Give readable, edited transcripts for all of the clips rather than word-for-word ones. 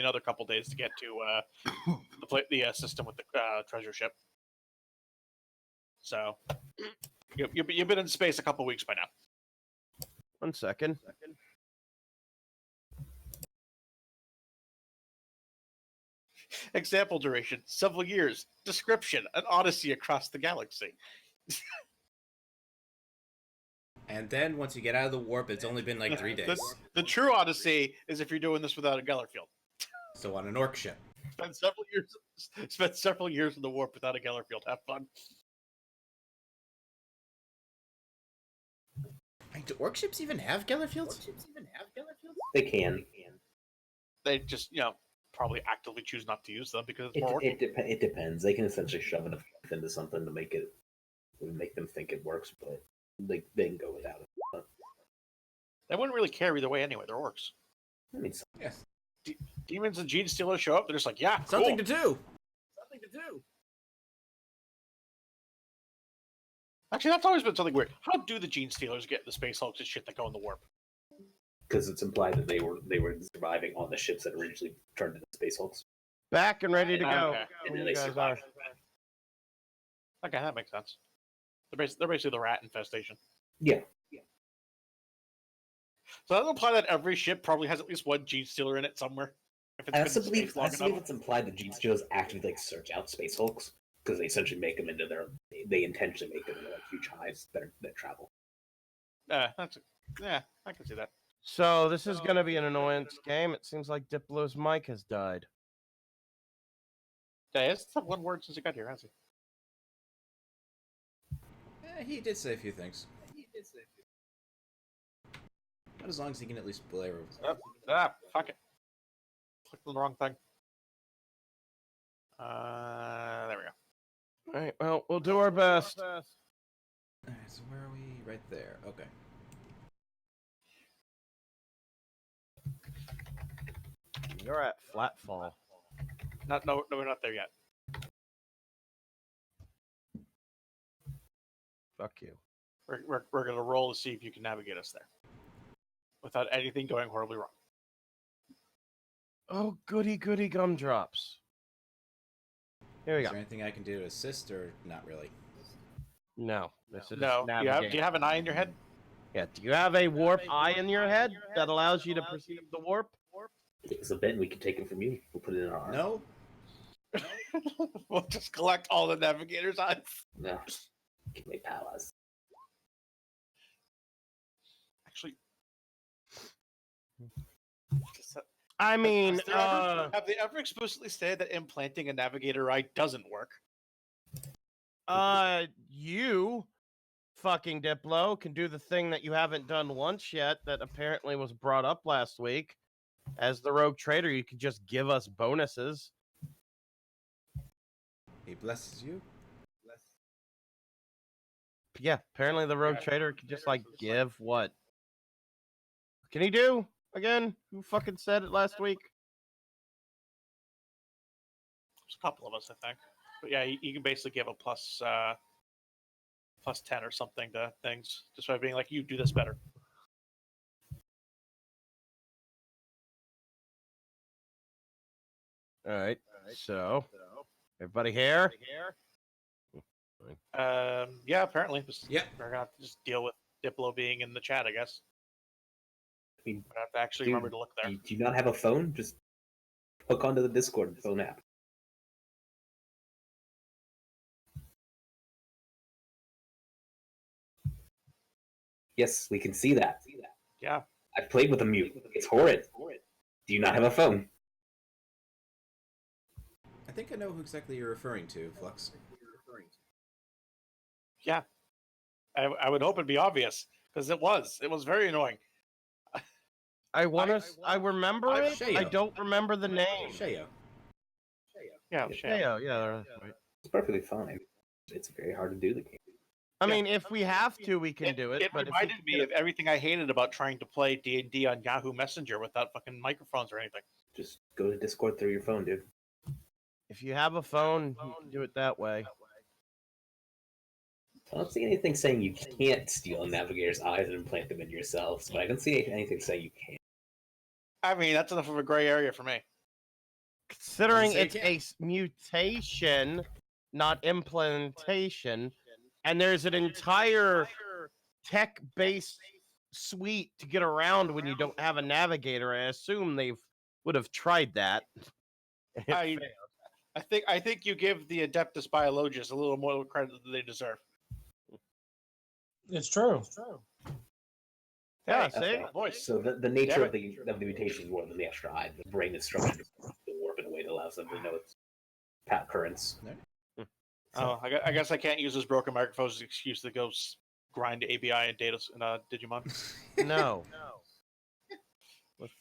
another couple days to get to the system with the treasure ship. So you've been in space a couple weeks by now. 1 second. Example duration, several years. Description, an odyssey across the galaxy. And then once you get out of the warp, it's only been like 3 days. The true odyssey is if you're doing this without a Gellerfield. So on an orc ship. Spend several years in the warp without a Gellerfield. Have fun. Do orc ships even have Gellerfields? They can. They just, probably actively choose not to use them because it's It, more work. it depends. They can essentially shove enough into something to make them think it works, but they can go without it. But, They wouldn't really care either way anyway. They're orcs. I mean, Yes. Demons and Gene Stealers show up. They're just like, yeah, Something cool. to do. Actually, that's always been something weird. How do the Gene Stealers get the Space Hulks and shit that go in the warp? because it's implied that they were surviving on the ships that originally turned into Space Hulks. Back and ready to go. Okay. And then You they guys survived. Okay, that makes sense. They're basically the rat infestation. Yeah. So that would imply that every ship probably has at least one Gene Stealer in it somewhere. If it's I been also in believe space long enough. it's implied that Gene Stealers actively search out Space Hulks because they essentially make them into they intentionally make them into huge hives that travel. Yeah, I can see that. So this is going to be an annoyance game. It seems like Diplo's mic has died. Yeah, it's said one word since he got here, hasn't He did say a few things. Not as long as he can at least play. he? Fuck it. Clicked on the wrong thing. There we go. All right, well, we'll do our best. Alright, so where are we? Right there. Okay. You're at Flatfall. No, we're not there yet. Fuck you. We're gonna roll to see if you can navigate us there without anything going horribly wrong. Oh, goody gumdrops. Here we Is go. there anything I can do to assist, or not really? No, this is No, do you have an eye in your head? Yeah, do you have a warp eye in your head that allows you to perceive the warp? So Ben, we can take it from you. We'll put it in our arm. No. We'll just collect all the navigators' eyes. No. Give me powers. Actually, I mean, have they ever explicitly said that implanting a navigator eye doesn't work? you, fucking Diplo, can do the thing that you haven't done once yet that apparently was brought up last week. As the rogue trader, you could just give us bonuses. He blesses you. Yeah, apparently the rogue trader could just, like, give what? Can he do? Again? Who fucking said it last week? There's a couple of us, I think. But yeah, you can basically give a plus 10 or something to things, just by being like, you do this better. All right. So, everybody here? Yeah, apparently. Yeah. We're gonna have to just deal with Diplo being in the chat, I guess. I mean, We're gonna have to actually dude, remember to look there. do you not have a phone? Just hook onto the Discord phone app. Yes, we can see that. Yeah. I've played with a mute. It's horrid. Do you not have a phone? I think I know who exactly you're referring to, Flux. Yeah. I would hope it'd be obvious, because it was. It was very annoying. I remember it. Shayo. I don't remember the name. Shayo. Yeah, Yeah, right. It's perfectly fine. It's very hard to do the game. I mean, if we have to, we can do it. It But if reminded me of everything I hated about trying to play D&D on Yahoo Messenger without fucking microphones or anything. Just go to Discord through your phone, dude. if you have a phone, you can do it that way. I don't see anything saying you can't steal a navigator's eyes and implant them in yourselves, but I don't see anything saying you can't. I mean, that's enough of a gray area for me. Considering Say it's again. a mutation, not implantation, and there's an entire tech-based suite to get around when you don't have a navigator, I assume they would have tried that. I think you give the Adeptus Biologists a little more credit than they deserve. It's true. Yeah, Hey, see? Okay. voice. So the nature Damn of the mutation is more than the extra eye. The brain is structured to warp in a way that allows them to know its path currents. Oh, I guess I can't use this broken microphone as an excuse to go grind ABI and data in Digimon. No. Let's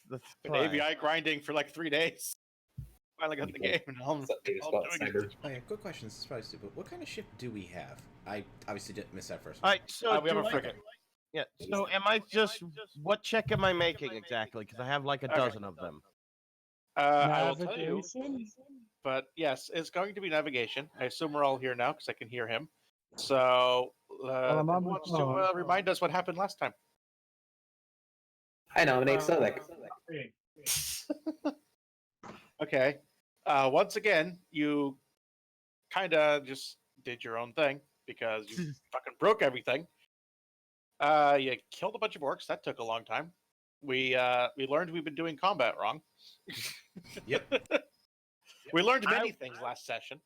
Been play. ABI grinding for like 3 days. Finally got the game, and all What's up, Data all Spot I'm doing Cyber? is Oh yeah, good question. This is probably stupid. What kind of ship do we have? I obviously didn't miss that first All one. right, so we have do a I- frigate. Yeah. So am I just what check am I making exactly? Because I have like a Okay. dozen of them. I will tell you, Navigation? but yes, it's going to be navigation. I assume we're all here now because I can hear him. So, I'm on who my wants to phone. remind us what happened last time? I nominate Sonic. Okay. Once again, you kind of just did your own thing because you fucking broke everything. You killed a bunch of orcs. That took a long time. We learned we've been doing combat wrong. Yep. We learned many things last session.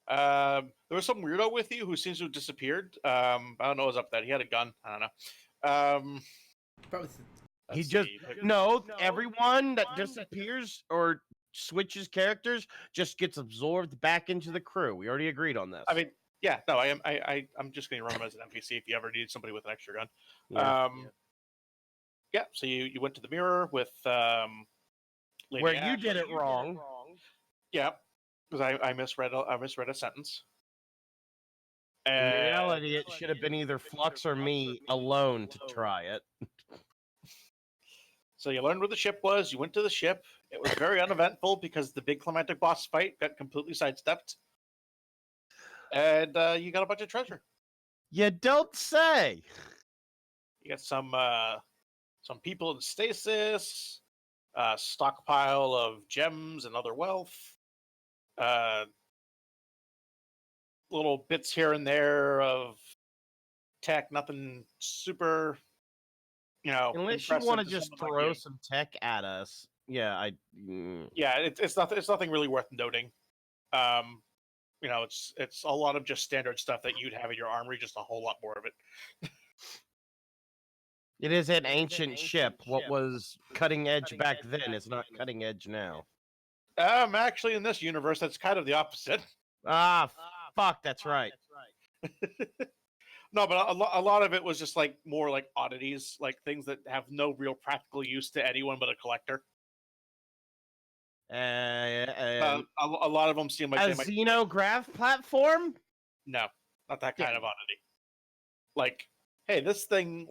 There was some weirdo with you who seems to have disappeared. I don't know what's up with that. He had a gun. I don't know. Probably. He Let's just see. no. Everyone that disappears or switches characters just gets absorbed back into the crew. We already agreed on this. I mean, yeah, no, I'm just going to run him as an NPC if you ever need somebody with an extra gun. Yeah. Yeah. So you went to the mirror with Lady Where you Ash. did it wrong. Yeah, because I misread a sentence. In And reality, it should have been either Flux or me alone to try it. so you learned where the ship was. You went to the ship. It was very uneventful because the big climatic boss fight got completely sidestepped. And you got a bunch of treasure. You don't say. You got some people in stasis, stockpile of gems and other wealth, little bits here and there of tech. Nothing super, Unless you impressive want to just someone like throw you. some tech at us. Yeah, Yeah, it's nothing really worth noting. It's a lot of just standard stuff that you'd have in your armory, just a whole lot more of it. It is an ancient ship. What was cutting edge back then is not cutting edge now. Actually, in this universe, that's kind of the opposite. Ah, fuck, that's right. No, but a lot of it was just like more like oddities, like things that have no real practical use to anyone but a collector. A lot of them seem like A they might. xenograph platform? No, not that Yeah. kind of oddity. Like, hey, this thing,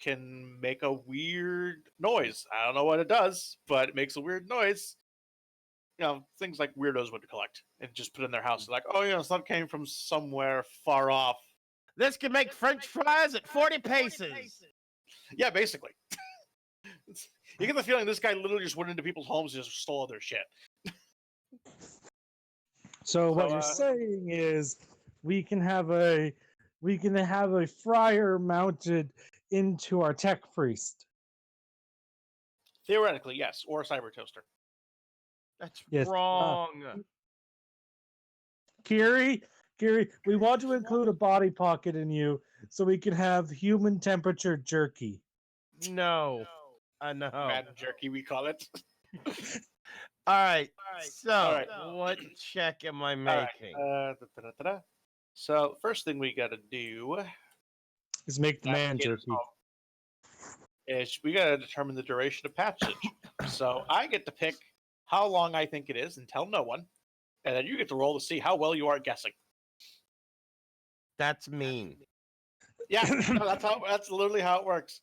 can make a weird noise. I don't know what it does, but it makes a weird noise. Things like weirdos would collect and just put in their house. Like, oh, yeah, stuff came from somewhere far off. This can make French fries at 40 paces. Yeah, basically. You get the feeling this guy literally just went into people's homes and just stole all their shit. So what So, you're saying is we can have a fryer mounted into our tech priest. Theoretically, yes, or a cyber toaster. That's Yes, wrong. Kiri, we want to include a body pocket in you so we can have human temperature jerky. No. I know. Mad jerky, we call it. All right. So, All right. what check am I All right, making? So, first thing we got to do Is make the man navigate us jerky. home, is we got to determine the duration of passage. So I get to pick how long I think it is and tell no one, and then you get to roll to see how well you are at guessing. That's mean. Yeah, no, that's literally how it works.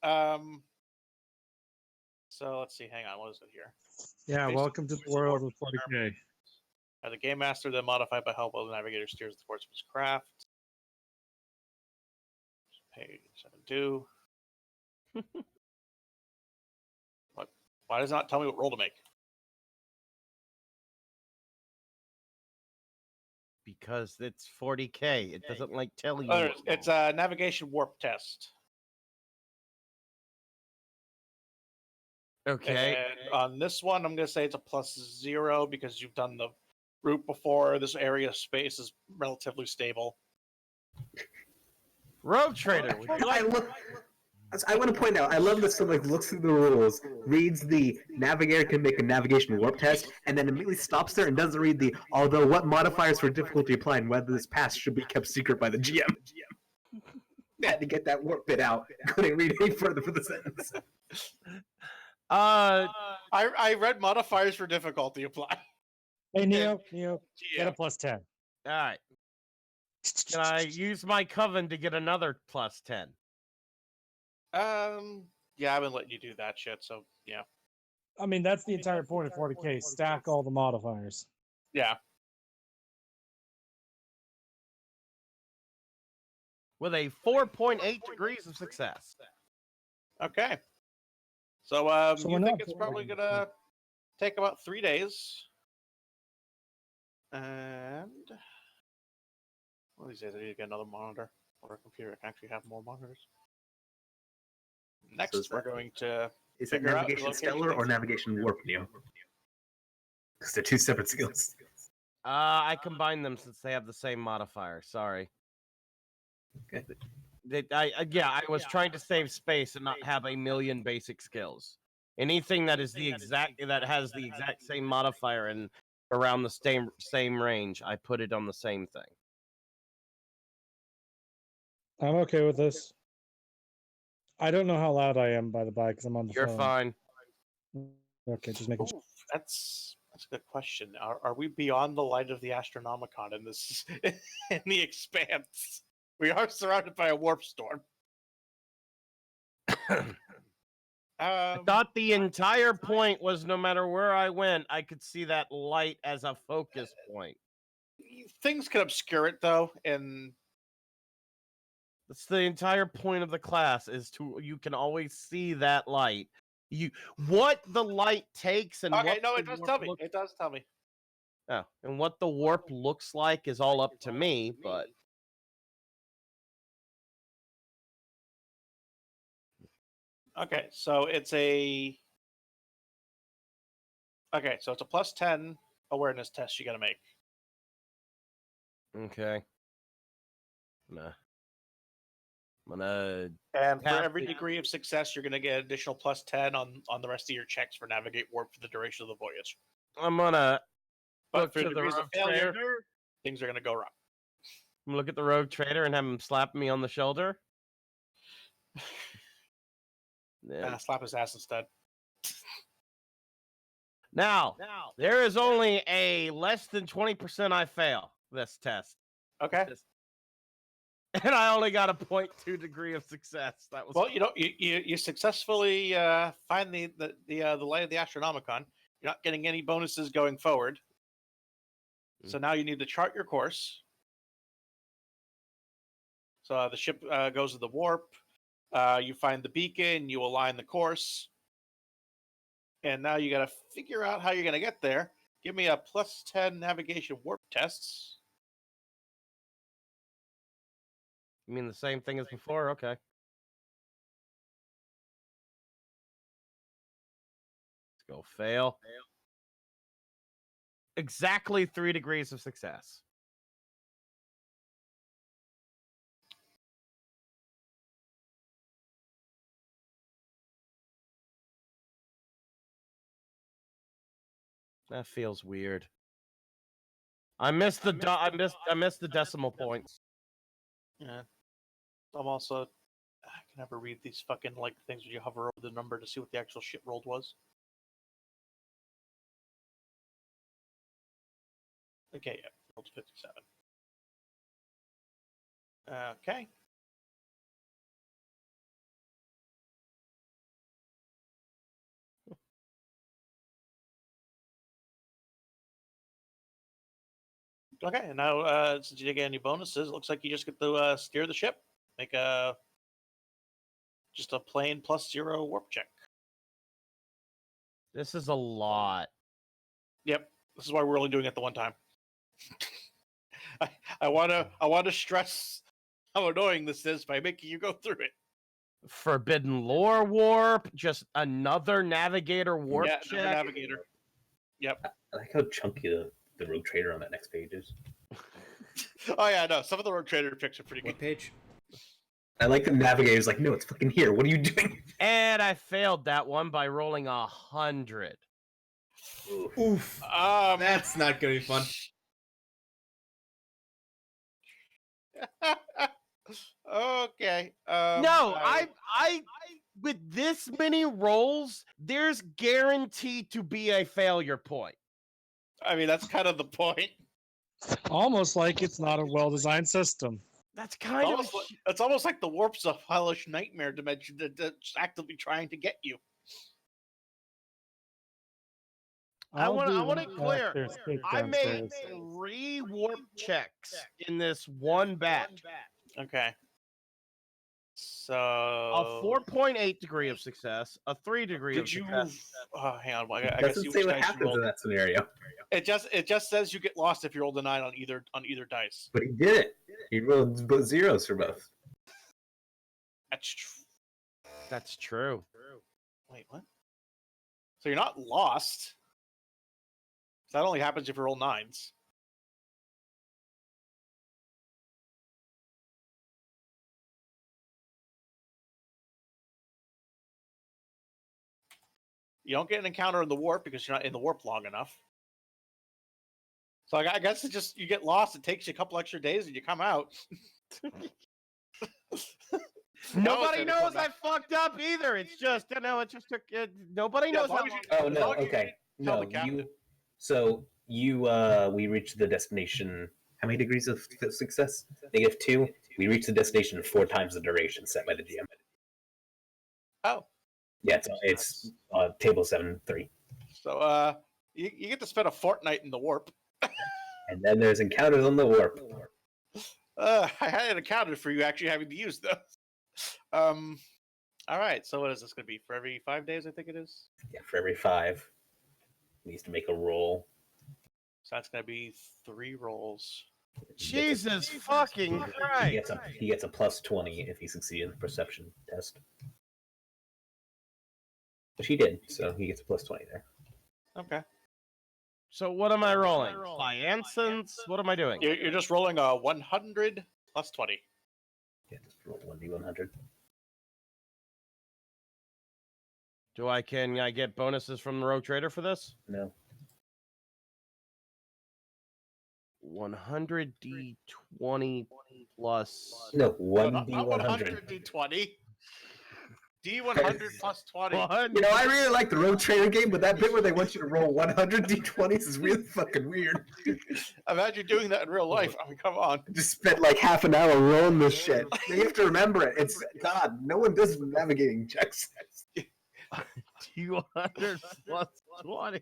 So let's see. Hang on, what is it here? Yeah, Based welcome to the world of 40K. The game master, then modified by help while the navigator steers the course of his craft. Page 72. Why does it not tell me what roll to make? Because it's 40K. It doesn't like tell you. Oh, it's a navigation warp test. Okay. And on this one, I'm going to say it's a +0 because you've done the route before. This area of space is relatively stable. Rogue Trader. Would you like? I want to point out, I love that someone looks through the rules, reads the navigator can make a navigation warp test, and then immediately stops there and doesn't read the although what modifiers for difficulty apply and whether this pass should be kept secret by the GM. Had to get that warp bit out. Couldn't read any further for the sentence. I read modifiers for difficulty apply. Hey, Neo, get a GM. +10. All right. Can I use my coven to get another +10? Yeah, I've been letting you do that shit, so yeah. I mean, that's the entire point of 40K. Stack all the modifiers. Yeah. With a 4.8 degrees of success. Okay. So, So you we're think not it's probably gonna take about 3 days. And what is it? I need to get another monitor or a computer. I can actually have more monitors. Next, is we're that- going to Is that figure out the navigation location stellar or things. navigation warp, Neo? Because they're two separate skills. I combined them since they have the same modifier. Sorry. Okay. I was trying to save space and not have a million basic skills. Anything that is that has the exact same modifier and around the same range, I put it on the same thing. I'm okay with this. I don't know how loud I am, by the by, because I'm on the You're phone. fine. Okay, just making sure. Ooh, that's a good question. Are we beyond the light of the Astronomicon in this in the expanse? We are surrounded by a warp storm. I thought the entire point was no matter where I went, I could see that light as a focus point. Things can obscure it though, and That's the entire point of the class is you can always see that light. What the light takes and okay, what no, the it does warp tell me. looks- It does tell me. Oh, and what the warp looks like is all up to me, but Okay, so it's a +10 awareness test you got to make. okay. I'm gonna And for Have every the- degree of success, you're going to get additional +10 on the rest of your checks for navigate warp for the duration of the voyage. But But for to the degrees of rogue failure, trader, things are going to go wrong. I'm gonna look at the rogue trader and have him slap me on the shoulder. Yeah. Slap his ass instead. Now, there is only a less than 20% I fail this test. Okay. And I only got a 0.2 degree of success. That was Well, you successfully find the light of the Astronomicon. You're not getting any bonuses going forward. So now you need to chart your course. So the ship goes to the warp. You find the beacon. You align the course. And now you got to figure out how you're going to get there. Give me a +10 navigation warp tests. You mean the same thing as before? Okay. Let's go fail. Exactly 3 degrees of success. That feels weird. I missed the decimal points. Yeah. I'm also. I can never read these fucking things where you hover over the number to see what the actual shit rolled was. Okay, yeah, rolled 57. Okay. Okay, and now since you didn't get any bonuses, it looks like you just get to steer the ship. Make just a plain +0 warp check. This is a lot. Yep. This is why we're only doing it the one time. I wanna stress how annoying this is by making you go through it. Forbidden Lore warp, just another Navigator warp Yeah, check. another navigator. Yep. I like how chunky the Rogue Trader on that next page is. Oh yeah, no. Some of the Rogue Trader picks are pretty good. What page? I like the Navigator's like, no, it's fucking here. What are you doing? And I failed that one by rolling 100. Oof. That's not gonna be fun. Okay. No, I with this many rolls, there's guaranteed to be a failure point. I mean, that's kind of the point. Almost like it's not a well-designed system. That's kind of It's almost like the warp's a hellish nightmare dimension that's actively trying to get you. I want I'll it do one clear. after escape I made downstairs. 3 warp checks in this one batch. Okay. So A 4.8 degree of success, a 3 degree of did you? success. Hang on. I It gotta doesn't see say which what dice you happens rolled. in that scenario. It just says you get lost if you rolled a 9 on either dice. But he did it. He rolled both zeros for both. That's true. That's true. Wait, what? So you're not lost. That only happens if you roll 9s. You don't get an encounter in the warp because you're not in the warp long enough. So I guess it just you get lost. It takes you a couple extra days and you come out. Nobody knows I fucked up either. It's just it just took. Nobody knows how long. Oh as no, long as you okay. tell No, the captain. we reached the destination. How many degrees of success? -2. We reached the destination in 4 times the duration set by the GM. Oh, Yeah, it's table 7-3. so you get to spend a fortnight in the warp. And then there's encounters on the warp. I had an encounter for you actually having to use those. All right. So what is this going to be for every 5 days? I think it is. Yeah, for every 5, he needs to make a roll. So that's going to be 3 rolls. Jesus fucking Christ! He gets a plus 20 if he succeeds in the perception test. Which he did, so he gets a plus 20 there. Okay. So what am I rolling? By instance, what am I doing? You're just rolling a 100 plus 20. Yeah, just roll 1d100. Can I get bonuses from the Rogue Trader for this? No. 100 D20 plus. No, No, not 1d100. 100 D20. D100 plus 20. You know, I really like the Rogue Trader game, but that bit where they want you to roll 100 d20s is really fucking weird. Imagine doing that in real life. I mean, come on. Just spent like half an hour rolling this shit. You have to remember it. It's God. No one does navigating checks. D100 plus 20.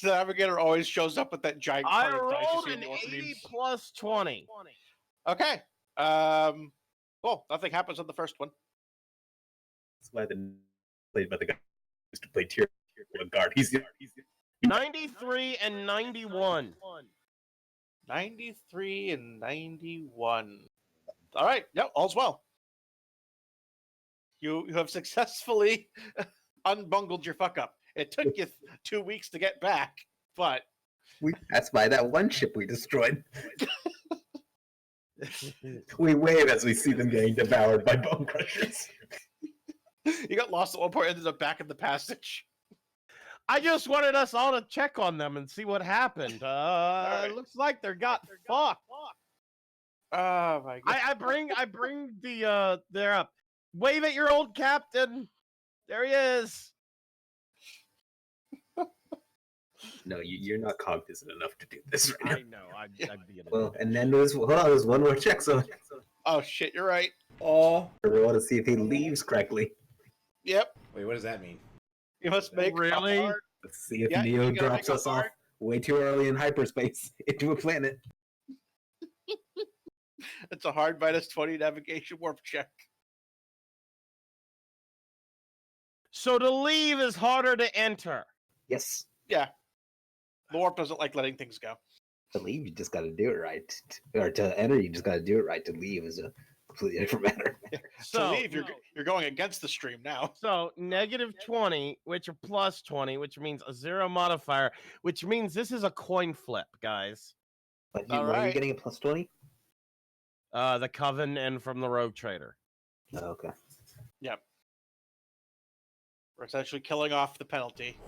The navigator always shows up with that giant I card of dice you rolled see an in the 80 memes. plus 20. Okay. Cool. Nothing happens on the first one. That's why the played by the guy who used to play tier 1 guard. He's 93 and 91. 93 and 91. All right. Yep. All's well. You have successfully unbungled your fuck up. It took you 2 weeks to get back, but That's by that one ship we destroyed. We wave as we see them getting devoured by bone crushers. you got lost at one point and ended up back in the passage. I just wanted us all to check on them and see what happened. It looks like they got fucked. Oh my god. I bring the they're up. Wave at your old captain. There he is. No, you're not cognizant enough to do this right now. I know. I'd be an Well, and then there's one more check, so Oh shit, you're right. Oh. roll to see if he leaves correctly. Yep. Wait, what does that mean? You must make Really? a hard- Let's see if Yeah, Neo you gotta drops make a us off hard- way too early in hyperspace into a planet. It's a hard -20 navigation warp check. So to leave is harder to enter. Yes. Yeah. The warp doesn't like letting things go. To leave, you just got to do it right. Or to enter, you just got to do it right. To leave is a completely different matter. So to leave, you're going against the stream now. So -20, which are +20, which means a 0 modifier, which means this is a coin flip, guys. But All when are you right. getting a +20? The Coven and from the Rogue Trader. Oh, okay. Yep. We're essentially killing off the penalty.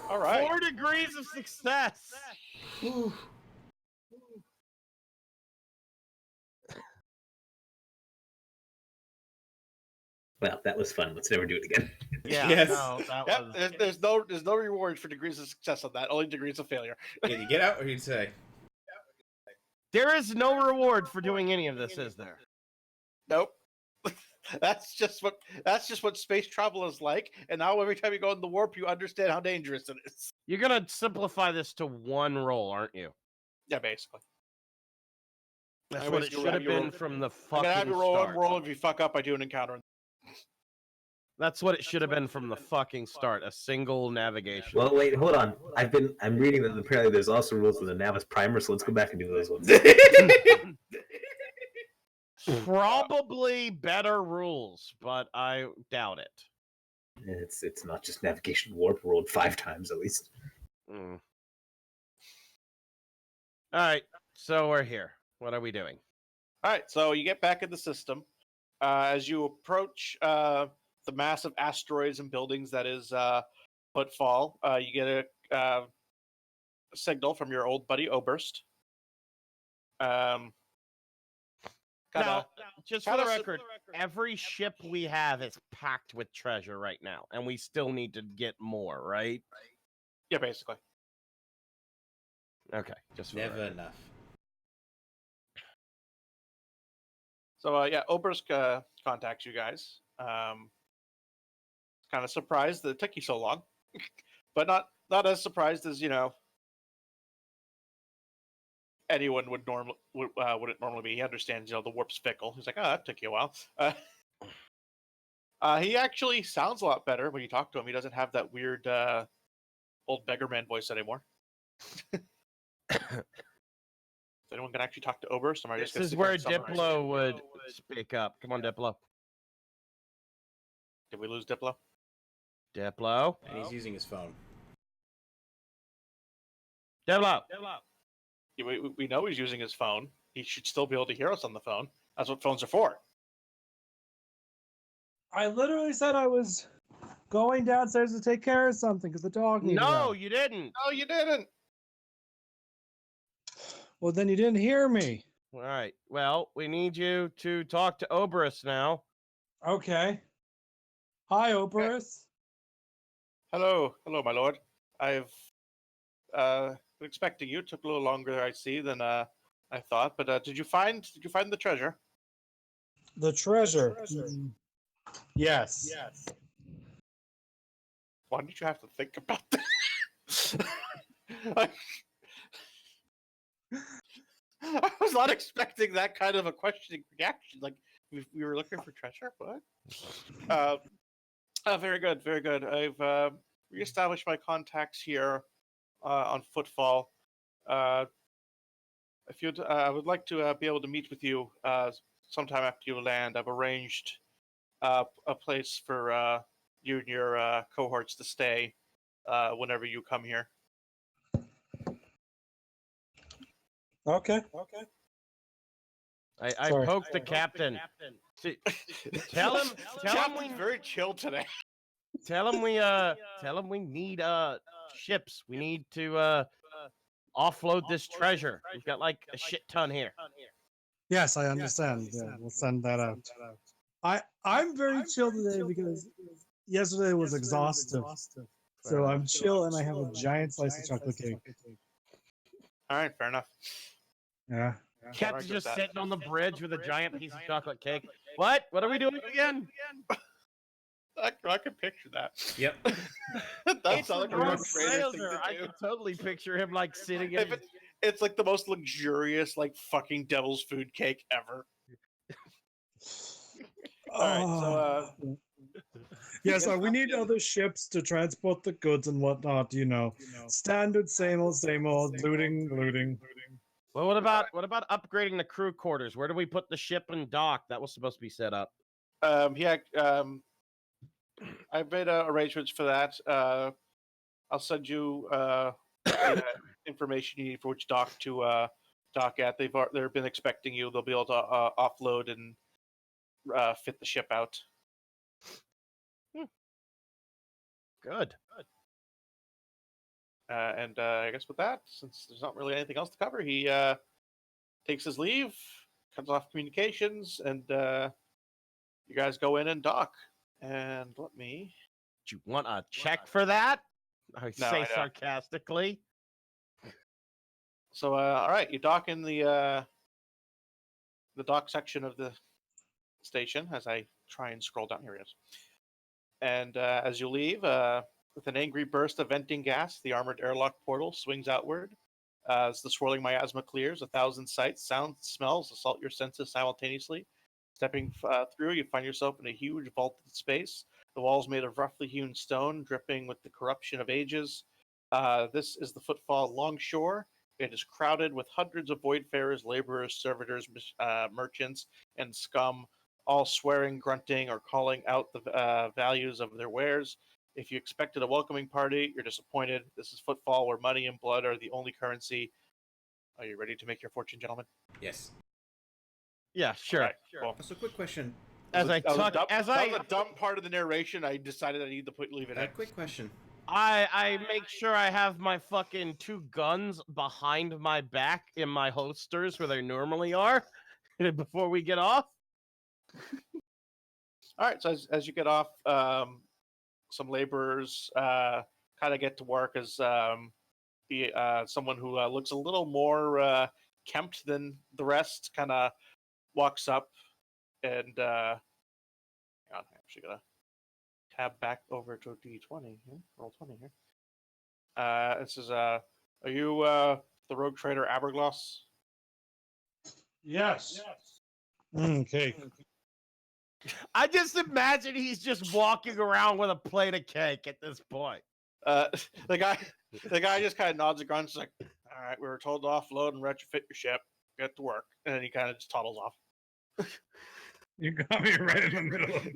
All right. 4 degrees of success. Well, that was fun. Let's never do it again. Yeah, Yes. no, that Yep. was... There's no reward for degrees of success on that. Only degrees of failure. Did you get out, or did you say? There is no reward for doing any of this, is there? Nope. That's just what space travel is like. And now every time you go in the warp, you understand how dangerous it is. You're gonna simplify this to one roll, aren't you? Yeah, basically. That's I what always it do should have have you roll- been from the I'm fucking gonna have you roll start. roll if you fuck up. I do an encounter. That's what it should have been from the fucking start. A single navigation. Well, wait, hold on. I'm reading that apparently there's also rules with the Navis Primer, so let's go back and do those ones. Probably better rules, but I doubt it. It's not just navigation warp rolled 5 times at least. Mm. All right, so we're here. What are we doing? All right, so you get back in the system. As you approach the massive asteroids and buildings that is Footfall, you get a signal from your old buddy Oberst. Now, just for kinda the s- record, every ship we have is packed with treasure right now, and we still need to get more, right? Yeah, basically. Okay, just for the Never record. enough. So yeah, Oberst contacts you guys. Kind of surprised that it took you so long, but not as surprised as anyone wouldn't normally be. He understands the warp's fickle. He's like, oh, that took you a while. He actually sounds a lot better when you talk to him. He doesn't have that weird old beggarman voice anymore. If anyone can actually talk to Oberst, am I just This gonna is sit where here and summarize? Diplo would speak up. Come on, Diplo. Did we lose Diplo? Diplo. And he's using his phone. Diplo. Yeah, we know he's using his phone. He should still be able to hear us on the phone. That's what phones are for. I literally said I was going downstairs to take care of something because the dog needed No, help. you didn't. No, you didn't. Well, then you didn't hear me. All right. Well, we need you to talk to Oberst now. Okay. Hi, Oberus. Hello, my lord. I've been expecting you. It took a little longer, I see, than I thought. But did you find the treasure? The treasure. Yes. Why did you have to think about that? I was not expecting that kind of a questioning reaction. Like we were looking for treasure. What? Very good, very good. I've reestablished my contacts here on Footfall. If you'd, I would like to be able to meet with you sometime after you land. I've arranged a place for you and your cohorts to stay whenever you come here. Okay. I Sorry. poked the captain. See, tell him Captain's very chill today. tell him we need ships. We need to offload this treasure. We've got like a shit ton here. Yes, I understand. Yeah, we'll send that out. I'm very chill today because yesterday was exhaustive. So I'm chill and I have a giant slice of chocolate cake. All right, fair enough. Yeah. Captain's argue with just that. sitting on the bridge with a giant piece of chocolate cake. What? What are we doing again? I could picture that. Yep. That sounds like a real Drunk traitor thing sailor. to I do. could totally picture him like sitting If in. it's like the most luxurious, like fucking devil's food cake ever. All right, so Yes, we need other ships to transport the goods and whatnot. Standard, same old, looting. Well, what about upgrading the crew quarters? Where do we put the ship and dock? That was supposed to be set up. Yeah, I've made arrangements for that. I'll send you the information you need for which dock to dock at. They've been expecting you. They'll be able to offload and fit the ship out. Good. And I guess with that, since there's not really anything else to cover, he takes his leave, cuts off communications, and you guys go in and dock. And let me. Do you want a check for that? I say I don't. sarcastically. So, all right, you dock in the dock section of the station. As I try and scroll down, here it is. And as you leave, with an angry burst of venting gas, the armored airlock portal swings outward. As the swirling miasma clears, 1,000 sights, sounds, smells assault your senses simultaneously. Stepping through, you find yourself in a huge vaulted space. The walls made of roughly hewn stone, dripping with the corruption of ages. This is the Footfall Longshore. It is crowded with hundreds of voidfarers, laborers, servitors, merchants, and scum, all swearing, grunting, or calling out the values of their wares. If you expected a welcoming party, you're disappointed. This is Footfall, where money and blood are the only currency. Are you ready to make your fortune, gentlemen? Yes. Yeah, sure. Right, cool. So, quick question. That was a dumb part of the narration. I decided I need to leave it in. Quick question. I make sure I have my fucking 2 guns behind my back in my holsters where they normally are before we get off. All right, so as you get off, some laborers kind of get to work as someone who looks a little more kempt than the rest kind of walks up and hang on, I'm actually gonna tab back over to D20 here, roll 20 here. It says, are you the rogue trader Abergloss? Yes. Okay. I just imagine he's just walking around with a plate of cake at this point. The guy just kind of nods and grunts, like, all right, we were told to offload and retrofit your ship. Get to work. And then he kind of just toddles off. You got me right in the middle of it.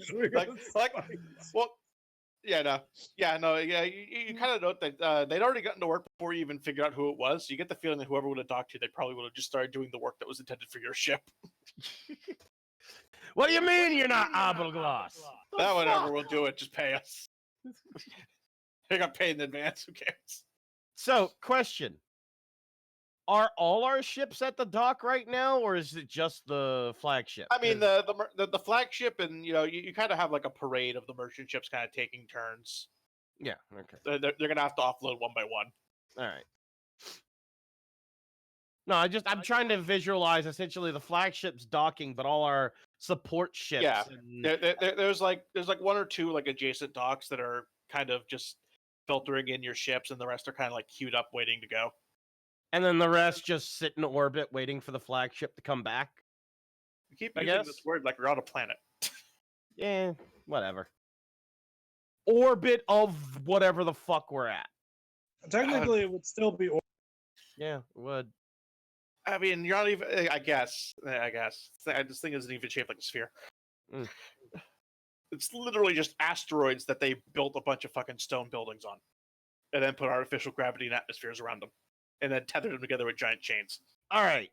Well, you kind of note that they'd already gotten to work before you even figured out who it was. So you get the feeling that whoever would have talked to you, they probably would have just started doing the work that was intended for your ship. What do you mean you're not Abergloss? Whatever, we'll do it. Just pay us. They got paid in advance. Who cares? So, question. Are all our ships at the dock right now, or is it just the flagship? I mean, the flagship, and you kind of have like a parade of the merchant ships kind of taking turns. Yeah, okay. They're gonna have to offload one by one. All right. No, I'm trying to visualize essentially the flagship's docking, but all our support ships. Yeah, there's like 1 or 2 like adjacent docks that are kind of just filtering in your ships, and the rest are kind of like queued up, waiting to go. And then the rest just sit in orbit, waiting for the flagship to come back. You keep using this word like we're on a planet. Yeah, whatever. Orbit of whatever the fuck we're at. Technically, it would still be. Yeah, it would. I mean, you're not even. I guess. This thing isn't even shaped like a sphere. Mm. It's literally just asteroids that they built a bunch of fucking stone buildings on, and then put artificial gravity and atmospheres around them, and then tethered them together with giant chains. All right.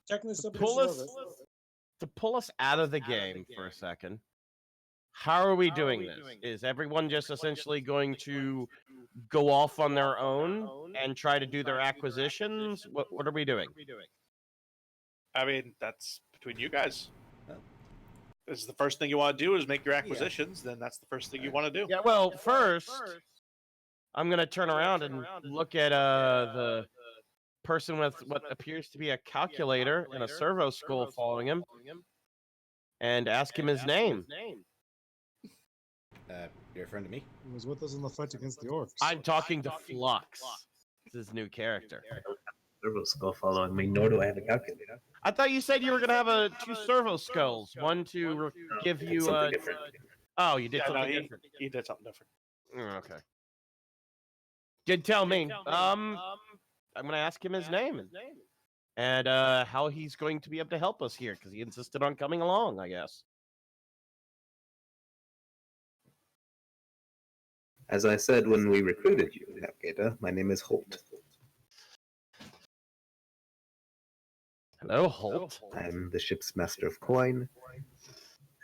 Technically, to pull us out of the game for a second. How are we doing this? Is everyone just essentially going to go off on their own and try to do their acquisitions? What are we doing? I mean, that's between you guys. This is the first thing you want to do is make your acquisitions. Then that's the first thing you want to do. Yeah. Well, first, I'm gonna turn around and look at the person with what appears to be a calculator and a servo skull following him, and ask him his name. You're a friend of me? He was with us in the fight against the orcs. I'm talking to Flux. This is his new character. Servo skull following me, nor do I have a calculator. I thought you said you were gonna have 2 servo skulls. One to give you Something different. Oh, you did Yeah, something no, different. he did something different. Okay. Did tell me. I'm gonna ask him his name and how he's going to be able to help us here because he insisted on coming along. I guess. As I said when we recruited you, Navigator, my name is Holt. Hello, Holt. I'm the ship's master of coin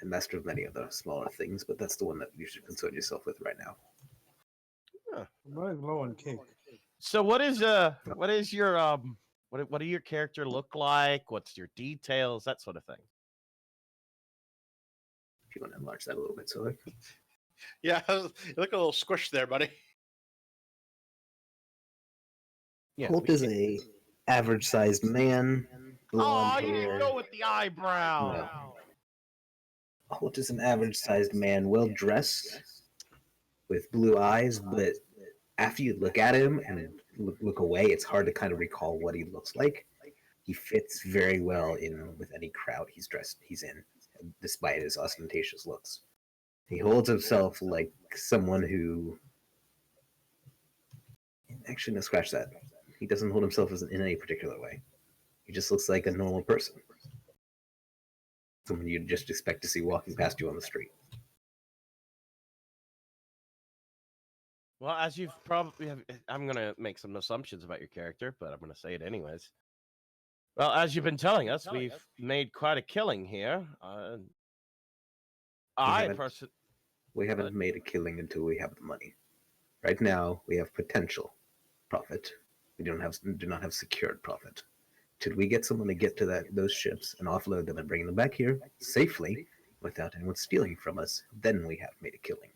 and master of many other smaller things, but that's the one that you should concern yourself with right now. I'm running low on cake. So what is your what do your character look like? What's your details? That sort of thing. If you want to enlarge that a little bit, so like, Yeah, you look a little squished there, buddy. Yeah. Holt is a average-sized man. Oh, Blonde you didn't hair. go with the eyebrow. No. Holt is an average-sized man, well-dressed, with blue eyes, but after you look at him and look away, it's hard to kind of recall what he looks like. He fits very well in with any crowd he's in, despite his ostentatious looks. He holds himself like someone who... Actually, no, scratch that. He doesn't hold himself in any particular way. He just looks like a normal person. Someone you'd just expect to see walking past you on the street. Well, as you've probably, I'm gonna make some assumptions about your character, but I'm gonna say it anyways. Well, as you've been telling us, we've made quite a killing here. We haven't made a killing until we have the money. Right now, we have potential profit. We do not have secured profit. Till we get someone to get to those ships and offload them and bring them back here safely, without anyone stealing from us, then we have made a killing.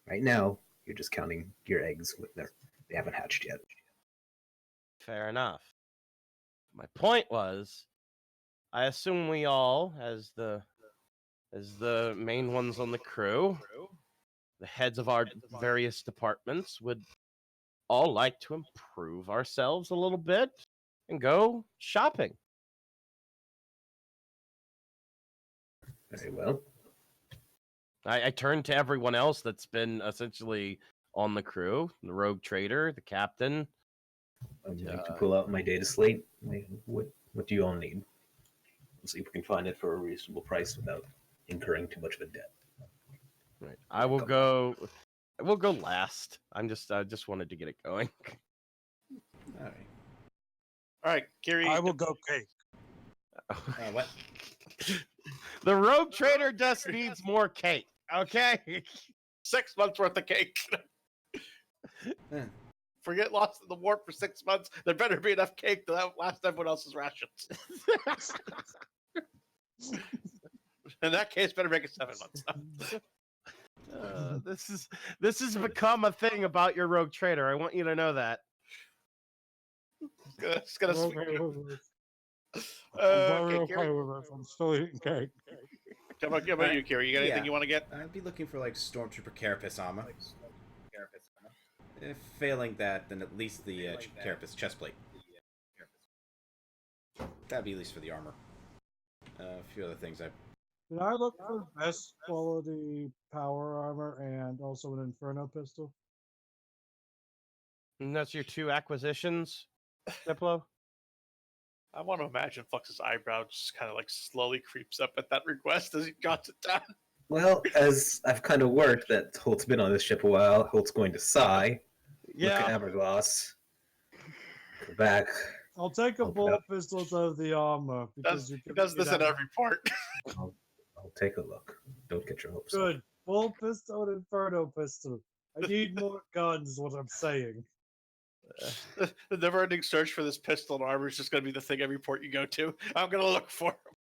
Right now, you're just counting your eggs with they haven't hatched yet. Fair enough. My point was, I assume we all, as the main ones on the crew, the heads of our various departments, would all like to improve ourselves a little bit and go shopping. Very well. I turned to everyone else that's been essentially on the crew, the rogue trader, the captain. I'm going to pull out my data slate. What do you all need? Let's see if we can find it for a reasonable price without incurring too much of a debt. Right. I will go. We'll go last. I just wanted to get it going. All right. All right, Kiri. I will go cake. What? The rogue trader just needs more cake. Okay. 6 months worth of cake. Eh, Forget lost in the warp for 6 months. There better be enough cake to last everyone else's rations. In that case, better make it 7 months. This has become a thing about your rogue trader. I want you to know that. It's gonna I'm sweeten okay it. with this. Okay, I'm Kiri. okay with this. I'm still eating cake. How about you, Kiri? You got anything Yeah. you want to get? I'd be looking for like Stormtrooper Carapace armor. If failing that, then at least the Carapace chestplate. That'd be at least for the armor. A few other things Did I look for best quality power armor and also an Inferno pistol? And that's your 2 acquisitions, Diplo? I want to imagine Flux's eyebrow just kind of like slowly creeps up at that request as he jots it down. Well, as I've kind of worked that Holt's been on this ship a while, Holt's going to sigh. Look at Evergloss. Go back. I'll take a I'll bolt pistol out of the armor because He you does this in every part. I'll take a look. Don't get your hopes up. Good. Bolt pistol and Inferno pistol. I need more guns, is what I'm saying. The never-ending search for this pistol and armor is just going to be the thing every port you go to. I'm going to look for him.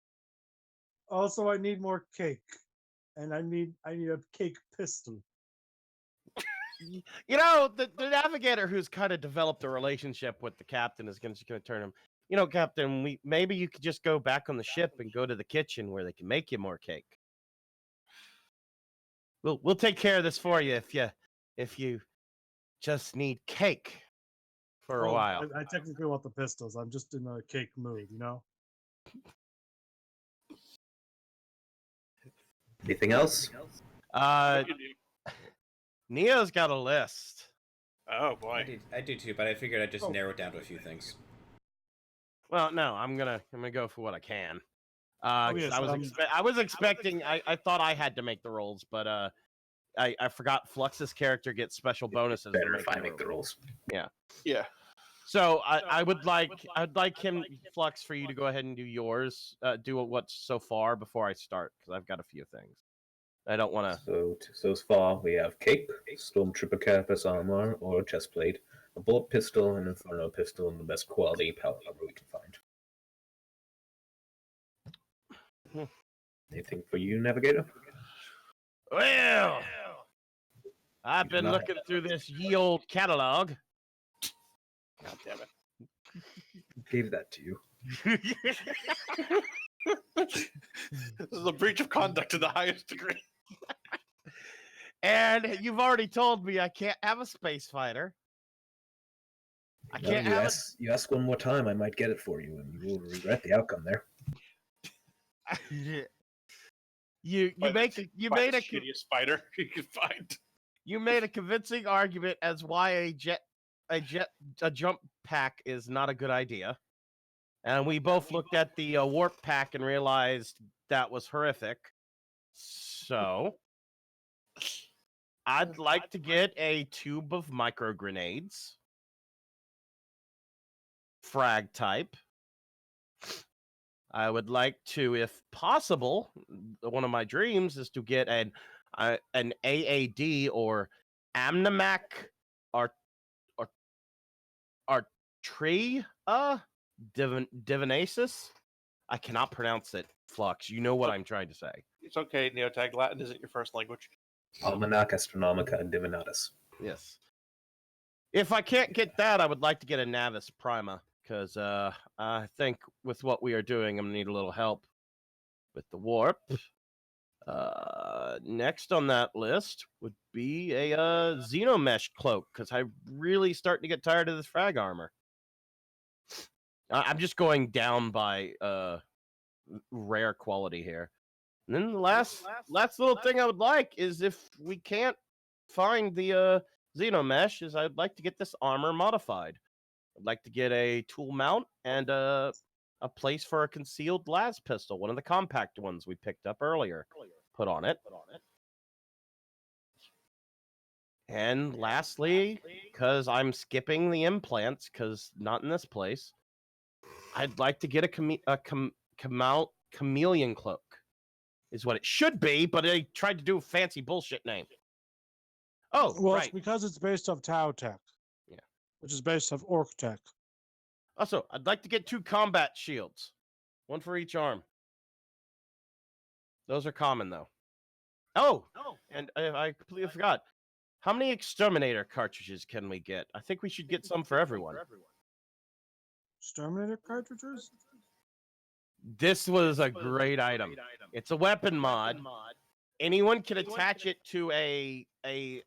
Also, I need more cake. And I need a cake pistol. You know, the navigator who's kind of developed a relationship with the captain is going to turn him. You know, Captain, maybe you could just go back on the ship and go to the kitchen where they can make you more cake. We'll take care of this for you if you just need cake for a while. I technically want the pistols. I'm just in a cake mood, you know? Anything else? Neo's got a list. Oh boy. I do too, but I figured I'd just narrow it down to a few things. Well, no, I'm gonna go for what I can. yes, I was expecting. I thought I had to make the rolls, but I forgot Flux's character gets special bonuses. Better to if I make the rules. Yeah. So I'd like him, Flux, for you to go ahead and do yours. Do what's so far before I start, because I've got a few things. I don't want to. So far we have cape, stormtrooper carapace armor or chestplate, a bullet pistol, an inferno pistol, and the best quality power armor we can find. Anything for you, Navigator? Well, I've been looking through this ye old catalog. God damn it. Gave that to you. This is a breach of conduct to the highest degree. And you've already told me I can't have a space fighter. I can't have you ask one more time, I might get it for you, and you will regret the outcome there. You made a shittiest spider you could find. You made a convincing argument as why a jump pack is not a good idea, and we both looked at the warp pack and realized that was horrific. So I'd like to get a tube of micro grenades, frag type. I would like to, if possible, one of my dreams is to get an AAD or Amnamac Artrea Divinacis. I cannot pronounce it, Flux. You know what I'm trying to say. It's okay, Neotag. Latin isn't your first language. Almanac Astronomica Divinatus. Yes. If I can't get that, I would like to get a Navis Prima, because I think with what we are doing, I'm going to need a little help with the warp. Next on that list would be a Xenomesh cloak, because I'm really starting to get tired of this frag armor. I'm just going down by rare quality here. And then the last little thing I would like is, if we can't find the Xenomesh, is I'd like to get this armor modified. I'd like to get a tool mount and a place for a concealed las pistol, one of the compact ones we picked up earlier. Put on it. And lastly, because I'm skipping the implants, because not in this place, I'd like to get a chameleon cloak. Is what it should be, but I tried to do a fancy bullshit name. Oh, well, right. it's because it's based off Tau Tech. Yeah. Which is based off Orc Tech. Also, I'd like to get 2 combat shields. One for each arm. Those are common, though. Oh, and I completely forgot. How many exterminator cartridges can we get? I think we should get some for everyone. Exterminator cartridges? This was a great item. It's a weapon mod. Anyone can attach it to a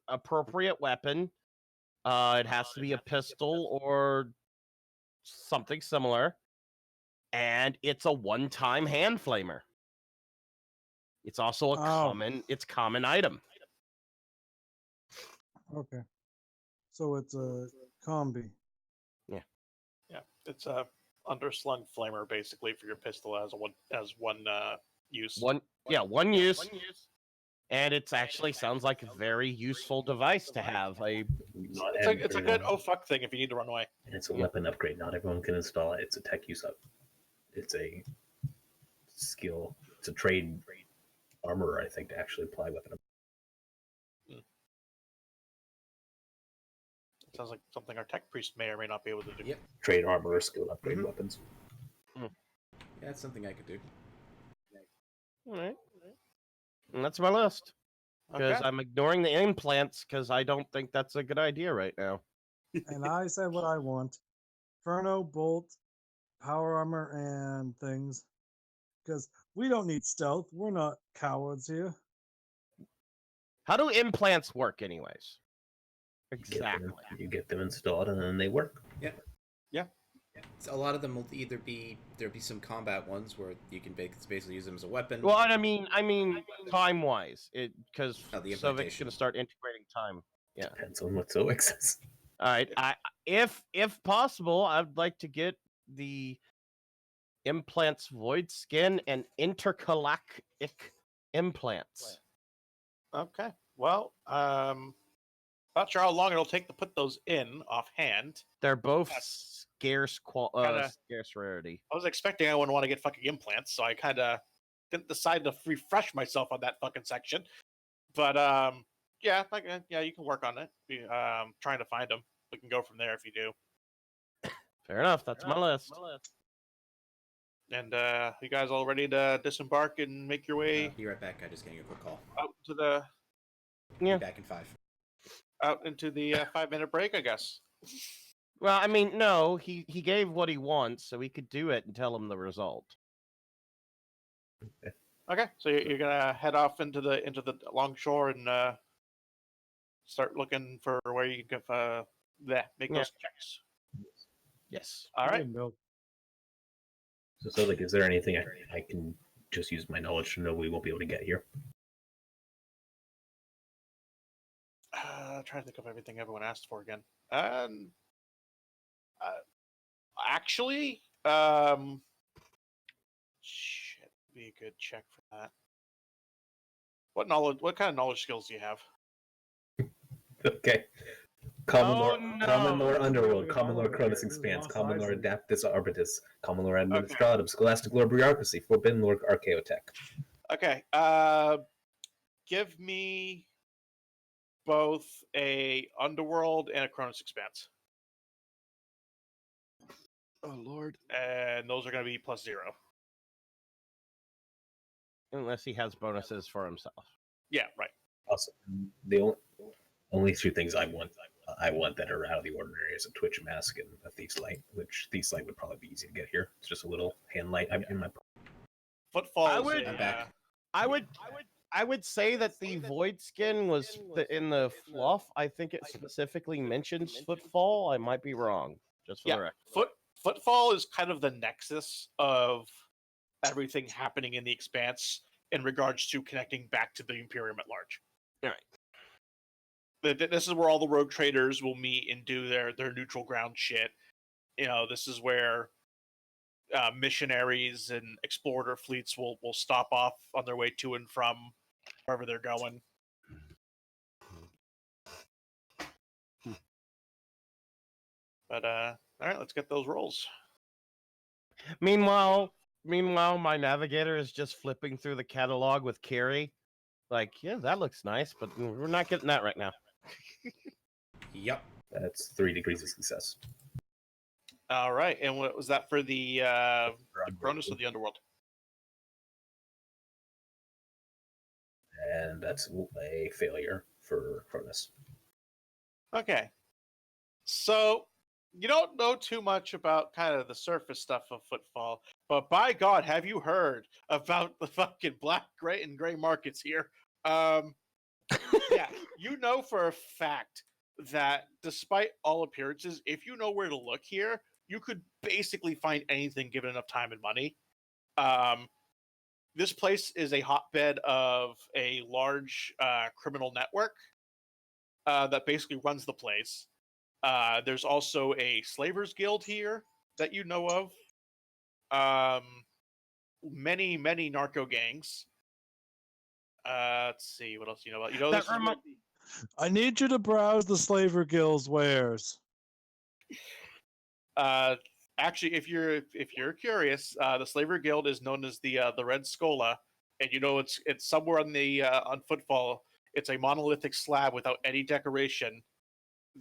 appropriate weapon. It has to be a pistol or something similar. And it's a one-time hand flamer. It's also a common item. Okay. So it's a combi. Yeah. Yeah. It's a underslung flamer basically for your pistol as one use. One use. And it actually sounds like a very useful device to have. It's a good oh fuck thing if you need to run away. And it's a weapon upgrade. Not everyone can install it. It's a tech use up. It's a skill. It's a trade armorer, I think, to actually apply weapon. It sounds like something our tech priest may or may not be able to do. Yep. Trade armorer, skill upgrade weapons. Yeah, that's something I could do. All right. And that's my list. Because Okay. I'm ignoring the implants because I don't think that's a good idea right now. And I said what I want. Inferno, Bolt, Power Armor, and things. Because we don't need stealth. We're not cowards here. How do implants work, anyways? Exactly. You get them installed and then they work. Yeah. Yeah. So a lot of them will either be there'll be some combat ones where you can basically use them as a weapon. Well, and I mean, time-wise, because Oh, the Sovic's implementation. going to start integrating time. Yeah. Depends on what Zoic says. All right. If possible, I'd like to get the implants void skin and intergalactic implants. Okay. Well, not sure how long it'll take to put those in offhand. They're both Yes. scarce Kinda- scarce rarity. I was expecting I wouldn't want to get fucking implants, so I kind of didn't decide to refresh myself on that fucking section. But yeah, yeah, you can work on it. Trying to find them. We can go from there if you do. Fair enough. That's my list. And you guys all ready to disembark and make your way Be right back. I'm just getting a quick call. out to the Yeah. Be back in 5. out into the 5-minute break, I guess. Well, I mean, no, he gave what he wants, so we could do it and tell him the result. Okay, so you're gonna head off into the longshore and start looking for where you can make those checks. Yes. All right. So like, is there anything I can just use my knowledge to know we won't be able to get here? Trying to think of everything everyone asked for again. Actually, shit, be a good check for that. What kind of knowledge skills do you have? Okay. Common Oh, lore, no. common lore underworld, common lore Cronus expanse, common lore adaptus arbitus, common lore administratum, scholastic lore bureaucracy, forbidden lore archaeotech. Okay. Give me both a underworld and a Cronus expanse. Oh Lord. And those are going to be +0. Unless he has bonuses for himself. Yeah, right. Also, the only 2 things I want that are out of the ordinary is a Twitch mask and a Thief's Light, which Thief's Light would probably be easy to get here. It's just a little hand light. I'm in my. Footfall. I'm back. I would say that the void skin was in the fluff. I think it specifically mentions footfall. I might be wrong. Just for the record. Footfall is kind of the nexus of everything happening in the Expanse in regards to connecting back to the Imperium at large. All right. This is where all the rogue traders will meet and do their neutral ground shit. You know, this is where missionaries and explorer fleets will stop off on their way to and from wherever they're going. But all right, let's get those rolls. Meanwhile, my navigator is just flipping through the catalog with Carrie. Like, yeah, that looks nice, but we're not getting that right now. Yep. That's 3 degrees of success. All right, and what was that for the Cronus or the Underworld? And that's a failure for Cronus. Okay. So, you don't know too much about kind of the surface stuff of Footfall, but by God, have you heard about the fucking black, gray, and gray markets here? Yeah, you know for a fact that despite all appearances, if you know where to look here, you could basically find anything given enough time and money. This place is a hotbed of a large criminal network that basically runs the place. There's also a slavers guild here that you know of. Many narco gangs. Let's see what else you know about. You know, this I need you to browse the Slaver Guild's wares. Actually, if you're curious, the Slaver Guild is known as the Red Skola, and you know it's somewhere on the on Footfall. It's a monolithic slab without any decoration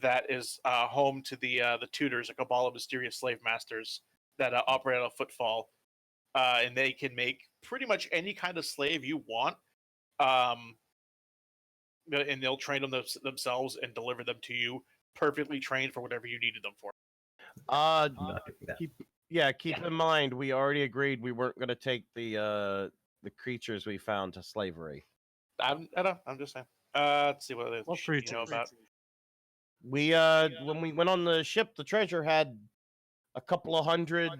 that is home to the Tutors, a cabal of mysterious slave masters that operate on Footfall, and they can make pretty much any kind of slave you want, and they'll train them themselves and deliver them to you perfectly trained for whatever you needed them for. I'm not doing that. Keep in mind we already agreed we weren't going to take the creatures we found to slavery. I know. I'm just saying. Let's see what other What shit you know creatures? about. We when we went on the ship, the treasure had a couple of hundred.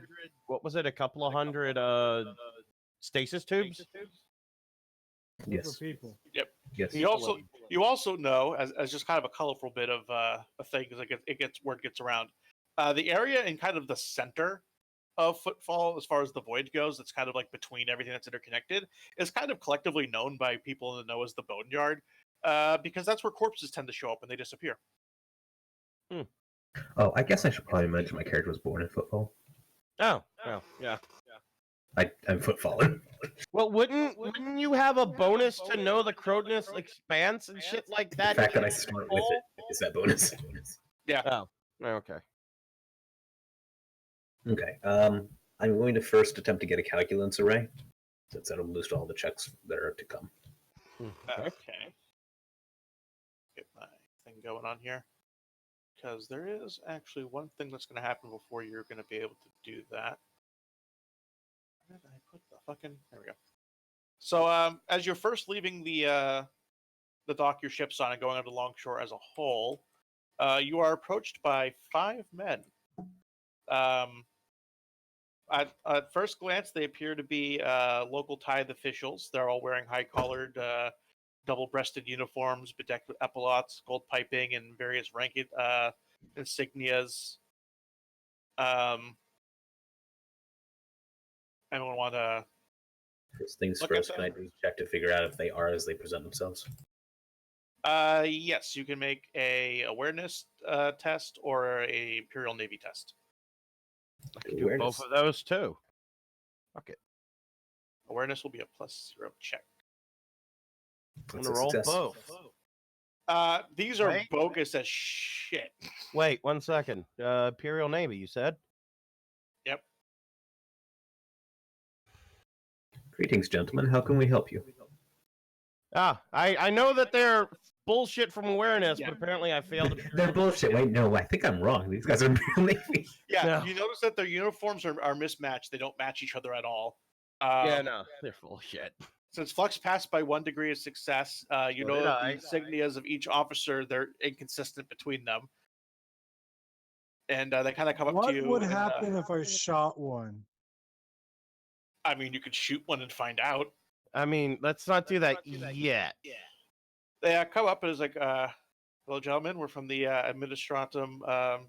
What was it? A couple of hundred stasis tubes. Yes. People. Yes. You also know, as just kind of a colorful bit of a thing, because word gets around. The area in kind of the center of Footfall, as far as the void goes, that's kind of like between everything that's interconnected, is kind of collectively known by people in the know as the Boneyard, because that's where corpses tend to show up and they disappear. Oh, I guess I should probably mention my character was born in Footfall. Oh, yeah. I'm Footfaller. Well, wouldn't you have a bonus to know the Cronus expanse and shit like The that? fact that I start with it is that bonus. Oh, okay. Okay. I'm going to first attempt to get a calculus array, since that'll boost all the checks that are to come. Okay. Get my thing going on here. Because there is actually one thing that's going to happen before you're going to be able to do that. Where did I put the fucking... There we go. So, as you're first leaving the dock your ship's on and going onto Longshore as a whole, you are approached by 5 men. At first glance, they appear to be local tithe officials. They're all wearing high-collared, double-breasted uniforms, bedecked with epaulettes, gold piping, and various rank insignias. Anyone want to... First things Look first, at can I do a check to figure out if they are as they present themselves? Yes, you can make a awareness test or a Imperial Navy test. I can do both of those too. Okay. Awareness will be a +0 check. I'm That's gonna a roll success. both. These are Wait. bogus as shit. Wait, 1 second. Imperial Navy, you said? Yep. Greetings, gentlemen. How can we help you? I know that they're bullshit from awareness, Yeah. but apparently I failed. They're bullshit. Wait, no, I think I'm wrong. These guys are Imperial Navy. Yeah, No. you notice that their uniforms are mismatched. They don't match each other at all. Yeah, no, they're full of shit. Since Flux passed by 1 degree of success, you So know did that I. the insignias of each officer, they're inconsistent between them. And they kind of come up to What you. would and, happen if I shot one? I mean, you could shoot one and find out. I mean, let's not do that yet. They come up and is like, hello, gentlemen. We're from the Administratum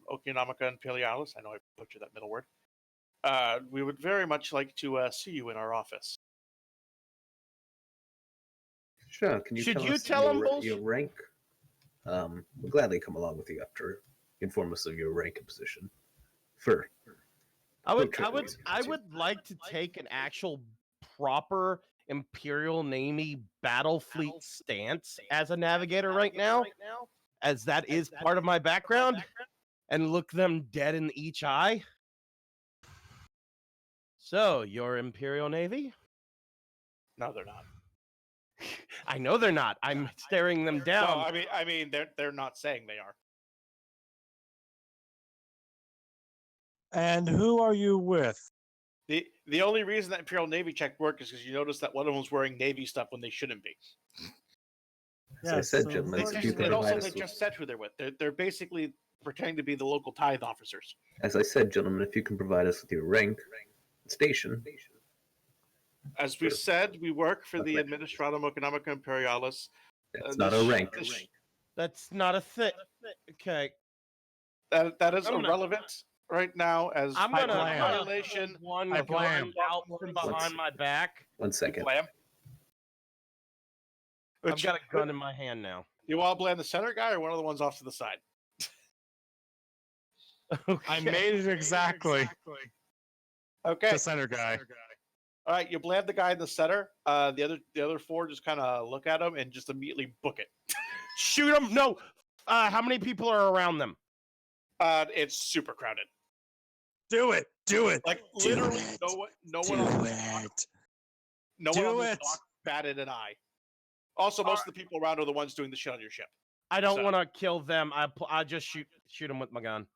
Oceanomica Imperialis. I know I butchered that middle word. We would very much like to see you in our office. Sure. Can you Should tell you us tell your, them bullshit? your rank? We'll gladly come along with you after inform us of your rank and position. I would like to take an actual proper Imperial Navy battle fleet stance as a navigator right now, as that is part of my background, and look them dead in each eye. So, you're Imperial Navy? No, they're not. I know they're not. I'm staring them down. No, I mean, they're not saying they are. And who are you with? The only reason that Imperial Navy check worked is because you noticed that one of them was wearing Navy stuff when they shouldn't be. As I said, gentlemen, what if are you you can And also, provide they us with, just said who they're with. They're basically pretending to be the local tithe officers. as I said, gentlemen, if you can provide us with your rank, and station. As we said, we work for the Okay. Administratum Economica Imperialis. That's not a rank. That's not a thing. Okay. That is I'm gonna- irrelevant right now, as I'm by gonna violation. one I gun blam. out from behind my back. 1 second. Blam. I've Which, got a gun in my hand now. you want to blame the center guy or one of the ones off to the side? I made it exactly. Okay. The center guy. All right, you blab the guy in the center. The other 4 just kind of look at him and just immediately book it. Shoot them! No! How many people are around them? It's super crowded. Do it. Do it. Like Do literally, it. no Do one on it. no Do one on the it. dock batted an eye. Also, most of the people around are the ones doing the shit on your ship. I don't So- want to kill them. I just shoot them with my gun.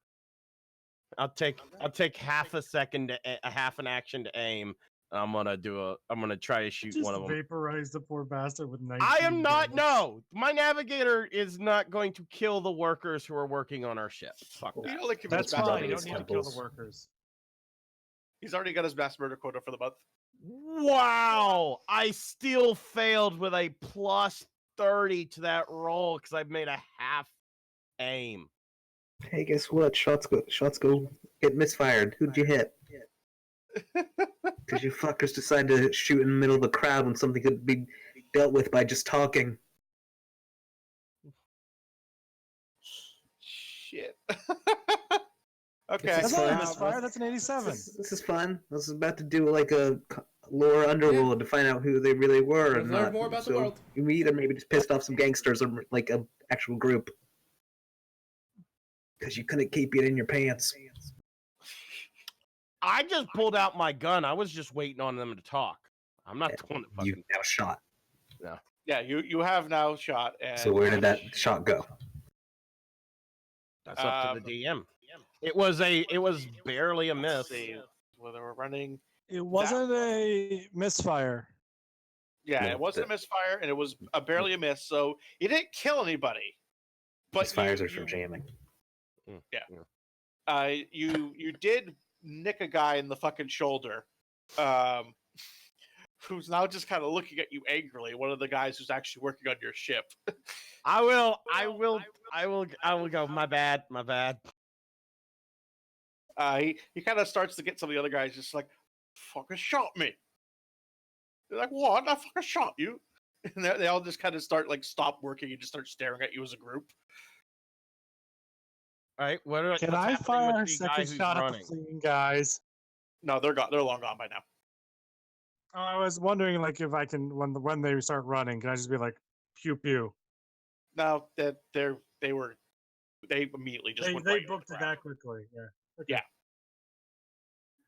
I'll take half a second, a half an action to aim. I'm gonna try to shoot Just one of them. vaporize the poor bastard with 19 I am not. damage. No, my navigator is not going to kill the workers who are working on our ship. Fuck You that. only commit That's bad fine. You things. don't need to kill the temples. workers. He's already got his mass murder quota for the month. Wow! I still failed with a plus 30 to that roll because I made a half aim. Hey, guess what? Shots go get misfired. Who'd you hit? Because you fuckers decided to shoot in the middle of the crowd when something could be dealt with by just talking. Shit. This Okay. is That's not a fun. misfire. That's an 87. This is fun. I was about to do like a lore underworld to find out who they really were. We've And learned not, more about the so world. We either maybe just pissed off some gangsters or like a actual group. Because you couldn't keep it in your pants. I just pulled out my gun. I was just waiting on them to talk. I'm not the one that fucking. You now shot. Yeah, you have now shot. And So where did that shot go? That's up to the DM. It was barely a Let's miss. see. Well, they were running. It wasn't a misfire. Yeah, No, it wasn't a misfire, and it was barely a miss. So you didn't kill anybody. But Misfires are for jamming. You did nick a guy in the fucking shoulder, who's now just kind of looking at you angrily. One of the guys who's actually working on your ship. I will go. My bad. He kind of starts to get some of the other guys just like, fucking shot me. They're like, what? I fucking shot you. And they all just kind of stop working and just start staring at you as a group. All right. Can I fire a second shot at the fleeing guys? No, they're gone. They're long gone by now. Oh, I was wondering, like, if I can, when they start running, can I just be like, pew pew? No, they immediately just went They right into booked the it crowd. that quickly. Yeah. Okay.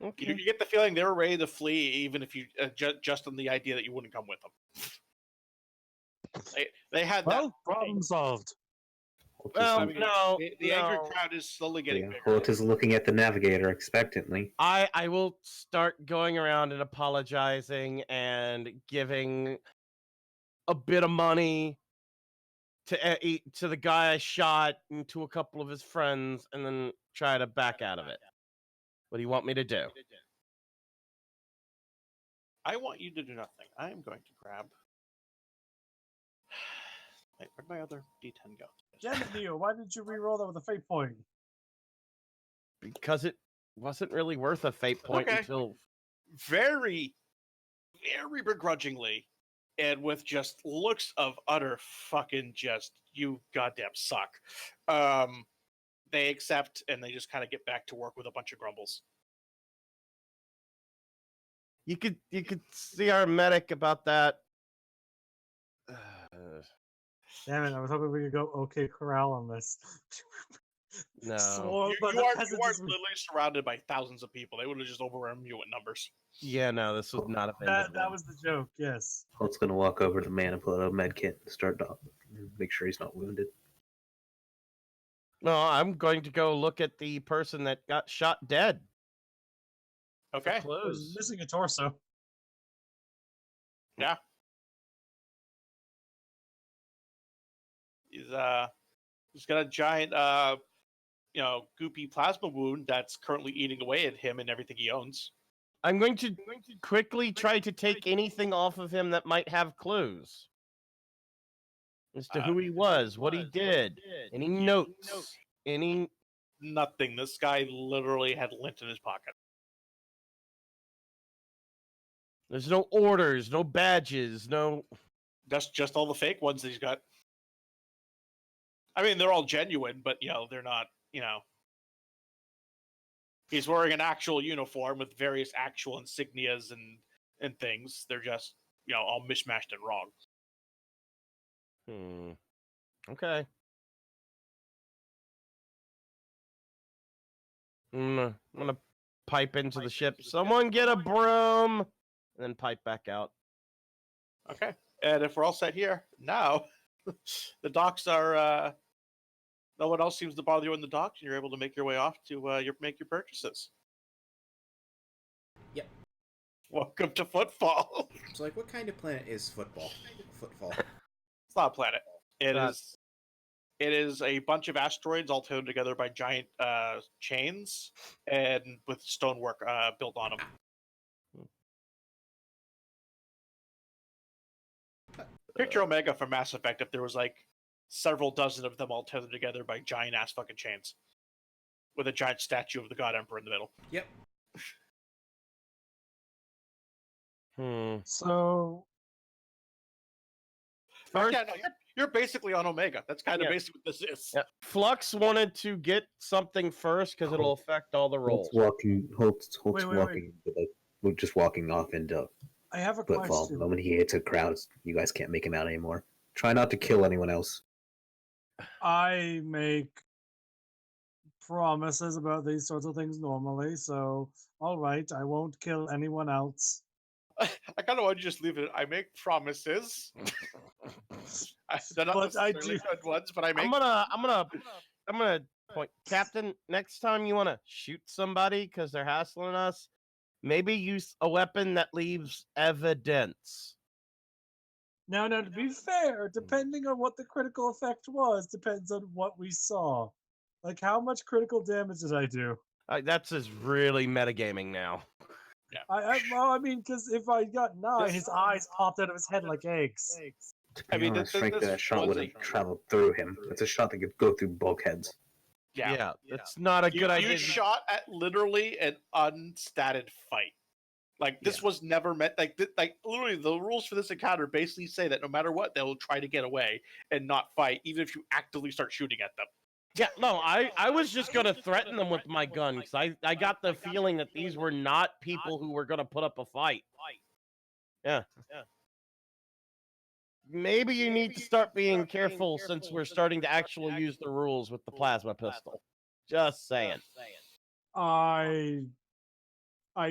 Yeah. Okay. You get the feeling they were ready to flee, even if you just on the idea that you wouldn't come with them. They had that. Well, problem solved. Well, I mean, no, the angry no. crowd is slowly getting bigger. Holt is looking at the navigator expectantly. I will start going around and apologizing and giving a bit of money to the guy I shot and to a couple of his friends, and then try to back out of it. What do you want me to do? I want you to do nothing. I am going to grab. Wait, where'd my other D10 go? Damn it, Neo, why did you re-roll that with a fate point? Because it wasn't really worth a fate point Okay. until Very, very begrudgingly, and with just looks of utter fucking just you goddamn suck. They accept and they just kind of get back to work with a bunch of grumbles. you could see our medic about that. Damn it, I was hoping we could go OK Corral on this. No. Swore You by the are peasants is- literally surrounded by thousands of people. They would have just overrun you with numbers. Yeah, no, this was not a thing. that was the joke, yes. Holt's gonna walk over to the man and pull out a med kit and start to make sure he's not wounded. No, I'm going to go look at the person that got shot dead. Okay. I was missing a torso. He's got a giant goopy plasma wound that's currently eating away at him and everything he owns. I'm going to quickly try to take anything off of him that might have clues as to who he was, what he did, any notes, any. Nothing. This guy literally had lint in his pocket. There's no orders, no badges, no. That's just all the fake ones that he's got. I mean, they're all genuine, but they're not. He's wearing an actual uniform with various actual insignias and things. They're just all mishmashed and wrong. Okay. I'm gonna pipe into the ship. Someone get a broom, and then pipe back out. Okay. And if we're all set here now, the docks are. No one else seems to bother you in the docks, and you're able to make your way off to make your purchases. Yep. Welcome to Footfall. It's like, what kind of planet is Footfall? Footfall. It's not a planet. It is It is a bunch of asteroids all tied together by giant chains and with stonework built on them. Picture Omega from Mass Effect if there was like several dozen of them all tethered together by giant ass fucking chains. With a giant statue of the God Emperor in the middle. Yep. So First, Yeah, no, you're basically on Omega. That's kind of Yeah. basically what this is. yeah, Flux wanted to get something first because it'll affect all the rolls. Holt's Wait. walking, we're just walking off into I have a footfall. The question. moment he hits a crowd, you guys can't make him out anymore. Try not to kill anyone else. I make promises about these sorts of things normally, so all right, I won't kill anyone else. I kind of want to just leave it. I make promises. They're not But I necessarily do- good ones, but I make. I'm gonna point, Captain. Next time you want to shoot somebody because they're hassling us, maybe use a weapon that leaves evidence. Now, to be fair, depending on what the critical effect was, depends on what we saw. Like, how much critical damage did I do? That's just really metagaming now. Well, I mean, because if I got 9, his eyes popped out of his head like eggs. I mean, Honest, frankly, this that shot was would have traveled through him. It's a shot that could go through bulkheads. Yeah. That's not a good idea. You shot at literally an unstatted fight. Like this was never meant. Like literally, the rules for this encounter basically say that no matter what, they'll try to get away and not fight, even if you actively start shooting at them. Yeah, no, I was just gonna threaten them with my gun because I got the feeling that these were not people who were gonna put up a fight. Yeah. Maybe you need to start being careful since we're starting to actually use the rules with the plasma pistol. Just saying. I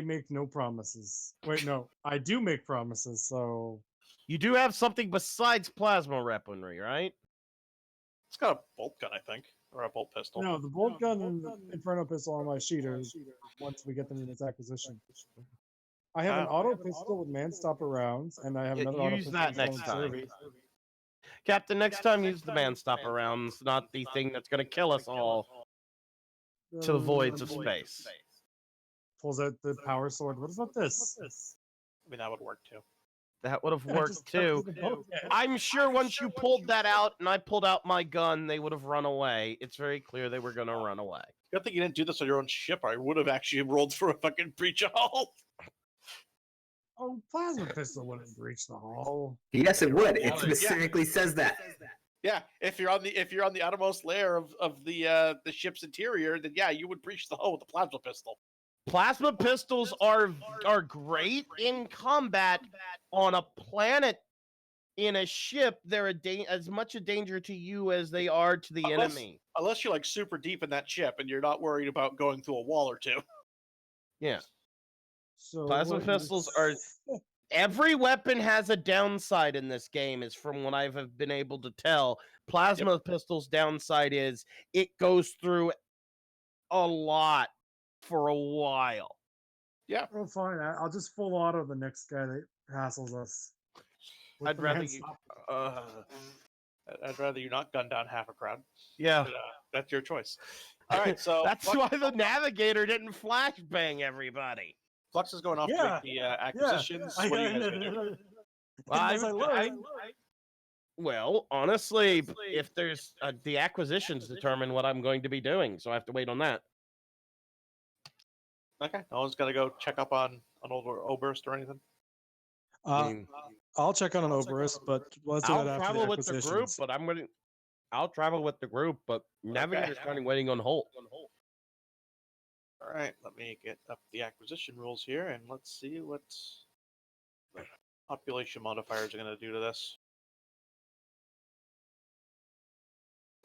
make no promises. Wait, no, I do make promises, so You do have something besides plasma weaponry, right? It's got a bolt gun, I think, or a bolt pistol. no, the bolt gun and inferno pistol on my sheeters once we get them in this acquisition. I have an auto pistol with man stopper rounds, and I have another auto Use pistol that with next zone time. service. Captain, next time use the man stopper rounds, not the thing that's gonna kill us all to the voids of space. Pulls out the power sword. What about this? I mean, that would work too. That would have Yeah, worked just comes too. with the bolt gun. I'm sure once you pulled that out and I pulled out my gun, they would have run away. It's very clear they were going to run away. Good thing you didn't do this on your own ship, or I would have actually rolled for a fucking breach of hull. Oh, plasma pistol wouldn't breach the hull. Yes, it would. It Yeah. specifically says that. Yeah, if you're on the outermost layer of the ship's interior, then yeah, you would breach the hull with a plasma pistol. Plasma pistols are great in combat on a planet. In a ship, they're as much a danger to you as they are to the enemy. Unless you're like super deep in that ship and you're not worried about going through a wall or two. Yeah. So Plasma what pistols is- are... Every weapon has a downside in this game, is from what I've been able to tell. Plasma pistols' downside is it goes through a lot for a while. Yeah. Oh, fine. I'll just full auto the next guy that hassles us. with I'd the rather man you... stopper. I'd rather you not gun down half a crowd. Yeah. But, that's your choice. All right, so That's why the navigator didn't flashbang everybody. Flux is going off Yeah, to make the acquisitions. What are you guys gonna do? As I learn, Well, honestly, if there's the acquisitions determine what I'm going to be doing, so I have to wait on that. Okay, no one's gonna go check up on old Oberst or anything. I'll check on an Oberus, but let's do I'll that after travel the with the group, acquisitions. but I'll travel with the group, but Navigator's kind of waiting on Holt. All right, let me get up the acquisition rules here, and let's see what population modifiers are gonna do to this.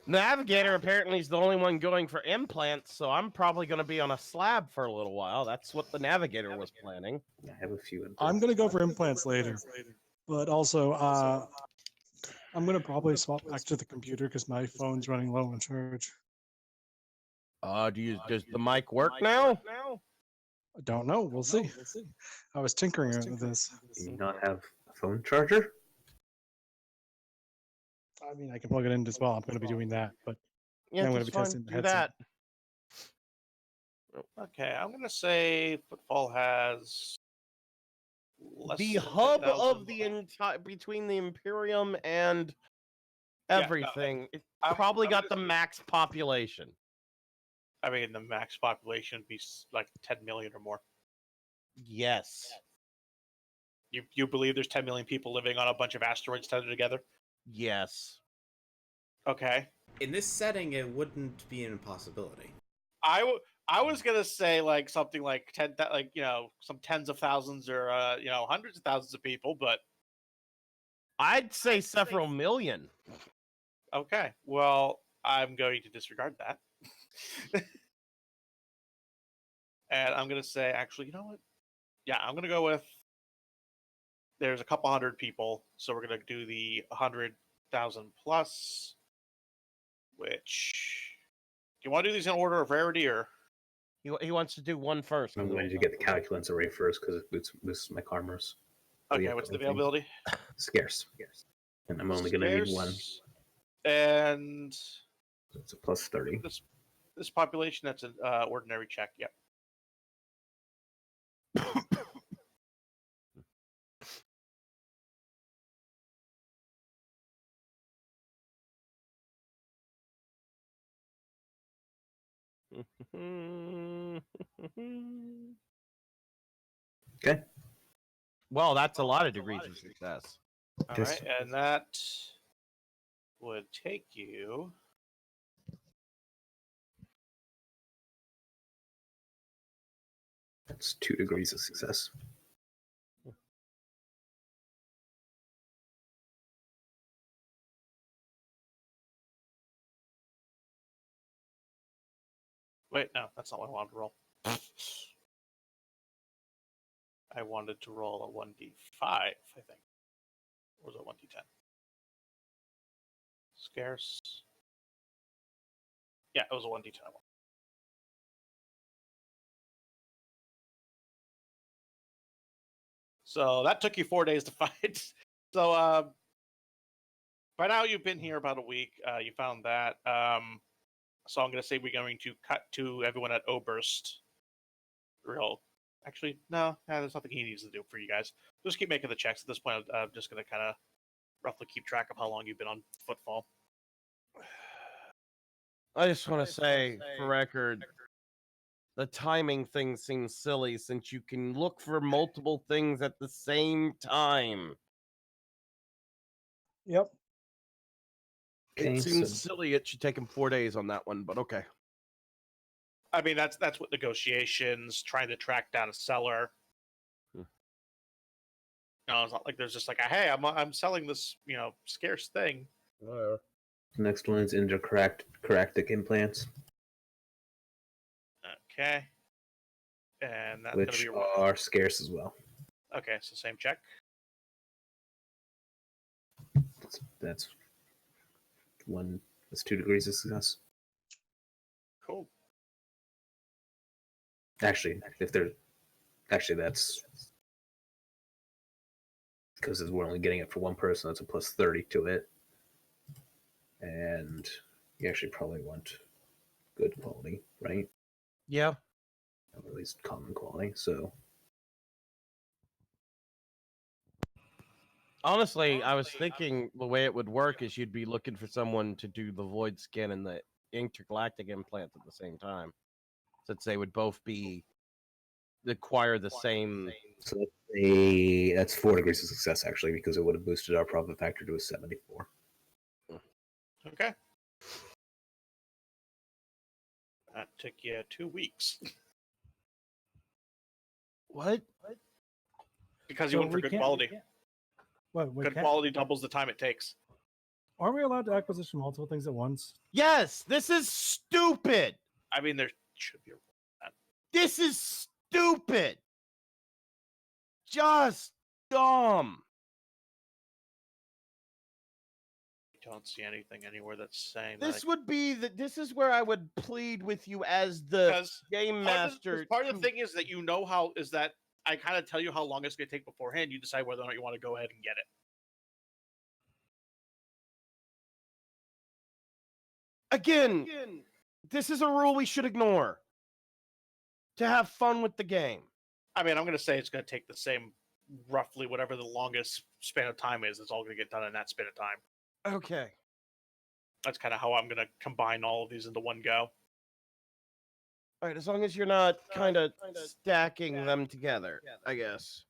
Navigator apparently is the only one going for implants, so I'm probably going to be on a slab for a little while. That's what the Navigator was planning. I have a few. I'm gonna go for implants later, but also I'm gonna probably swap back to the computer because my phone's running low on charge. Does the mic work now? I don't know. We'll see. I was tinkering with this. Do you not have a phone charger? I mean, I can plug it in as well. I'm going to be doing that, but Yeah, I'm going to that's be testing fine. the Do headset. that. Okay, I'm gonna say Footfall has less The than hub 10,000. of the entire between the Imperium and Yeah, no, everything, it I'm probably got the gonna- max population. I mean, the max population would be like 10 million or more. Yes. You believe there's 10 million people living on a bunch of asteroids tethered together? Yes. Okay. In this setting, it wouldn't be an impossibility. I was gonna say like something like 10, like some tens of thousands or hundreds of thousands of people, but I'd say several million. okay. Well, I'm going to disregard that, and I'm gonna say actually, you know what? Yeah, I'm gonna go with. There's a couple hundred people, so we're gonna do the 100,000 plus. Which do you want to do these in order of rarity or? He wants to do one first. I'm going to get the calculants array first because this is my karmas. Okay, what's the availability? Scarce. And I'm only going to need one. Scarce. And So it's a plus 30. this population, that's an ordinary check. Yep. Okay. Well, that's a lot of degrees of success. All Yes. right, and that would take you. That's 2 degrees of success. Wait, no, that's not what I wanted to roll. I wanted to roll a 1d5, I think. Or was it 1d10? Scarce. Yeah, it was a 1d10. So that took you 4 days to find. So by now you've been here about a week. You found that. So I'm going to say we're going to cut to everyone at Oberst. Actually, no, there's nothing he needs to do for you guys. Just keep making the checks. At this point, I'm just going to kind of roughly keep track of how long you've been on Footfall. I just want to say, for record, the timing thing seems silly since you can look for multiple things at the same time. Yep. Okay, It seems so- silly it should take him 4 days on that one, but okay. I mean, that's what negotiations, trying to track down a seller. No, it's not like there's just like hey, I'm selling this scarce thing. The next one is intercaractic implants, Okay, and that's which gonna be are scarce as well. okay. So same check. That's 2 degrees of success. Cool. Actually, that's because we're only getting it for one person. That's a plus 30 to it, and you actually probably want good quality, right? Yeah. Or at least common quality. So Honestly, I was thinking the way it would work is you'd be looking for someone to do the void skin and the intergalactic implant at the same time, since they would both acquire the same. So that's 4 degrees of success actually, because it would have boosted our profit factor to a 74. Okay. That took you 2 weeks What? because you So went for we good can't- quality. What? We Good can't, quality doubles the time it takes. aren't we allowed to acquisition multiple things at once? Yes, this is stupid. I mean, there should be. This is stupid. Just dumb. I don't see anything anywhere that's saying This that. would be this is where I would plead with you as the Because game master. part of the thing is that that I kind of tell you how long it's going to take beforehand. You decide whether or not you want to go ahead and get it. Again, this is a rule we should ignore to have fun with the game. I mean, I'm going to say it's going to take the same, roughly whatever the longest span of time is. It's all going to get done in that span of time. Okay. That's kind of how I'm going to combine all of these into one go. All right, as long as you're not kind of stacking them together, I guess.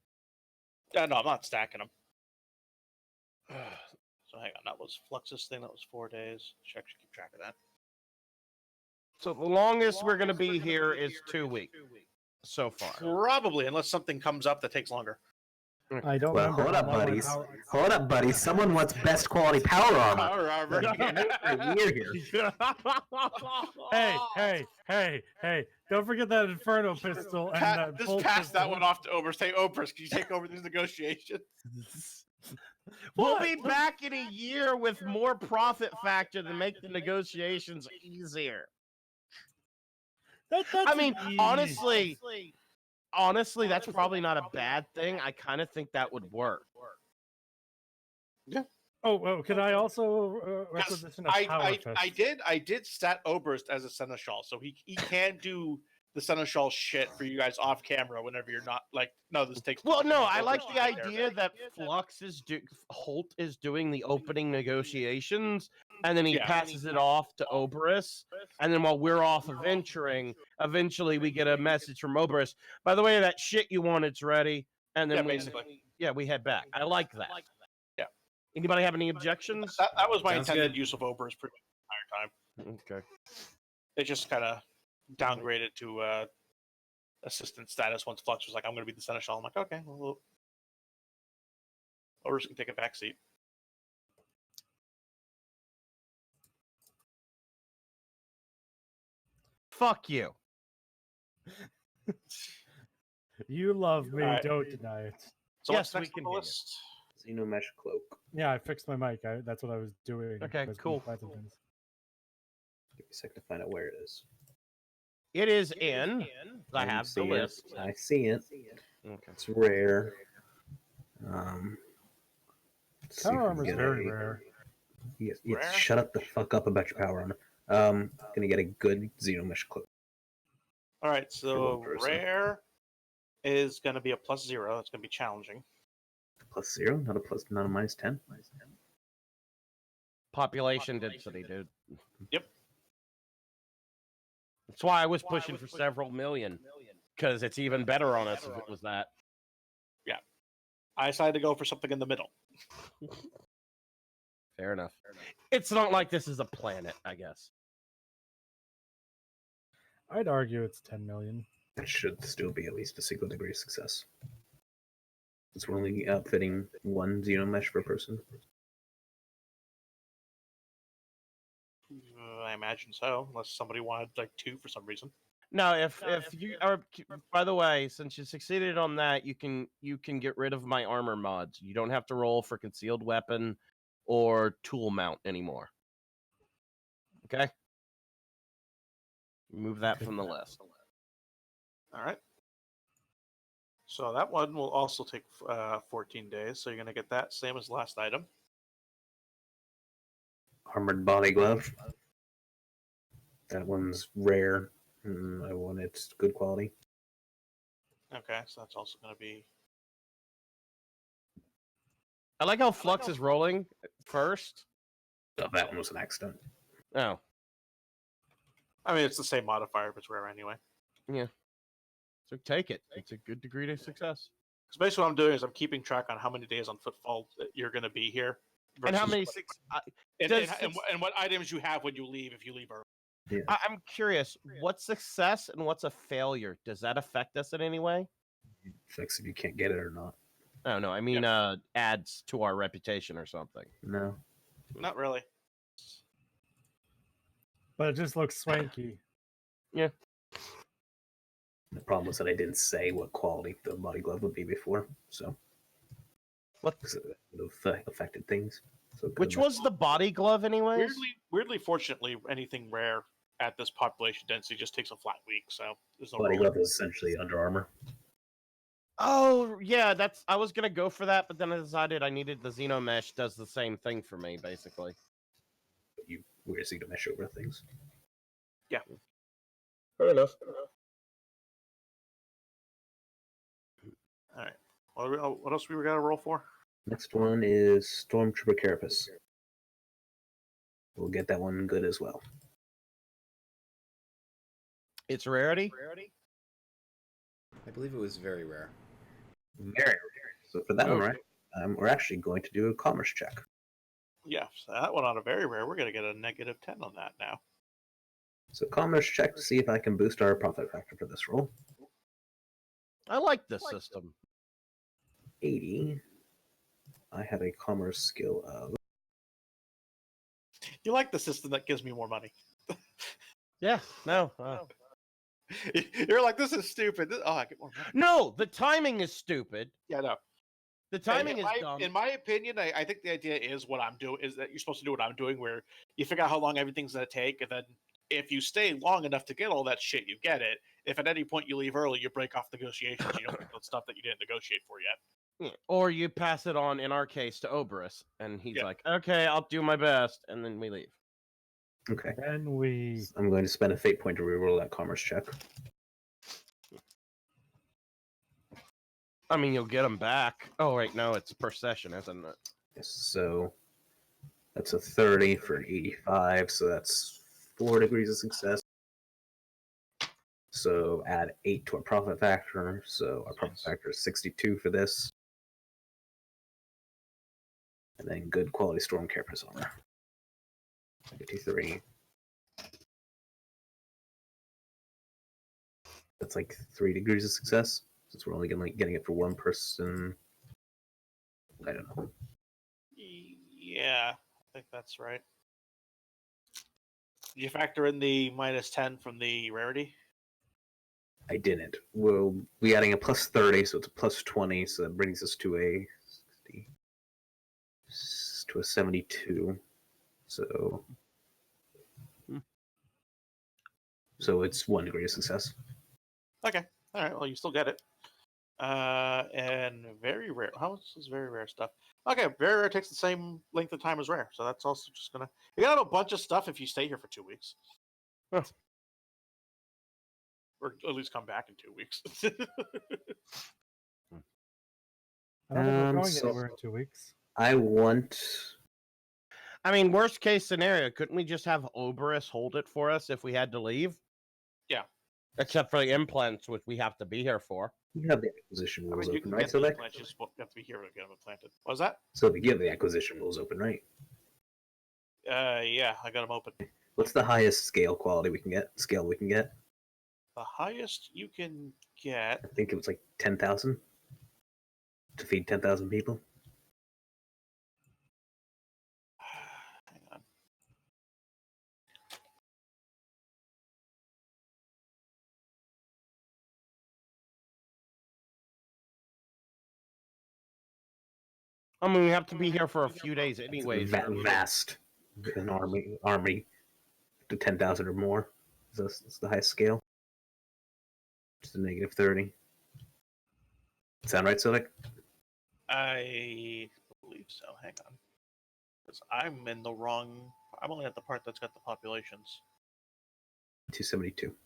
No, I'm not stacking them. So hang on, that was Flux's thing. That was 4 days. Should actually keep track of that. So the longest we're going to be here is 2 weeks so far. Probably, unless something comes up that takes longer. I don't Well, remember. hold how up, long my buddies. power- Hold up, buddies. Someone wants best quality power armor. Power armor. We're here. Hey! Don't forget that Inferno pistol and that Just bolt pass that pistol. one off to Oberst. Hey, Oberst, can you take over these negotiations? We'll be back in a year with more profit factor to make the negotiations easier. That's I mean, easy. honestly, that's probably not a bad thing. I kind of think that would work. Oh, can I also Yes, requisition a power fist? I did stat Oberst as a Seneschal, so he can do the Seneschal shit for you guys off camera whenever you're not like, no, this takes. Well, no, I like Oberst the to take care of idea it. that Holt is doing the opening negotiations, and then he Yeah. passes it off to Oberus, and then while we're off adventuring, eventually we get a message from Oberus. By the way, that shit you wanted's ready, and then Yeah, basically. we head back. I like that. Yeah. Anybody have any objections? That was my Sounds intended good. use of Oberst pretty much the entire time. Okay. They just kind of downgraded to assistant status once Flux was like, I'm going to be the Seneschal. I'm like, okay, well, Oberst can take a back seat. Fuck you. You love me, Alright. don't deny it. So Yes, what's next we can on the hear you. list? Xenomesh cloak. Yeah, I fixed my mic. That's what I was doing. Okay, I was cool. doing some things. Give me a second to find out where it is. It is in. I have the see it. list. I see it. Okay. It's rare. Let's see if we Power can armor is get very a- rare. Yes, Rare? shut up the fuck up about your power armor. Gonna get a good Xenomesh cloak. All right, so one person. rare is going to be a +0. It's going to be challenging. +0, not a -10. Population density, dude. Yep. That's why I was pushing for several million. Because it's even better on us if it was that. I decided to go for something in the middle. Fair enough. It's not like this is a planet, I guess. I'd argue it's 10 million. That should still be at least a single degree of success. It's only outfitting one Xenomesh per person. I imagine so, unless somebody wanted like 2 for some reason. No, if you are, by the way, since you succeeded on that, you can get rid of my armor mods. You don't have to roll for concealed weapon or tool mount anymore. Okay? Move that from the list. All right. So that one will also take 14 days. So you're going to get that same as last item. Armored body glove. That one's rare. I want it good quality. Okay, so that's also going to be. I like how Flux is rolling first. Oh, that one was an accident. Oh, I mean, it's the same modifier, but it's rare anyway. so take it. It's a good degree to success. So basically, what I'm doing is I'm keeping track on how many days on footfall that you're going to be here. And how versus many what- six? and what items you have when you leave if you leave early. I'm curious. What's success and what's a failure? Does that affect us in any way? Affects if you can't get it or not. Oh no, I mean adds to our reputation or something. No. Not really. But it just looks swanky. The problem was that I didn't say what quality the body glove would be before, so What? 'cause it would have affected things. So it Which could've- was the body glove, anyways? Weirdly, fortunately, anything rare at this population density just takes a flat week, so there's no body rolling. glove is essentially Under Armour. Oh yeah, that's. I was gonna go for that, but then I decided I needed the Xenomesh. Does the same thing for me, basically. weird to mesh over things. Fair enough. All right. What else we got to roll for? Next one is Stormtrooper Carapace. We'll get that one good as well. It's rarity. I believe it was very rare. Very rare. So for that one, right, we're actually going to do a commerce check. Yeah, so that one on a very rare, we're going to get a -10 on that now. So commerce check to see if I can boost our profit factor for this roll. I like this system. 80. I have a commerce skill of... You like the system that gives me more money. Yeah. No. You're like, this is stupid. Oh, I get more money. No. The timing is stupid. Yeah, no. The timing is dumb. In my opinion, I think the idea is what I'm doing is that you're supposed to do what I'm doing, where you figure out how long everything's going to take, and then if you stay long enough to get all that shit, you get it. If at any point you leave early, you break off negotiations. You don't get the stuff that you didn't negotiate for yet. Yeah. Or you pass it on, in our case, to Oberus, and he's Yeah. like, "Okay, I'll do my best," and then we leave. Okay. Then we. I'm going to spend a fate point to reroll that commerce check. I mean, you'll get them back. Oh wait, no, it's per session, isn't it? Yes, so that's a 30 for an 85, so that's 4 degrees of success. So add 8 to our profit factor, so our profit factor is 62 for this. And then good quality storm carapace armor. 53. That's like 3 degrees of success, since we're only getting it for one person. I don't know. Yeah, I think that's right. Did you factor in the -10 from the rarity? I didn't. We'll be adding a plus 30, so it's a plus 20, so that brings us to a 60, to a 72. So it's 1 degree of success. Okay. All right. Well, you still get it. And very rare. How much is very rare stuff? Okay, very rare takes the same length of time as rare, so that's also just gonna. You got a bunch of stuff if you stay here for 2 weeks. Huh. Or at least come back in 2 weeks. I don't think we're going so- anywhere in 2 weeks. I want. I mean, worst case scenario, couldn't we just have Oberus hold it for us if we had to leave? Yeah. Except for the implants, which we have to be here for. You have the acquisition I rules mean, you open, can right? get So the that. implants, you just won't have to be here to get them implanted. What was that? So you have the acquisition rules open, right? Yeah, I got them open. What's the highest scale quality we can get? Scale we can get? The highest you can get. I think it was like 10,000 to feed 10,000 people. Hang on. I mean, we have to be here for a few days anyways. Vast an army to 10,000 or more. That's the highest scale. Just a -30. Sound right, Silic? I believe so. Hang on. Because I'm in the wrong. I'm only at the part that's got the populations. 272.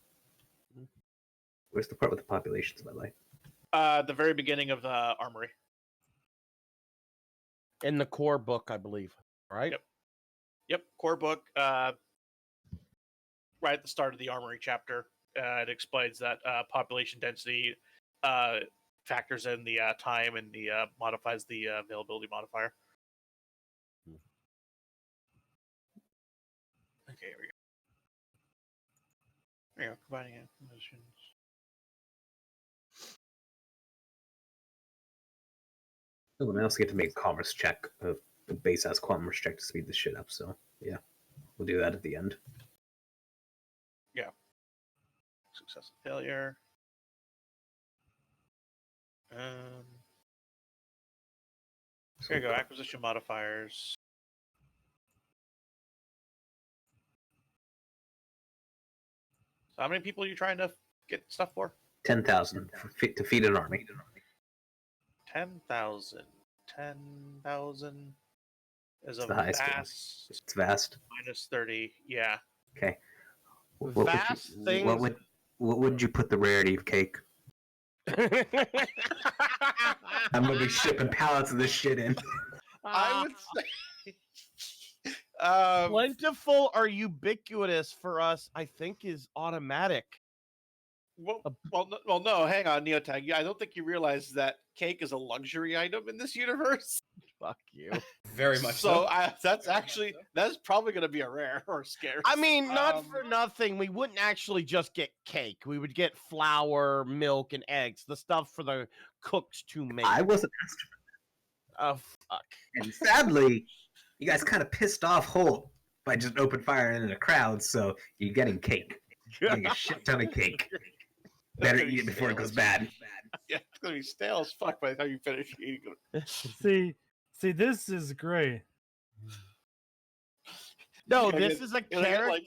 Where's the part with the populations, by the way? The very beginning of the armory. In the core book, I believe. Right? Yep. Yep, core book. Right at the start of the armory chapter, it explains that population density factors in the time and the modifies the availability modifier. Okay, here we go. There you go. Combining acquisitions. Oh, and I also get to make a commerce check, a base ass commerce check to speed this shit up. So yeah, we'll do that at the end. Success and failure. Here you go. Acquisition modifiers. So how many people are you trying to get stuff for? 10,000 to feed an army. 10,000. 10,000. is It's a the highest one. vast It's vast. minus 30. Yeah. Okay. Vast things. What would you put the rarity of cake? I'm gonna be shipping pallets of this shit in. I would say. Plentiful or ubiquitous for us, I think, is automatic. Well, no. Hang on, Neotag. I don't think you realize that cake is a luxury item in this universe. Fuck you. Very much so. That's probably going to be a rare or scarce. I mean, not for nothing. We wouldn't actually just get cake. We would get flour, milk, and eggs. The stuff for the cooks to make. I wasn't asked for Oh, fuck. that. And sadly, you guys kind of pissed off Holt by just open firing in a crowd, so you're getting cake. You're getting a shit ton of cake. Better eat it before it goes bad. Yeah, it's going to be stale as fuck by the time you finish eating it. See, this is great. No, Yeah, this is a You'll get, character. like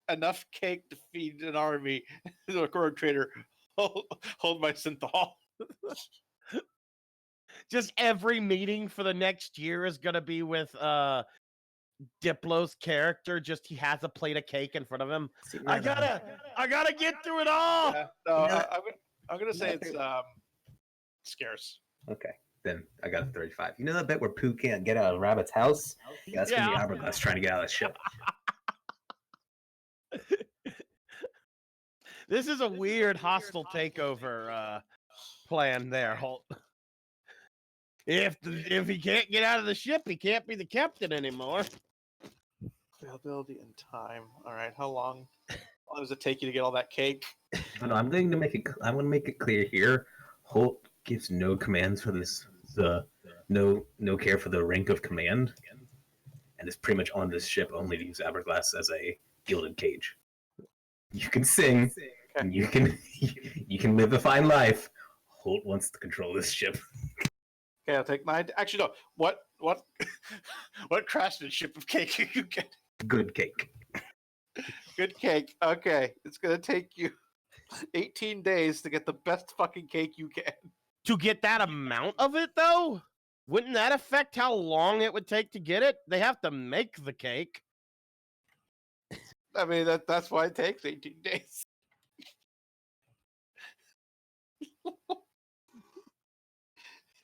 enough cake to feed an army. The core trader, hold my synthol. Just every meeting for the next year is gonna be with Diplo's character. Just he has a plate of cake in front of him. See, I gotta get through it all. Yeah, no, No. I'm gonna say it's scarce. Okay, then I got a 35. You know that bit where Pooh can't get out of Rabbit's house? Yeah, that's gonna be Yeah. Hourglass trying to get out of the ship. This is a weird hostile takeover plan there, Holt. If he can't get out of the ship, he can't be the captain anymore. Availability and time. All right, how long does it take you to get all that cake? No, I'm going to make it. I want to make it clear here. Holt gives no commands for this. No care for the rank of command, and is pretty much on this ship only to use Hourglass as a gilded cage. You can sing, and you can live a fine life. Holt wants to control this ship. Okay, I'll take 9. Actually, no. What what crafted ship of cake are you get? Good cake. Good cake. Okay, it's gonna take you 18 days to get the best fucking cake you can. To get that amount of it, though, wouldn't that affect how long it would take to get it? They have to make the cake. I mean, that's why it takes 18 days.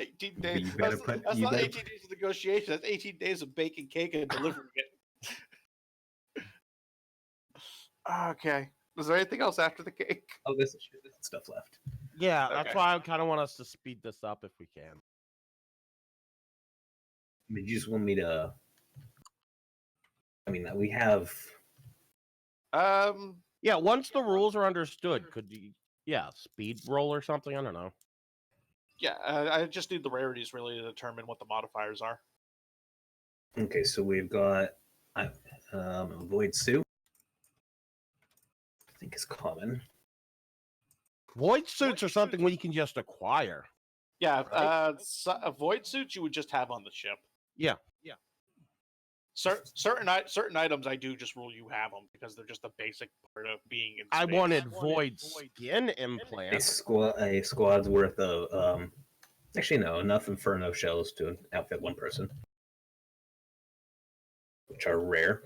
$18 days. You better That's not 18 days of negotiation. That's 18 days of baking cake and delivering it. Okay. Was there anything else after the cake? Oh, this stuff left. Yeah, that's Okay. why I kind of want us to speed this up if we can. I mean, you just want me to. I mean, we have. Yeah, once the rules are understood, could you, speed roll or something? I don't know. Yeah, I just need the rarities really to determine what the modifiers are. Okay, so we've got Void Suit. I think is common. Void suits are something we can just acquire. Yeah, Right. a void suit you would just have on the ship. Yeah. Certain items I do just rule you have them because they're just a basic part of being in I space. wanted void skin A implants. squad's worth of actually no, enough Inferno shells to outfit one person, which are rare.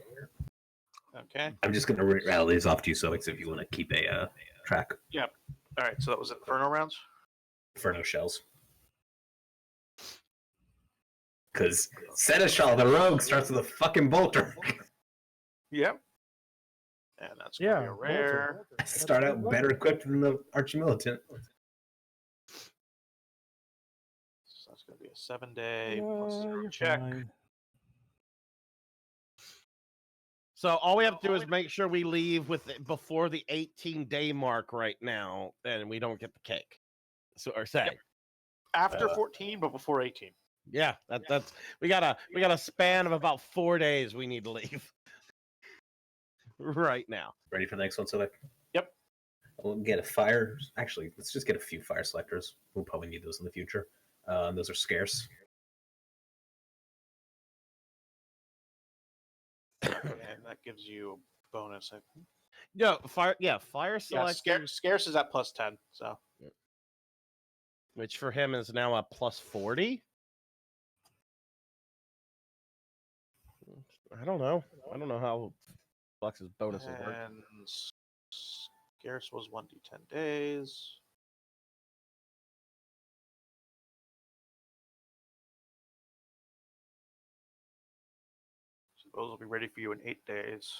Okay. I'm just gonna rattle these off to you, so if you want to keep a track. All right. So that was Inferno rounds. Inferno shells. Because Seneschal, the rogue, starts with a fucking bolter. Yep. And that's gonna be a rare. Start out better equipped than the Archimilitant. So that's gonna be a 7-day plus 0 check. So all we have to do is make sure we leave with before the 18-day mark right now, and we don't get the cake. So or say, After 14, but before 18. yeah, that's we got a span of about 4 days we need to leave. Right now. Ready for the next one, Sylvek? Yep. We'll get a fire. Actually, let's just get a few fire selectors. We'll probably need those in the future. Those are scarce. And that gives you a bonus. No, fire Yeah, select, scarce is at plus 10. So which for him is now a plus 40. I don't know. I don't know how Flux's bonuses work. And scarce was 1d10 days. So those will be ready for you in 8 days.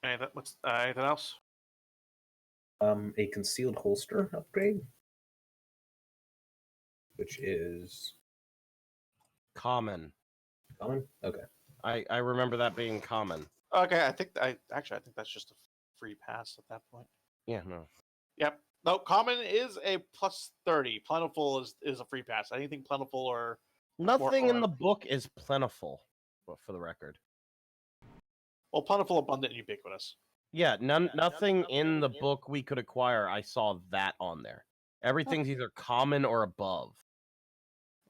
Anything else? A concealed holster upgrade, which is Common. common. Okay. I remember that being common. Okay, I think that's just a free pass at that point. Yeah, no. Yep. No, common is a plus 30. Plentiful is a free pass. Anything plentiful or Nothing in or- the book is plentiful, for the record. well, plentiful, abundant, and ubiquitous. Yeah, nothing in the book we could acquire. I saw that on there. Everything's either common or above.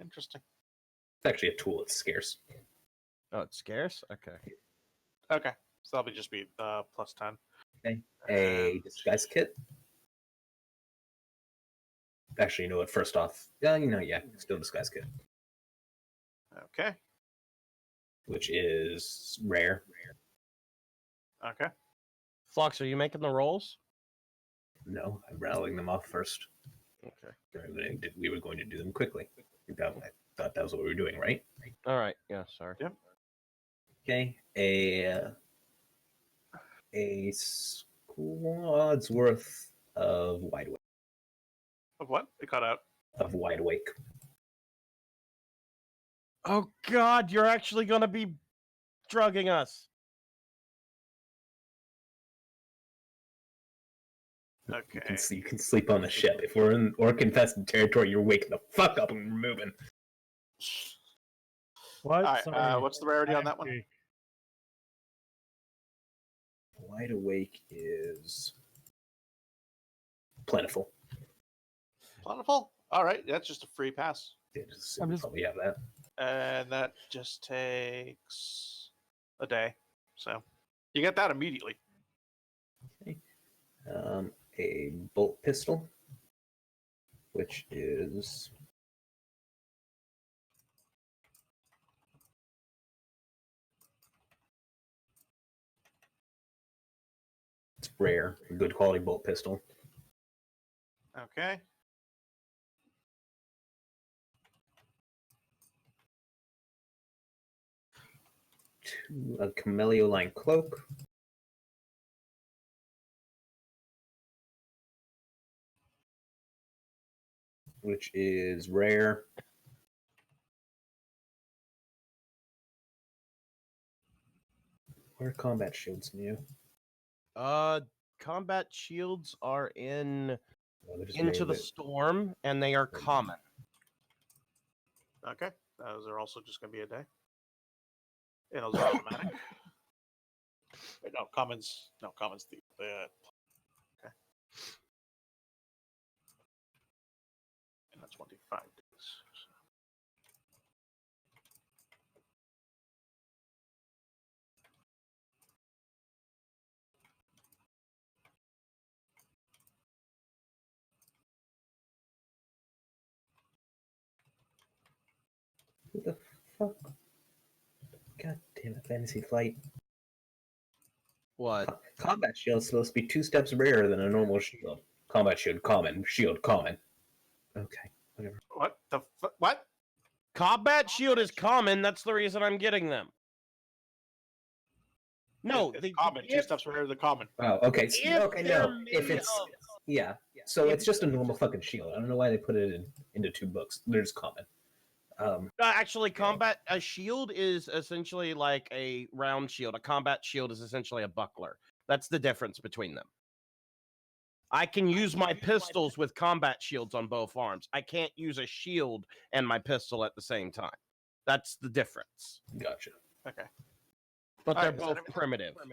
Interesting. It's actually a tool. It's scarce. Oh, it's scarce? Okay. Okay, so that'll just be plus 10. Okay. A disguise kit. Actually, you know what? First off, still disguise kit, Okay. which is rare. Okay. Flux, are you making the rolls? No, I'm rattling them off first. Okay. We were going to do them quickly. I thought that was what we were doing, right? All right. Yeah, sorry. Yep. Okay. A squad's worth of wide awake. Of what? It cut out. Of wide awake. Oh, God, you're actually going to be drugging us. Okay. You can sleep on the ship. If we're in orc-infested territory, you're waking the fuck up and we're moving. What? All right. Sorry. What's the rarity on that one? Okay. Wide awake is plentiful. Plentiful. All right. That's just a free pass, I'm just- probably have that. and that just takes a day. So you get that immediately. A bolt pistol, which is it's rare, a good quality bolt pistol. Okay. A camellia line cloak, which is rare. Where are combat shields new? Combat shields are in Oh, they're just Into made the of it. Storm, and they are common. Okay. Those are also just going to be a day. And those are automatic. Wait, no, commons. No, commons. Okay. And that's 25 days. Who the fuck? God damn it, Fantasy Flight. What? Combat shield is supposed to be 2 steps rarer than a normal shield. Combat shield common, shield common. Okay, whatever. What the what? Combat shield is common. That's the reason I'm getting them. No, It's common. 2 if- steps rarer than common. Oh, okay. If Okay, they're no. If made it's of- yeah. So if- it's just a normal fucking shield. I don't know why they put it into 2 books. They're just common. Actually, a shield is essentially like a round shield. A combat shield is essentially a buckler. That's the difference between them. I can use my pistols with combat shields on both arms. I can't use a shield and my pistol at the same time. That's the difference. Gotcha. Okay. But they're Alright, both primitive. I'm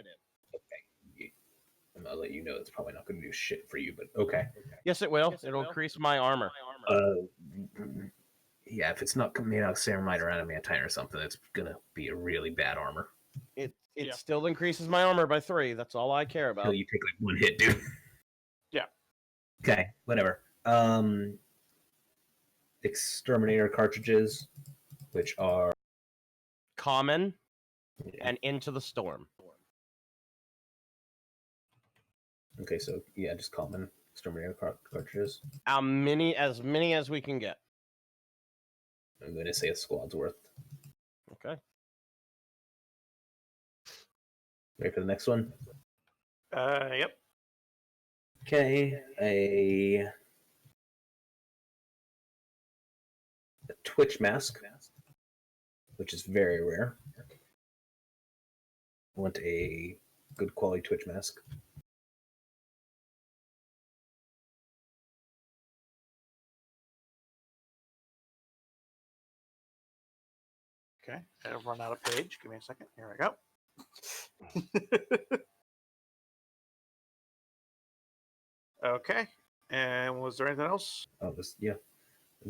gonna let you know it's probably not gonna do shit for you, but okay. Yes, it will. It'll increase my armor. Yeah, if it's not made out of ceramite or adamantine or something, it's gonna be a really bad armor. It Yeah. still increases my armor by 3. That's all I care about. Until you take like 1 hit, dude. Yeah. Okay, whatever. Exterminator cartridges, which are Common and Into the Storm. okay. So yeah, just common Exterminator cartridges. As many as we can get. I'm going to say a squad's worth. Okay. Ready for the next one? Yep. Okay, a Twitch mask, which is very rare. I want a good quality Twitch mask. Okay. I'll run out of page. Give me a second. Here I go. Okay. And was there anything else? Oh, this yeah,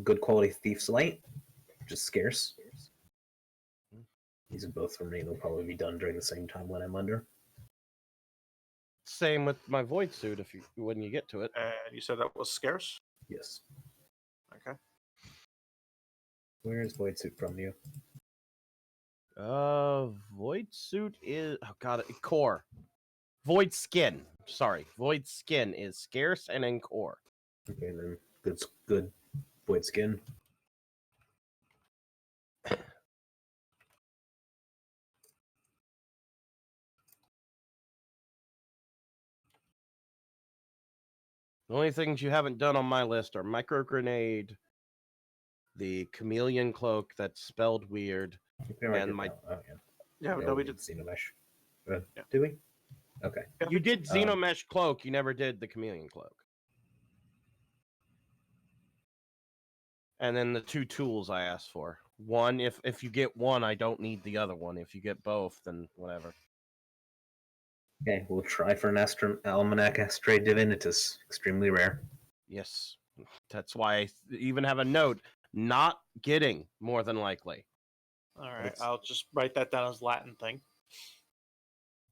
good quality Thief's Light, which is scarce. These are both from me. They'll probably be done during the same time when I'm under. Same with my void suit when you get to it. And you said that was scarce? Yes. Okay. Where is Void Suit from you? Void suit is core. Void skin. Sorry, void skin is scarce and in core. Okay, then good Void Skin. The only things you haven't done on my list are micro grenade, the chameleon cloak that's spelled weird, and my. Oh yeah. Yeah, no, we did. Xenomesh. Yeah. Did we? Okay. You did Xenomesh cloak. You never did the chameleon cloak. And then the 2 tools I asked for. One, if you get one, I don't need the other one. If you get both, then whatever. Okay, we'll try for an Almanac Astrae Divinitas. Extremely rare. Yes. That's why I even have a note. Not getting, more than likely. All right. I'll just write that down as Latin thing.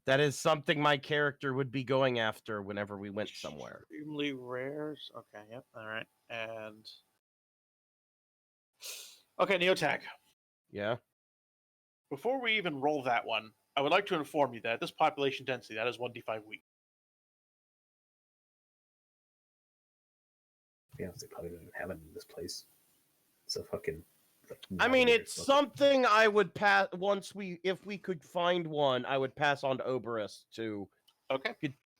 That is something my character would be going after whenever we went somewhere. Extremely rares. Okay, yep. All right. And okay, Neotag. Yeah. Before we even roll that one, I would like to inform you that this population density, that is 1d5 weak. Yeah, they probably don't even have it in this place. It's a fucking. I mean, it's something I would pass if we could find one, I would pass on to Oberus to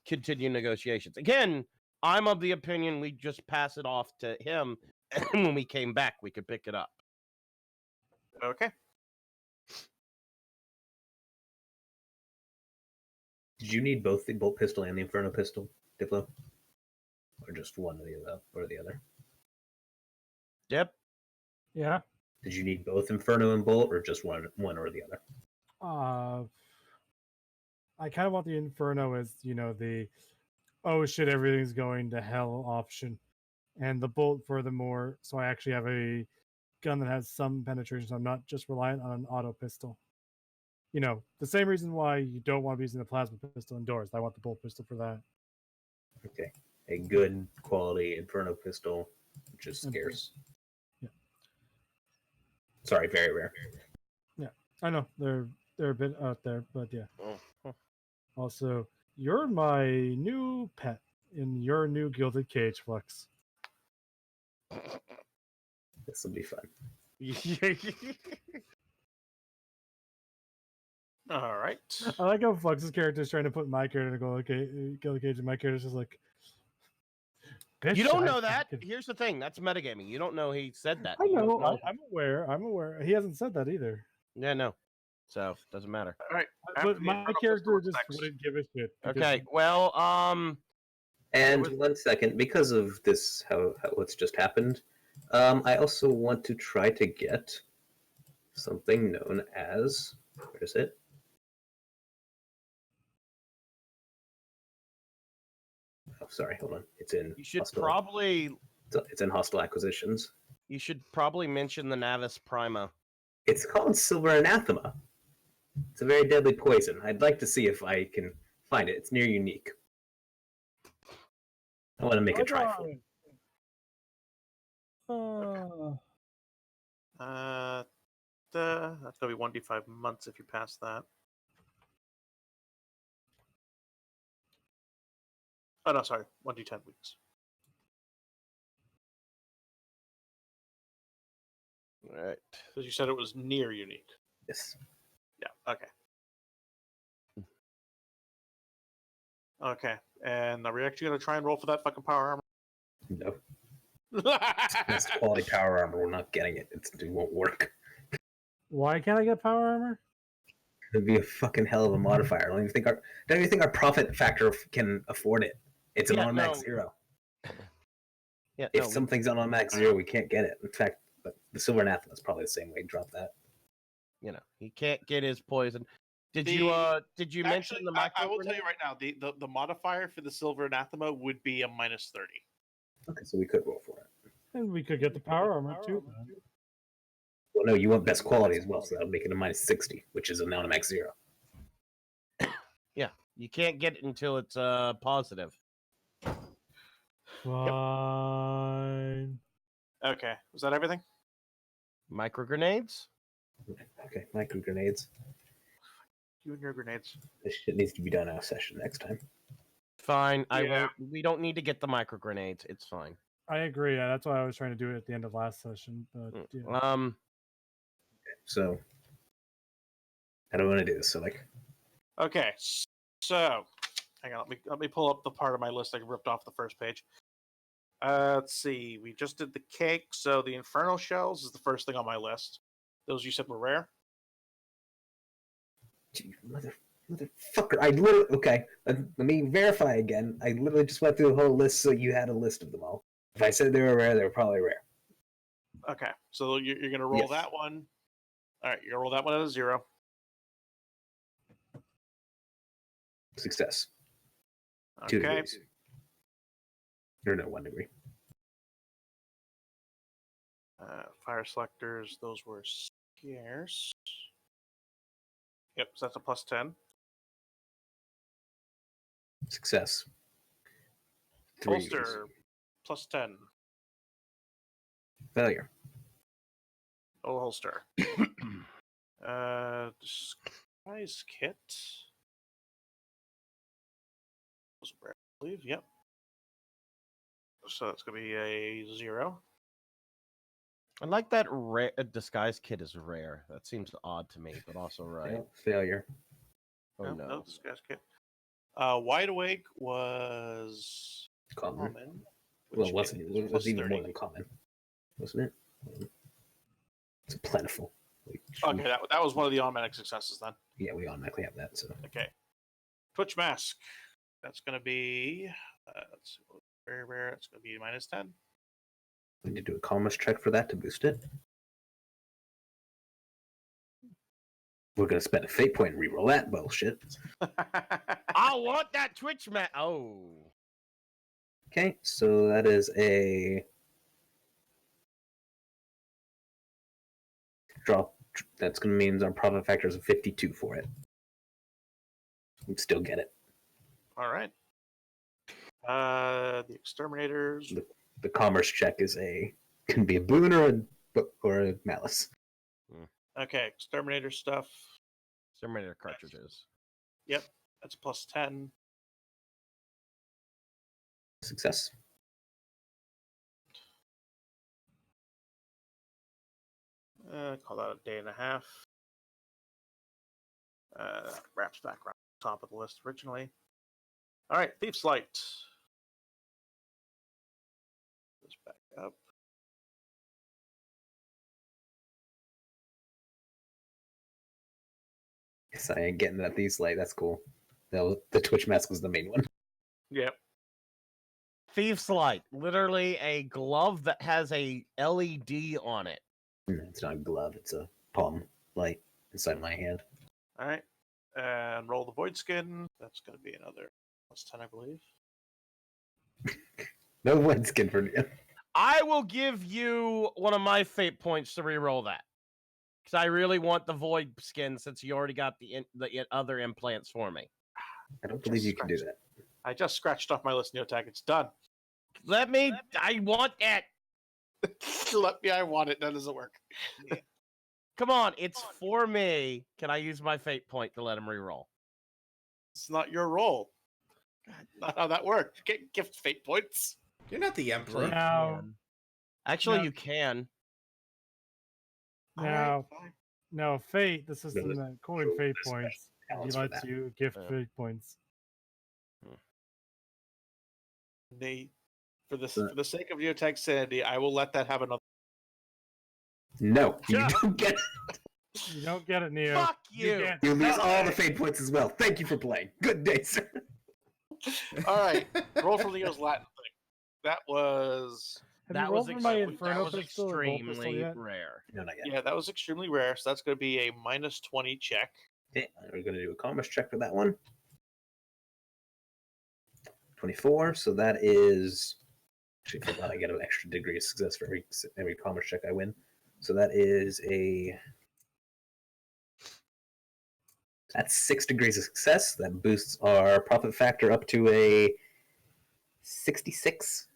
continue negotiations. Again, I'm of the opinion we just pass it off to him, and when we came back, we could pick it up. Okay. Did you need both the bolt pistol and the inferno pistol, Diplo? Or just one or the other? Yep. Yeah. Did you need both inferno and bolt, or just one or the other? I kind of want the inferno as the oh shit everything's going to hell option, and the bolt furthermore, so I actually have a gun that has some penetration, so I'm not just reliant on an auto pistol. The same reason why you don't want to be using the plasma pistol indoors. I want the bolt pistol for that. Okay, a good quality inferno pistol, which is scarce. Yeah. Sorry, very rare. Yeah, I know they're a bit out there, but yeah. Oh. Also, you're my new pet in your new Gilded Cage, Flux. This will be fun. All right. I like how Flux's character is trying to put my character in Gilded Cage, and my character's just like. You don't know that. Here's the thing. That's metagaming. You don't know he said that. I know. I'm aware. I'm aware. He hasn't said that either. Yeah, no. So doesn't matter. All right. But my character just wouldn't give a shit. Okay. Well, And 1 second, because of this, how what's just happened, I also want to try to get something known as, where is it? Oh, sorry, hold on. It's in. You should hostile. probably. It's in hostile acquisitions. You should probably mention the Navis Prima. It's called Silver Anathema. It's a very deadly poison. I'd like to see if I can find it. It's near unique. I want to make a try for it. That's gonna be 1d5 months if you pass that. Oh no, sorry, 1d10 weeks. All right. Because you said it was near unique. Yes. Yeah. Okay. Okay. And are we actually gonna try and roll for that fucking power armor? No. Best quality power armor. We're not getting it. It won't work. Why can't I get power armor? It'd be a fucking hell of a modifier. Don't even think our profit factor can afford it. It's an Yeah, automatic no. 0. Yeah. If no, something's on automatic 0, we can't get it. In fact, the Silver Anathema is probably the same way. Drop that. he can't get his poison. Did The- you mention the micro? I will tell you right now, the modifier for the Silver Anathema would be a -30. Okay, so we could roll for it. And we could get the power armor too. Then. Well, no, you want best quality as well, so that'll make it a -60, which is an automatic 0. Yeah, you can't get it until it's positive. Fine. Okay. Was that everything? Micro grenades. Okay, micro grenades. You and your grenades. This shit needs to be done out of session next time. Fine. I Yeah. won't. We don't need to get the micro grenades. It's fine. I agree. Yeah, that's why I was trying to do it at the end of last session. But yeah. So, how do I want to do this? So, like, Okay. So, hang on. Let me pull up the part of my list I ripped off the first page. Let's see. We just did the cake, so the Inferno Shells is the first thing on my list. Those you said were rare? gee, motherfucker. I literally. Okay, let me verify again. I literally just went through the whole list, so you had a list of them all. If I said they were rare, they were probably rare. Okay. So you're going to roll Yes. that one. All right. You're going to roll that one at a 0. Success. 2 Okay. degrees. Or no, 1 degree. Fire selectors, those were scarce. Yep, so that's a +10. Success. 3 degrees. Holster, +10. Failure. Oh, holster. Disguise kit. Was rare, I believe. Yep. So that's gonna be a 0. I like that disguise kit is rare. That seems odd to me, but also right. Yeah, failure. Oh No, no. disguise kit. Wide awake was Common. common. Well, which it wasn't. is It was even +30. more than common, wasn't it? It's plentiful. Okay, that was one of the automatic successes then. Yeah, we automatically have that. So Okay. Twitch mask. That's going to be let's see, very rare. It's going to be -10. we need to do a commerce check for that to boost it. We're gonna spend a fate point and reroll that bullshit. I want that Twitch mat. Oh. Okay, so that is a drop. That's gonna mean our profit factor is a 52 for it. We'd still get it. All right. The exterminators. The commerce check is can be a boon or a malice. Okay, exterminator stuff. Exterminator cartridges. Yep, that's a +10. Success. Call that a day and a half. Wraps back around the top of the list originally. All right, Thief's Light. Goes back up. Yes, I ain't getting that these light. That's cool. The Twitch mask was the main one. Yep. Thief's Light. Literally a glove that has a LED on it. It's not a glove. It's a palm light inside my hand. All right. And roll the Void Skin. That's going to be another +10, I believe. No one skin for you. I will give you one of my fate points to re-roll that. Because I really want the Void Skin since you already got the other implants for me. I don't believe you can do that. I just scratched off my list, Neotag. It's done. I want that. Let me, I want it. That doesn't work. Come on, it's for me. Can I use my fate point to let him reroll? It's not your roll. Not how that works. You can't gift fate points. You're not the Actually, emperor. you Now- can. Actually, now- you can. All right, Now, fine. now, Fate, the system There's- that coin Fate there's points, he balance for lets that. you gift Yeah. Fate points. For the sake of Neotech sanity, I will let that have another. No, you Yeah. don't get. You don't get it, Neo. Fuck you. get You lose all the nothing. fate points as well. Thank you for playing. Good day, sir. All right, roll for Leo's Latin thing. That was Have That you was rolled for my that Inferno was pistol or Bolt pistol extremely yet? rare. No, not yet. yeah, that was extremely rare. So that's going to be a -20 check. Okay, we're going to do a commerce check for that one. 24. So that is. Actually, I forgot I get an extra degree of success for every commerce check I win. So that is a. That's 6 degrees of success. That boosts our profit factor up to a 66.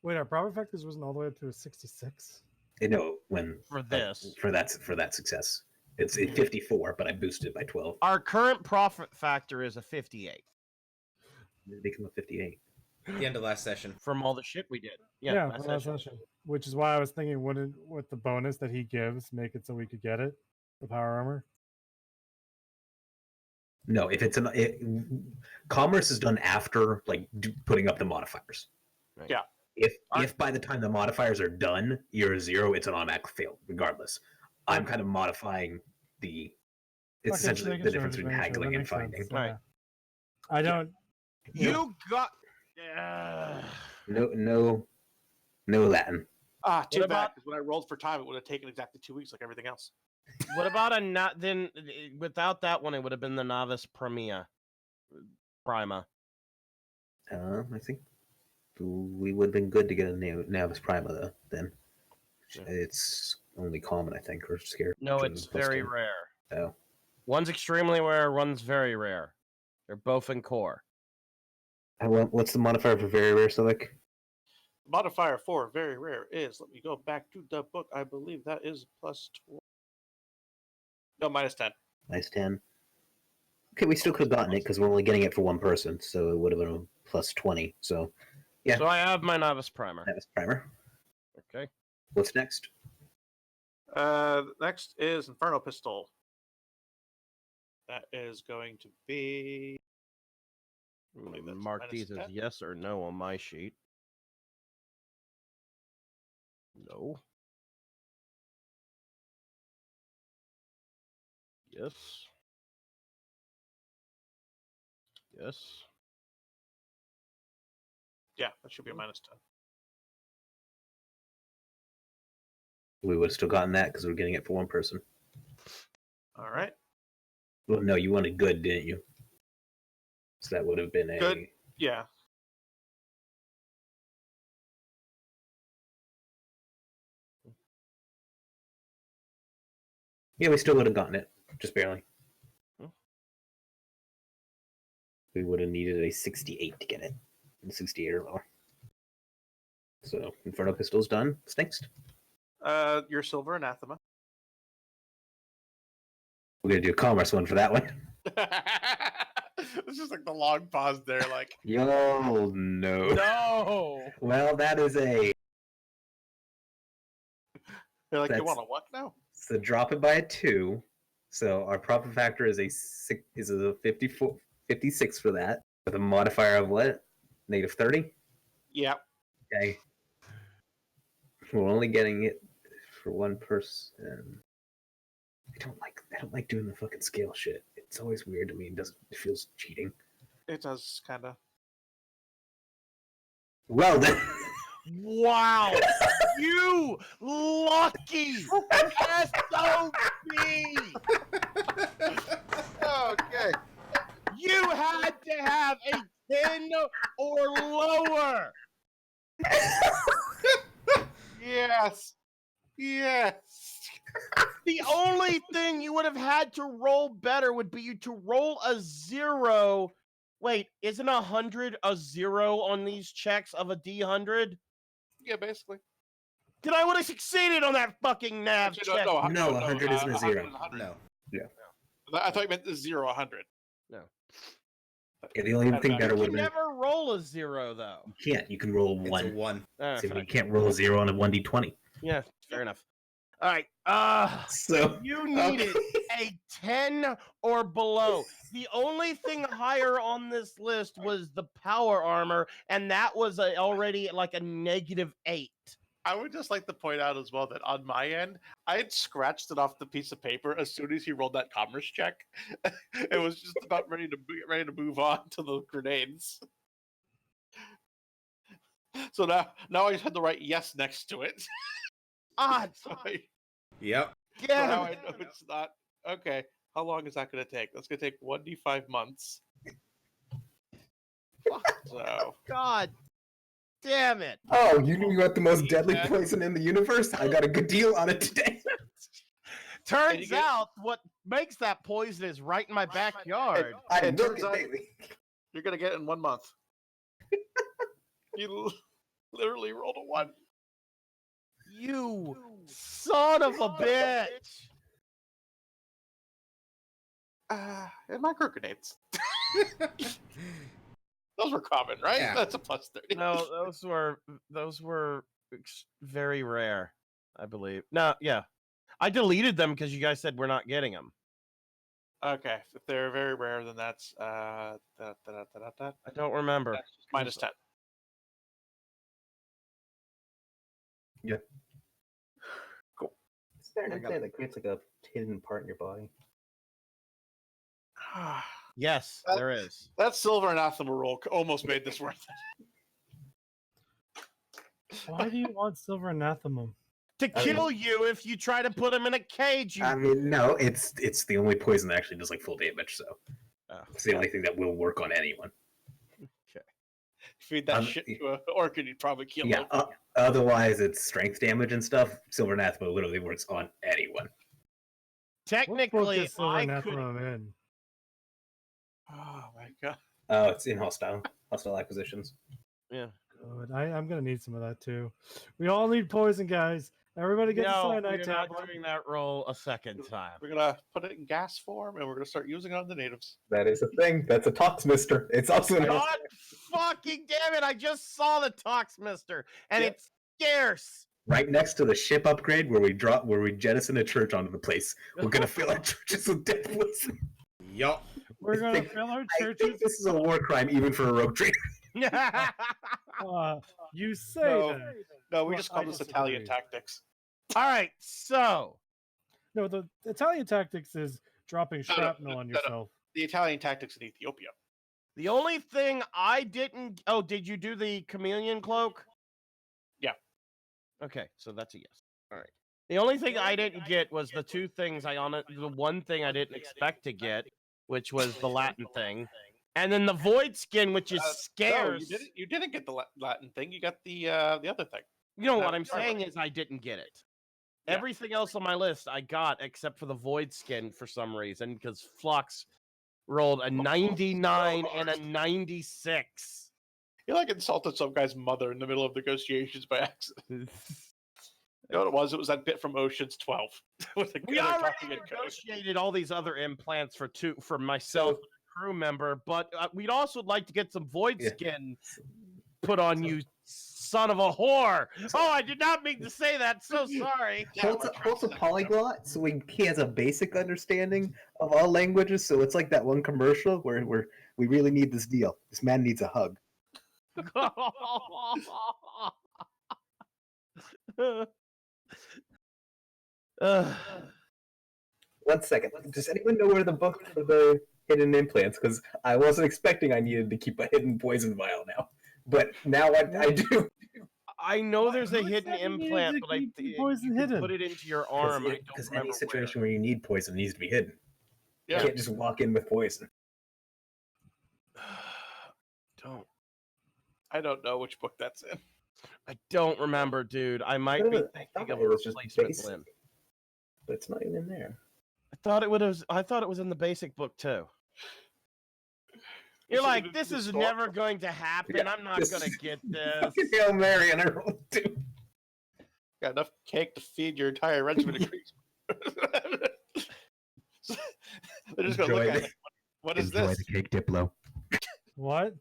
Wait, our profit factors wasn't all the way up to a 66? No, when For this. for that success, it's a 54, but I boosted it by 12. Our current profit factor is a 58 It become a 58. At the end of last session. from all the shit we did. Yeah, Yeah, last from last session. session. Which is why I was thinking, wouldn't with the bonus that he gives make it so we could get it, the power armor? No, if it's commerce is done after like putting up the modifiers. Right. Yeah. If by the time the modifiers are done, you're a 0, it's an automatic fail, regardless. I'm kind of modifying the. It's Okay, essentially making the sure, difference just between making sure. haggling That and makes sense, finding. yeah. Right. I don't. You got. No Latin. Ah, too What bad. about- Because when I rolled for time, it would have taken exactly 2 weeks, like everything else. What about a not? Then without that one, it would have been the novice Prima. I think we would have been good to get a Navis Prima though. Then Yeah. it's only common, I think, or scared. No, it's very rare. Oh, One's extremely rare. One's very rare. They're both in core. what's the modifier for very rare, Silic? Modifier for very rare is, let me go back to the book. I believe that is +20. No, -10. Nice 10. Okay, we still could have gotten it because we're only getting it for one person, so it would have been a +20. So yeah. So I have my novice primer. that was primer. Okay. What's next? Next is Inferno Pistol. That is going to be. believe that's Mark these as -10. yes or no on my sheet. No. Yes. Yes. Yeah, that should be a -10. We would have still gotten that because we're getting it for one person. All right. Well, no, you wanted good, didn't you? So that would have been a. Good. Yeah. Yeah, we still would have gotten it, just barely. Hmm. We would have needed a 68 to get it. 68 or lower. So, Inferno Pistol's done. What's next? Your Silver Anathema. We're going to do a commerce one for that one. It's just like the long pause there, like. Yo, no. No. Well, that is a. They're like, you That's- want to what now? So drop it by a 2. So our profit factor is a 56 for that. With a modifier of what? -30? Yeah. Okay. We're only getting it for one person. I don't like doing the fucking scale shit. It's always weird to me. It feels cheating. It does kind of. Well then. Wow. You lucky SOB. Okay. You had to have a 10 or lower. Yes. Yes. The only thing you would have had to roll better would be to roll a 0. Wait, isn't 100 a 0 on these checks of a D100? Yeah, basically. Then I would have succeeded on that fucking nav Actually, check. No, 100 isn't a zero. 100. No. I thought you meant the 0, 100. No. Yeah, the only thing better You would can be never roll a 0, though. you can't. You can roll It's a one. 1. So Fine. you can't roll a 0 on a 1d20. Yeah, fair enough. All right. So You needed a 10 or below. The only thing higher on this list was the power armor, and that was already like a -8. I would just like to point out as well that on my end, I had scratched it off the piece of paper as soon as he rolled that commerce check. It was just about ready to move on to the grenades. So now I just had to write yes next to it. So Yep. now I know it's not. Okay, how long is that going to take? That's going to take 1d5 months. So God damn it. Oh, you knew you got the most deadly Yeah. poison in the universe? I got a good deal on it today. Turns out what makes that poison is right in my backyard. I It milk turns it out- daily. you're going to get it in 1 month. You literally rolled a 1. You son of a bitch. And micro grenades. Those were common, right? Yeah. That's a plus 30. No, those were very rare, I believe. No, yeah. I deleted them because you guys said we're not getting them. Okay, if they're very rare, then that's I don't remember. minus 10. Yeah. Cool. Is there an implant that creates like a hidden part in your body? Yes, That- there is. That silver anathema roll almost made this worth it. Why do you want silver anathema? To kill you if you try to put him in a cage. You... I mean, no, it's the only poison that actually does like full damage, so Oh. it's the only thing that will work on anyone. Feed that shit to an orchid, you'd probably kill Yeah, him. otherwise it's strength damage and stuff. Silver anathema literally works on anyone. What book Technically, is silver I could. anathema in? Oh my god. Oh, it's in hostile acquisitions. Yeah. Good. I'm gonna need some of that too. We all need poison, guys. Everybody get the No, cyanide we're not tablet. doing that roll a second time. We're gonna put it in gas form and we're gonna start using it on the natives. That is a thing. That's a toxmister. It's also an God fucking damn it! I just saw the Toxmister, and Yep. it's scarce. right next to the ship upgrade where we jettison a church onto the place. We're gonna fill our churches with death poison. Yup. We're gonna think- fill our I think churches. this is a war crime even for a rogue trader. You say No. that. No, we Well, just call I this Italian disagree. tactics. All right, so No, the Italian tactics is dropping No, no, shrapnel on no, no. yourself. The Italian tactics in Ethiopia. the only thing I didn't. Oh, did you do the chameleon cloak? Yeah. Okay, so that's a yes. All right. The only thing I didn't get was the two things the one thing I didn't expect to get, which was the Latin thing, and then the void skin, which is No, scarce. you didn't get the Latin thing. You got the other thing. You know No, what I'm sorry. saying is I didn't get it. Yeah. Everything else on my list I got except for the void skin for some reason because Flux rolled a 99 and a 96. You like insulted some guy's mother in the middle of negotiations by accident. You know what it was? It was that bit from Ocean's 12. With the We guy already talking in code. negotiated all these other implants for myself, and a crew member, but we'd also like to get some void Yeah. skin put on you, son of a whore. Oh, I did not mean to say that. So sorry. Yeah, Holt's we're a trying to- polyglot, so he has a basic understanding of all languages. So it's like that one commercial where we really need this deal. This man needs a hug. One second. Does anyone know where the book for the hidden implants? Because I wasn't expecting I needed to keep a hidden poison vial now, but now I do. I know there's a Who hidden said you needed implant, to but I keep the you poison can hidden? put it into your arm. I don't Because remember any situation where you need poison needs to be hidden. Yeah. You can't just walk in with poison. Don't. I don't know which book that's in. I don't remember, dude. I might be I thinking thought of it a was just replacement basic, limb. but it's not even in there. I thought it was in the basic book too. You're Is it like, in this the is store? never going to happen. Yeah, I'm not this gonna is get this. Fucking Hail Mary and I rolled 2. Got enough cake to feed your entire regiment of creeks. They're just gonna look at it. What is Enjoy this? the cake, Diplo. What?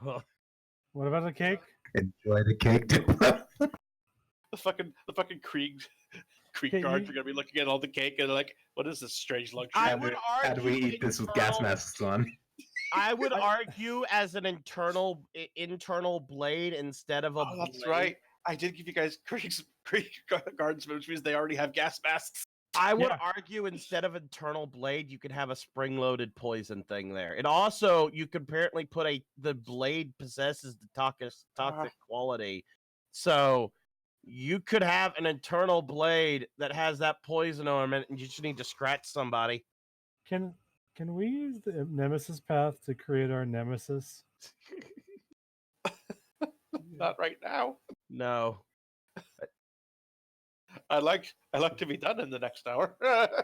What about the cake? Enjoy the cake, Diplo. The fucking Krieg Okay, guards you- are gonna be looking at all the cake and they're like, "What is this strange luxury?" I would How do we argue eat this with gas internal- masks on? I would argue as an internal blade instead of a Oh, that's blade. right. I did give you guys Krieg guardsmen, which means they already have gas masks. I would Yeah. argue instead of internal blade, you could have a spring-loaded poison thing there. And also, you could apparently put the blade possesses the toxic quality, so you could have an internal blade that has that poison ornament, and you just need to scratch somebody. Can we use the Nemesis path to create our Nemesis? Not right now. No. I like to be done in the next hour.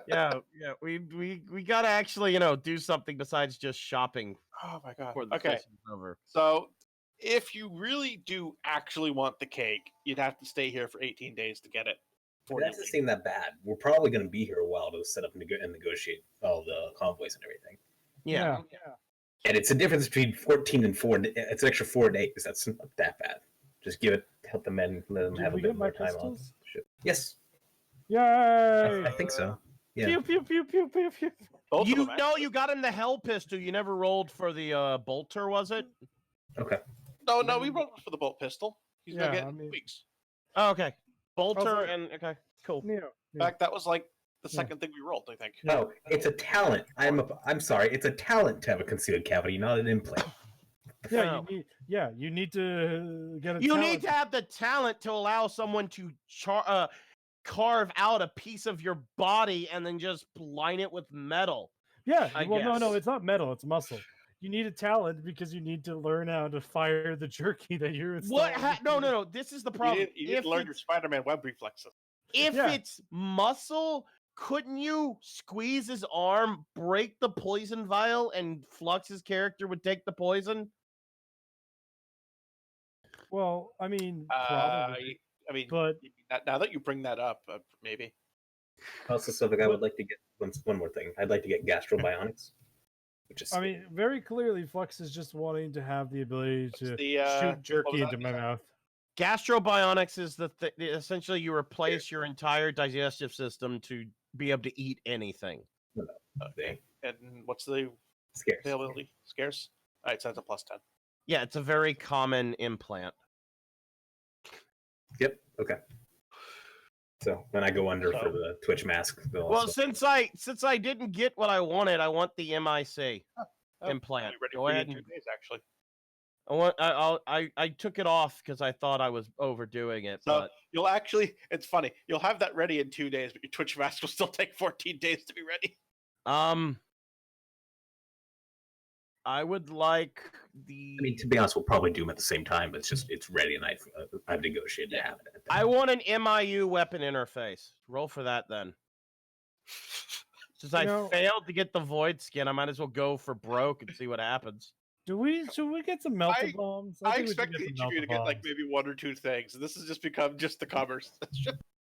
Yeah. We gotta actually, do something besides just shopping Oh my god. before the Okay. session's over. So if you really do actually want the cake, you'd have to stay here for 18 days to get it. It doesn't seem that bad. We're probably going to be here a while to set up and negotiate all the convoys and everything. Yeah. And it's a difference between 14 and 4. It's an extra 4 days. That's not that bad. Just help the men, let them Did have a we bit get my more time on. pistols? Yes, Yay! I think so. Yeah. Pew pew pew pew pew pew. Both of You them, know you got him the hell pistol. You never rolled for the bolter, was it? Okay. No, we rolled for the bolt pistol. He's gonna Yeah, get I it in mean- weeks. Oh, okay. Bolter Also- and okay, cool. Neo. In fact, that was like the Yeah. second thing we rolled, I think. No, it's a talent. I'm sorry. It's a talent to have a concealed cavity, not an implant. No. You need to get a You talent. need to have the talent to allow someone to carve out a piece of your body and then just line it with metal. Yeah, I well, no, guess. it's not metal, it's muscle. You need a talent because you need to learn how to fire the jerky that you're What? installing. No. This is the problem. You need to learn your Spider-Man web reflexes. If Yeah. it's muscle, couldn't you squeeze his arm, break the poison vial, and Flux's character would take the poison? Well, I mean, probably. I mean, But now that you bring that up, maybe. Also, something I would like to get one more thing. I'd like to get gastrobionics, which is I mean, very clearly, Flux is just wanting to have the ability to the, shoot what jerky was that? into my mouth. Gastrobionics is essentially you replace your entire digestive system to be able to eat anything. Okay. And what's the scarce. availability? Scarce? All right, so that's a +10. Yeah, it's a very common implant. Yep. Okay. So when I go under for the Twitch mask, they'll Well, also... since I didn't get what I wanted, I want the MIC Oh, implant. I'll be ready Go for you ahead. in 2 days, actually. I took it off because I thought I was overdoing it. So But you'll actually, it's funny, you'll have that ready in 2 days, but your Twitch mask will still take 14 days to be ready. I would like the. I mean, to be honest, we'll probably do them at the same time, but it's ready, and I've negotiated to have it. At that I want an MIU weapon interface. Roll for that then. Since I failed to get the void skin, I might as well go for broke and see what happens. Should we get some melted bombs? I think we should expected get each some of you to melted get like bombs. maybe 1 or 2 things. And this has just become just the commerce.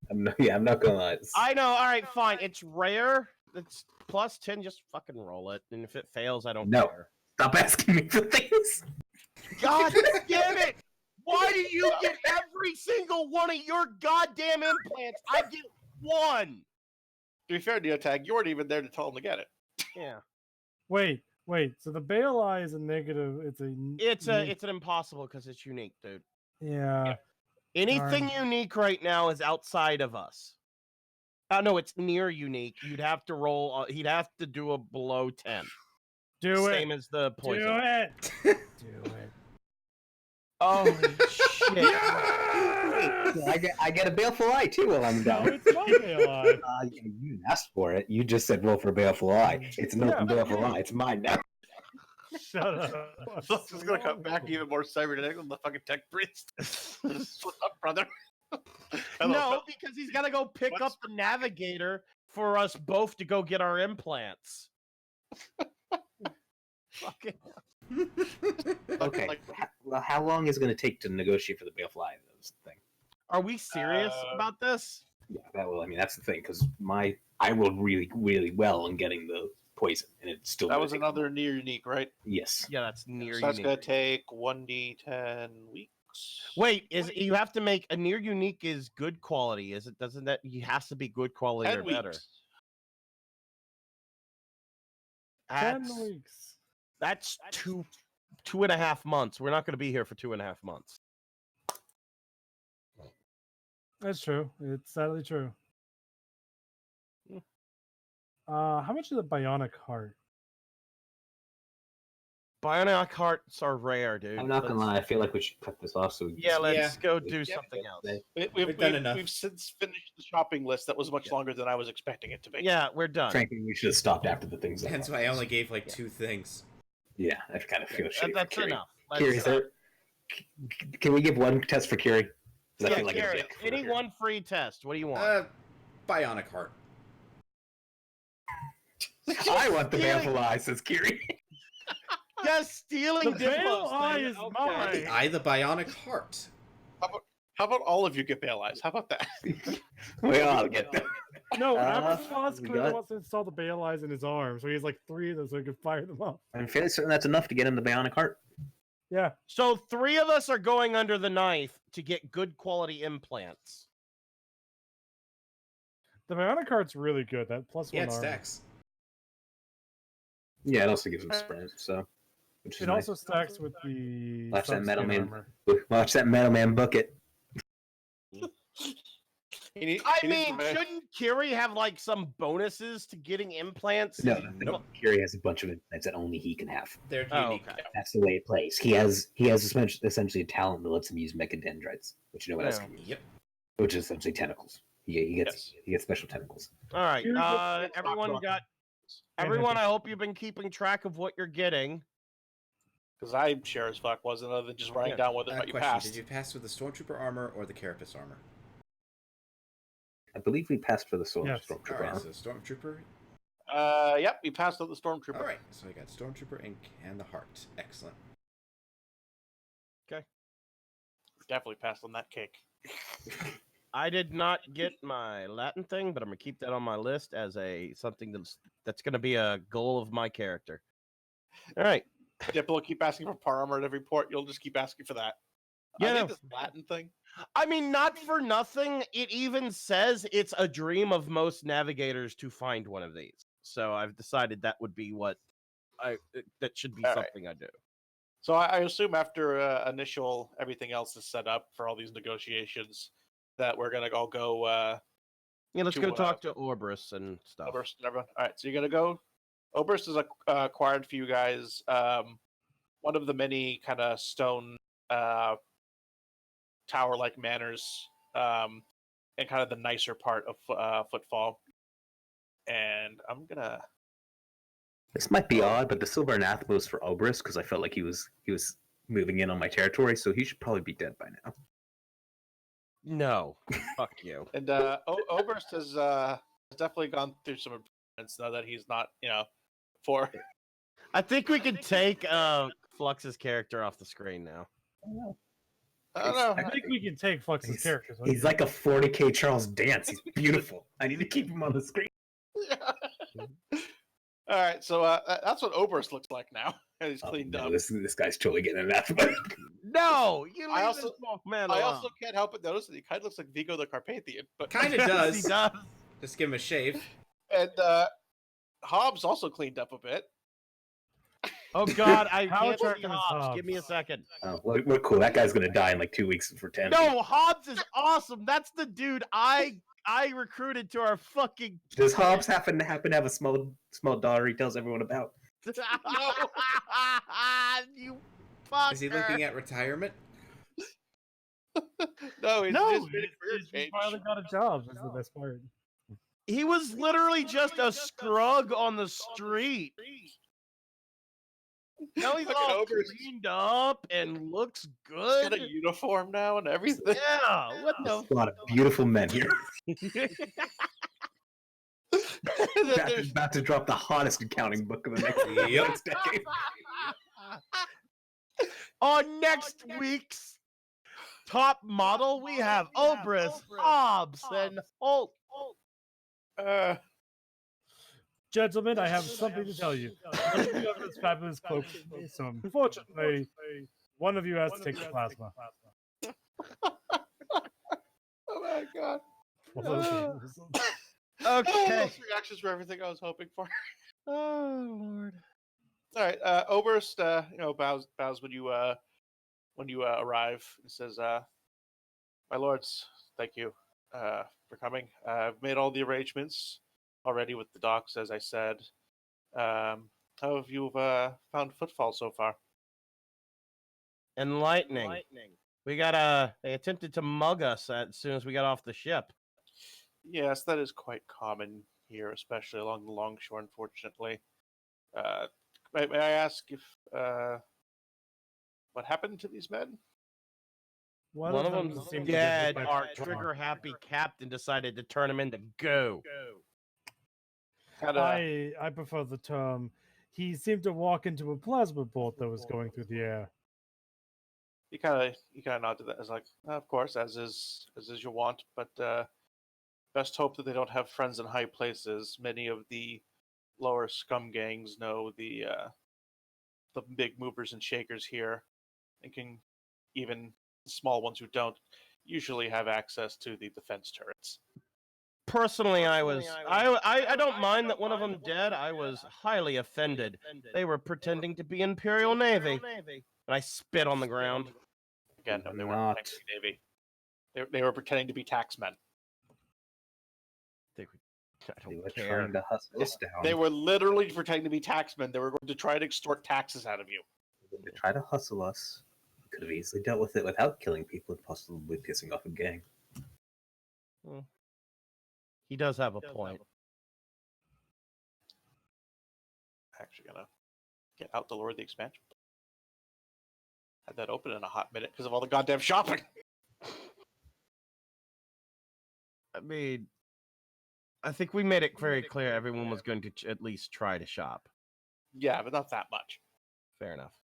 I'm not gonna lie. I know. All right, fine. It's rare. It's +10. Just fucking roll it. And if it fails, I don't No. care. Stop asking me for things. God damn it! Why do you get every single one of your goddamn implants? I get one. To be fair, Neotag, you weren't even there to tell him to get it. Yeah. Wait. So the Bale Eye is a negative. It's an impossible because it's unique, dude. Yeah. Anything unique right now is outside of us. No, it's near unique. You'd have to roll. He'd have to do a below 10. Do Same as the poison. Do it. Do it. Holy shit! I get a baleful eye too while I'm No, down. it's my Bale Eye. You didn't ask for it. You just said roll for a baleful eye. It's an open baleful eye. It's mine now. Shut up. This is gonna come back even more cybernetic than the fucking tech priest. What's up, brother? Hello, No, because he's got to go pick What's- up the navigator for us both to go get our implants. Fucking. Okay. Like, Well, how long is it going to take to negotiate for the baleful eye thing? Are we serious Uh, about this? Yeah, that will. I mean, that's the thing because I rolled really, really well on getting the poison, and it's still. That gonna was take- another near unique, right? Yes. Yeah, that's near So that's unique. gonna take 1d10 weeks. Wait, you have to make a near unique is good quality? Is it? Doesn't that he has to be good quality 10 or better? weeks. 10 That's, weeks. that's 2.5 months. We're not going to be here for 2.5 months. That's true. It's sadly true. Hmm. How much is a bionic heart? Bionic hearts are rare, dude. I'm not gonna lie. I feel like we should cut this off. So Yeah, let's Yeah. go do something else. We've done enough. We've since finished the shopping list. That was much longer than I was expecting it to be. Yeah, we're done. Frankly, we should have stopped after the things. Hence why I only gave like 2 things. Yeah, I kind of feel shitty. for That's Kiri. enough. Kiri, is there? Can we give one test for Kiri? 'Cause I Yeah, feel like it's Gary, a bit for any Kiri. one free test. What do you want? Bionic heart. I want the Stealing- baleful eye, says Kiri. Yes, stealing The veil Diplo's eye thing, is okay. mine. I the bionic heart. How about all of you get bail eyes? How about that? We all get them. No, Uh, Aberfrost we clearly got- wants to install the Bale Eyes in his arm, so he has like 3 of them so he can fire them up. I'm fairly certain that's enough to get him the bionic heart. Yeah. So 3 of us are going under the knife to get good quality implants. The Bionic Heart's really good. That plus Yeah, one it armor. stacks. Yeah, it also gives him sprint, so which is It nice. also stacks with the Watch that Metal subskin Man. armor. Watch that Metal Man bucket. I mean, shouldn't Kiri have like some bonuses to getting implants? No. Kiri has a bunch of implants that only he can have. They're Oh, unique. okay. That's the way it plays. He has essentially a talent that lets him use mechadendrites, which no one else Yeah. can use, Yep. which is essentially tentacles. He gets Yes. he gets special tentacles. All right, Here's the- everyone got. Everyone, I hope you've been keeping track of what you're getting. Because I sure as fuck wasn't, other than just writing Yeah. down whether or not you Question: passed. Did you pass with the stormtrooper armor or the carapace armor? I believe we passed for the Yes. All stormtrooper. right, armor. so stormtrooper. Yep, we passed out the stormtrooper. All right, so I got stormtrooper ink and the heart. Excellent. Definitely passed on that cake. I did not get my Latin thing, but I'm gonna keep that on my list as something that's gonna be a goal of my character. All right. Diplo keep asking for par armor at every port. You'll just keep asking for that. Yeah, I no. think this Latin thing. I mean, not for nothing. It even says it's a dream of most navigators to find one of these. So I've decided that would be that should be All right. something I do. So I assume after initial everything else is set up for all these negotiations, that we're gonna all go Yeah, let's To, go talk to Orbrus and stuff. Oberst and everyone. All right, so you're gonna go. Oberst is acquired for you guys. One of the many kind of stone tower-like manors, and kind of the nicer part of Footfall. And I'm gonna. This might be odd, but the silver anathema was for Oberus because I felt like he was moving in on my territory, so he should probably be dead by now. No, fuck you. And Oberst has definitely gone through some improvements now that he's not, for. I think we could take Flux's character off the screen now. I don't know. I think we can take Flux's He's- characters. He's like a 40k Charles Dance. He's beautiful. I need to keep him on the screen. All right, so that's what Oberst looks like now. He's cleaned no, up. this guy's totally getting an anathema. No, you leave I this also- man I alone. also can't help but notice that he kind of looks like Vigo the Carpathian, but Kind of Yes, does. he does. Just give him a shave. and Hobbs also cleaned up a bit. Oh God, I How can't see attractive is Hobbs. Give me a Hobbs? second. We're cool. That guy's gonna die in like 2 weeks for 10. No, Hobbs is awesome. That's the dude I recruited to our fucking. Does Hobbs happen to have a small daughter he tells everyone about? You fucker. Is he looking at retirement? No, he's No, just waiting for your he change. finally got a job. That's the best part. He was literally just a scrug on the street. Now he's Look at all Oberst. cleaned up and looks He's got good. a uniform now and everything. Yeah, what There's the? a lot of beautiful men here. And then there's- About to drop the hottest accounting book of the next, Yep. next decade. On next week's top model, we have Obrys, Hobbs, and Holt. Gentlemen, I have something to tell you. One of you have this fabulous cloak with me, so unfortunately, one of you has to take the plasma. Oh my god. Okay. Those reactions were everything I was hoping for. Oh Lord. All right, Oberst, bows when you arrive and says, "My lords, thank you for coming. I've made all the arrangements already with the docks, as I said. How have you found Footfall so far?" Enlightening. We got they attempted to mug us as soon as we got off the ship. Yes, that is quite common here, especially along the longshore. Unfortunately, may I ask if what happened to these men? One of them seemed to get hit dead. by Our a car. trigger-happy captain decided to turn him into goo. I prefer the term. He seemed to walk into a plasma bolt that was going through the air. You kind of nodded that as like, of course, as is your want, but best hope that they don't have friends in high places. Many of the lower scum gangs know the big movers and shakers here, and can even the small ones who don't usually have access to the defense turrets. Personally, I don't mind that one of them dead. I was highly offended. They were pretending to be Imperial Navy, and I spit on the ground. Again, no, they weren't Not. pretending to be Navy. They were pretending to be taxmen. I They were don't care. trying to hustle us down. They were literally pretending to be taxmen. They were going to try to extort taxes out of you. They tried to hustle us. We could have easily dealt with it without killing people and possibly pissing off a gang. He does have a point. Actually, gonna get out the Lord of the Expansion. Had that open in a hot minute because of all the goddamn shopping. I mean, I think we made it very clear everyone was going to at least try to shop. Yeah, but not that much. Fair enough.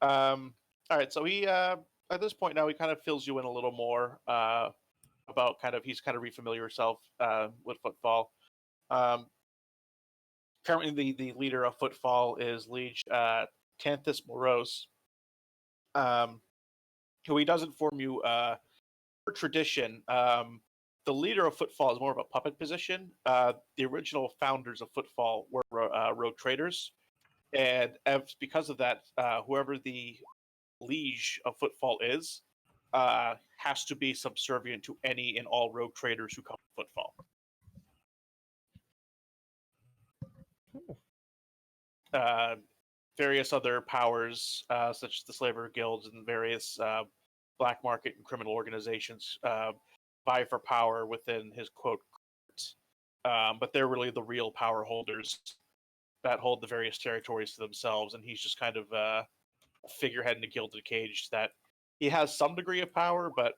All right, so he at this point now he kind of fills you in a little more about he's kind of refamiliar himself with Footfall. Currently, the leader of Footfall is Liege Tanthus Morose, who he does inform you for tradition. The leader of Footfall is more of a puppet position. The original founders of Footfall were rogue traders, and because of that, whoever the liege of Footfall is has to be subservient to any and all rogue traders who come to Footfall. Various other powers, such as the slaver guilds and various black market and criminal organizations, vie for power within his quote court. But they're really the real power holders that hold the various territories to themselves, and he's just kind of a figurehead in a gilded cage that he has some degree of power, but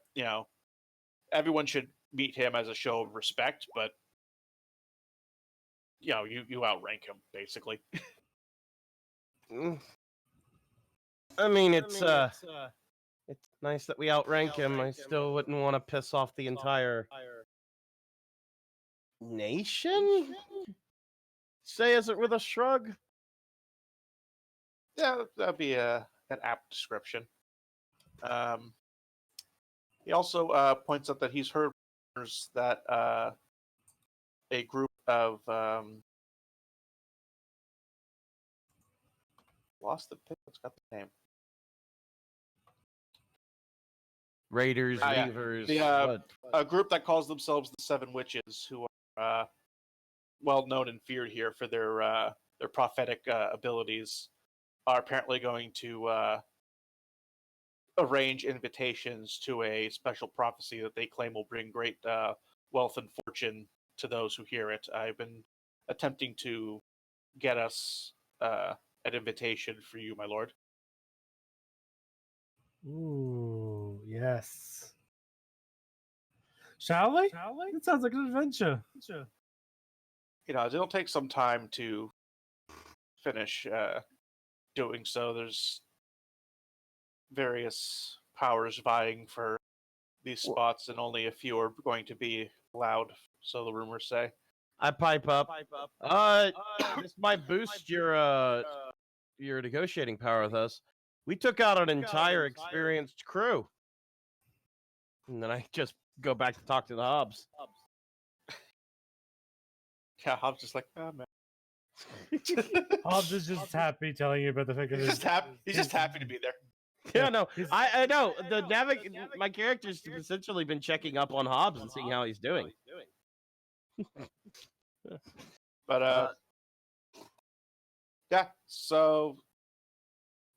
everyone should meet him as a show of respect, but you outrank him basically. I mean, it's nice that we outrank him. I still wouldn't want to piss off the entire nation. Say as it with a shrug. Yeah, that'd be an apt description. He also points out that he's heard rumors that a group of lost the pick. What's got the name? Raiders, Yeah. Reavers, A group that calls themselves the Seven Witches, who are well known and feared here for their prophetic abilities, are apparently going to arrange invitations to a special prophecy that they claim will bring great wealth and fortune to those who hear it. I've been attempting to get us an invitation for you, my lord. Ooh, yes. Shall we? It sounds like an adventure. It'll take some time to finish doing so. There's various powers vying for these spots, and only a few are going to be allowed. So the rumors say. I pipe up. This might boost your negotiating power with us. We took out an entire experienced crew, and then I just go back to talk to the Hobbs. Yeah, Hobbs just like, oh man. Hobbs is just happy telling you about the fact that He's just happy. He's just happy to be there. Yeah, no, I know. My character's essentially been checking up on Hobbs and seeing how he's doing. But yeah. So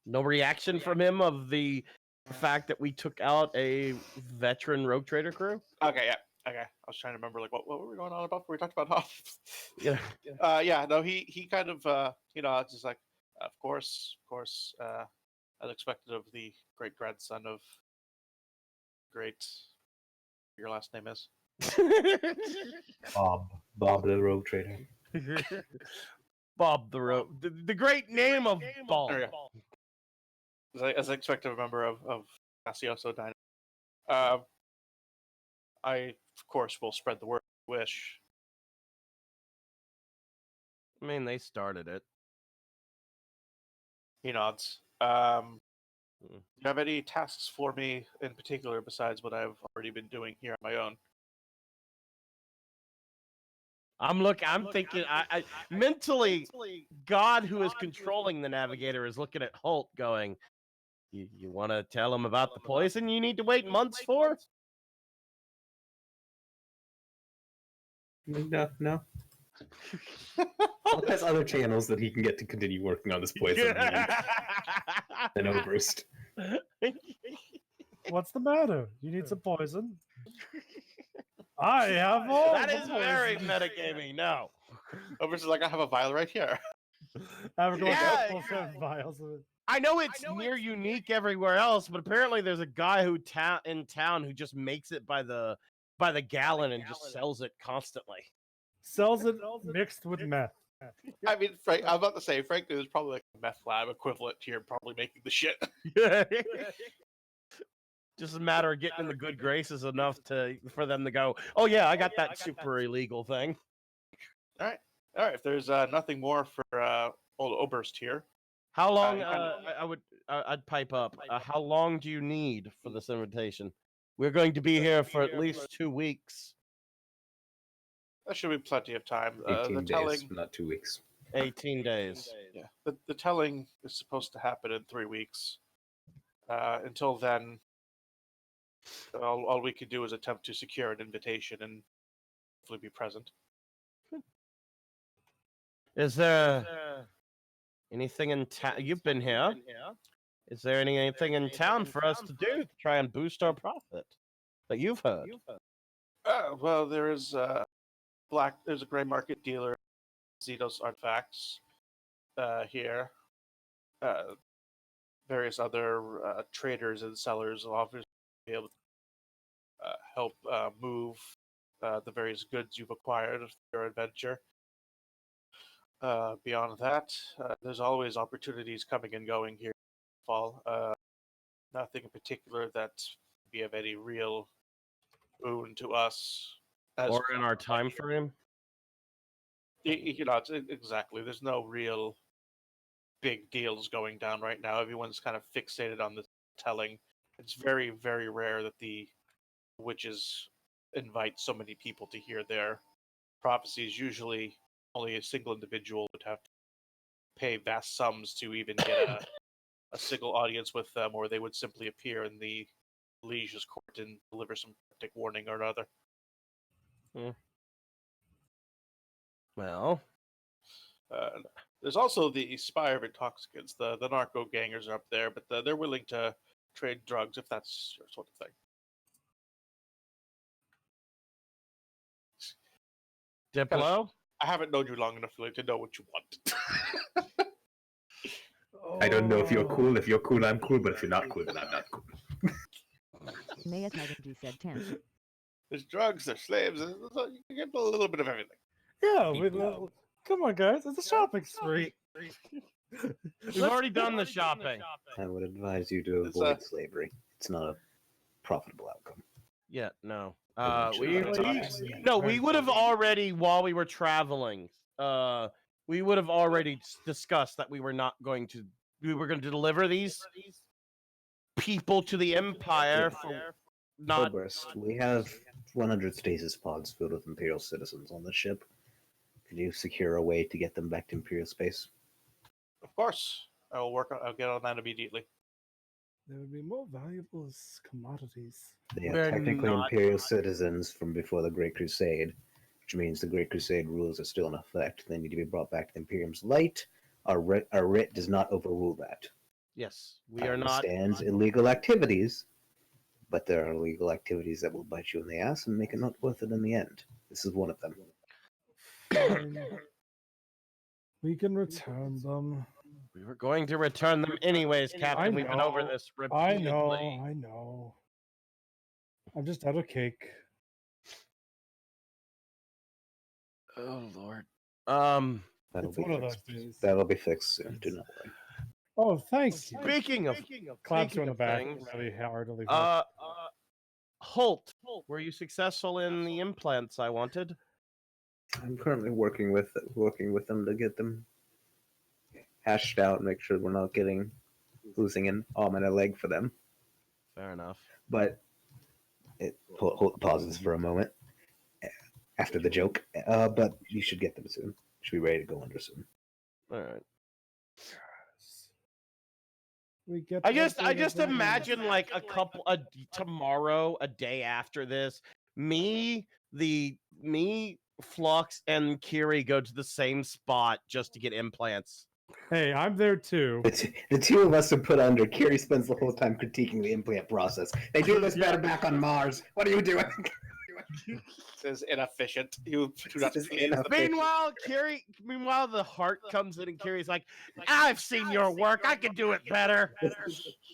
no reaction from him of the fact that we took out a veteran rogue trader crew. Okay, yeah. Okay, I was trying to remember like what were we going on about before we talked about Hobbs? Yeah. Yeah. No, he kind of it's just like, of course, as expected of the great grandson of great. Your last name is Bob the Rogue Trader. Bob the rogue. The great name of Bob. There we go. As I expected a member of Casioso Dynasty. I of course will spread the word. Wish. I mean, they started it. He nods. Do you have any tasks for me in particular besides what I've already been doing here on my own? I'm thinking. I mentally, God, who is controlling the navigator, is looking at Holt, going, "You want to tell him about the poison you need to wait months for?" No. Holt has other channels that he can get to continue working on this poison. An outburst. What's the matter? You need some poison? I have all That the is very poison. metagaming. No. Over's like, I have a vial right here. Have a go Yeah, full 7 vials of it. I know it's near unique everywhere else, but apparently there's a guy in town who just makes it by the gallon and just sells it constantly. Sells it mixed with meth. I mean, Frank, I'm about to say, frankly, there's probably like a meth lab equivalent here, probably making the shit. Just a matter of getting in the good graces enough for them to go, "Oh yeah, I got that super illegal thing." All right. If there's nothing more for old Oberst here, How long? I'd pipe up. How long do you need for this invitation? We're going to be here for at least 2 weeks. that should be plenty of time. 18 The days, telling, not 2 weeks. 18 days. yeah, the telling is supposed to happen in 3 weeks. Until then, all we could do is attempt to secure an invitation and hopefully be present. Is there anything in town? You've been here. Is there anything in town for us to do to try and boost our profit that you've heard? Well, there's a gray market dealer, Zetos Artifacts, here. Various other traders and sellers will obviously be able to help move the various goods you've acquired through your adventure. Beyond that, there's always opportunities coming and going here in fall. Nothing in particular that would be of any real boon to us. Or in our time frame? Exactly. There's no real big deals going down right now. Everyone's kind of fixated on the telling. It's very, very rare that the witches invite so many people to hear their prophecies. Usually only a single individual would have to pay vast sums to even get a single audience with them, or they would simply appear in the Liege's court and deliver some cryptic warning or another. Well, there's also the Spire of Intoxicants. The narco gangers are up there, but they're willing to trade drugs if that's your sort of thing. Diplo? I haven't known you long enough to know what you want. I don't know if you're cool. If you're cool, I'm cool. But if you're not cool, then I'm not cool. Maya Tiger said 10. There's drugs, there's slaves, you can get a little bit of everything. Yeah, come on, guys. It's a shopping spree. We've already done the shopping. I would advise you to It's, avoid slavery. It's not a profitable outcome. Yeah, no. Sure, that's We would have already, while we were traveling, we would have already discussed that we were going to deliver these people to the Empire for not. Hillburst, we have 100 stasis pods filled with Imperial citizens on the ship. Could you secure a way to get them back to Imperial space? Of course, I'll get on that immediately. They would be more valuable as commodities. They are We're technically not- Imperial citizens from before the Great Crusade, which means the Great Crusade rules are still in effect. They need to be brought back to the Imperium's light. Our writ does not overrule that. Yes, we I are not. understand illegal activities, but there are illegal activities that will bite you in the ass and make it not worth it in the end. This is one of them. Fine. We can return them. We were going to return them anyways, Captain. We've been over this I repeatedly. know. I'm just out of cake. Oh Lord. That'll It's be one of those fixed. days. That'll be fixed soon. Do not worry. Oh, thanks. Speaking of Claps you on the back things, really heartily. Holt, were you successful in the implants I wanted? I'm currently working with them to get them hashed out and make sure we're not losing an arm and a leg for them. Fair enough. But pauses for a moment after the joke. But you should get them soon. Should be ready to go under soon. All right. We get. I just imagine like tomorrow, a day after this, me, Flux, and Kiri go to the same spot just to get implants. Hey, I'm there too. The two of us are put under. Kiri spends the whole time critiquing the implant process. They do this better back on Mars. What are you doing? This is inefficient. You do not This is please the inefficient. Meanwhile, the heart comes in and Kiri's like, I've seen your work. I can do it better.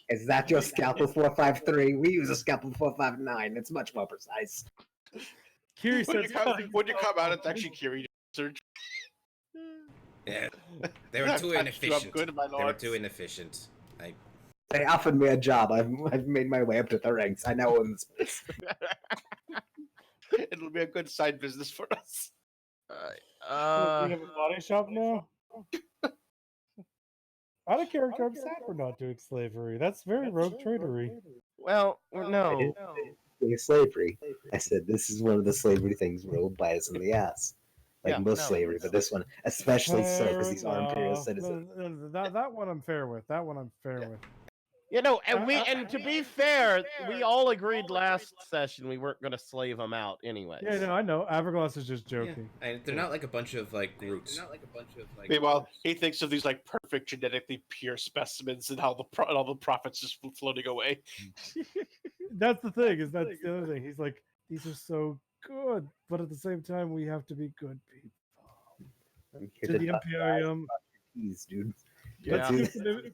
Is that your scalpel 453? We use a scalpel 459. It's much more precise. Kiri when, says, when you come out, it's actually Kiri. Yeah, they were too inefficient. They were too inefficient. They offered me a job. I've made my way up to the ranks. I now own this place. It'll be a good side business for us. we have a body shop now. Out of character, I'm sad we're not doing slavery. That's very rogue tradery. Well, no. Slavery. I said this is one of the slavery things rolled by us in the ass. Like most slavery, but this one especially so because these are Imperial citizens. That one I'm fair with. You know, and to be fair, we all agreed last session we weren't going to slave them out anyway. Yeah, no, I know. Averglass is just joking. Yeah. And they're not like a bunch of like Groots. Meanwhile, he thinks of these like perfect genetically pure specimens and how all the profits just floating away. That's the thing. That's the other thing. He's like, these are so good, but at the same time, we have to be good people. To the Imperium. Peas, dude. Yeah.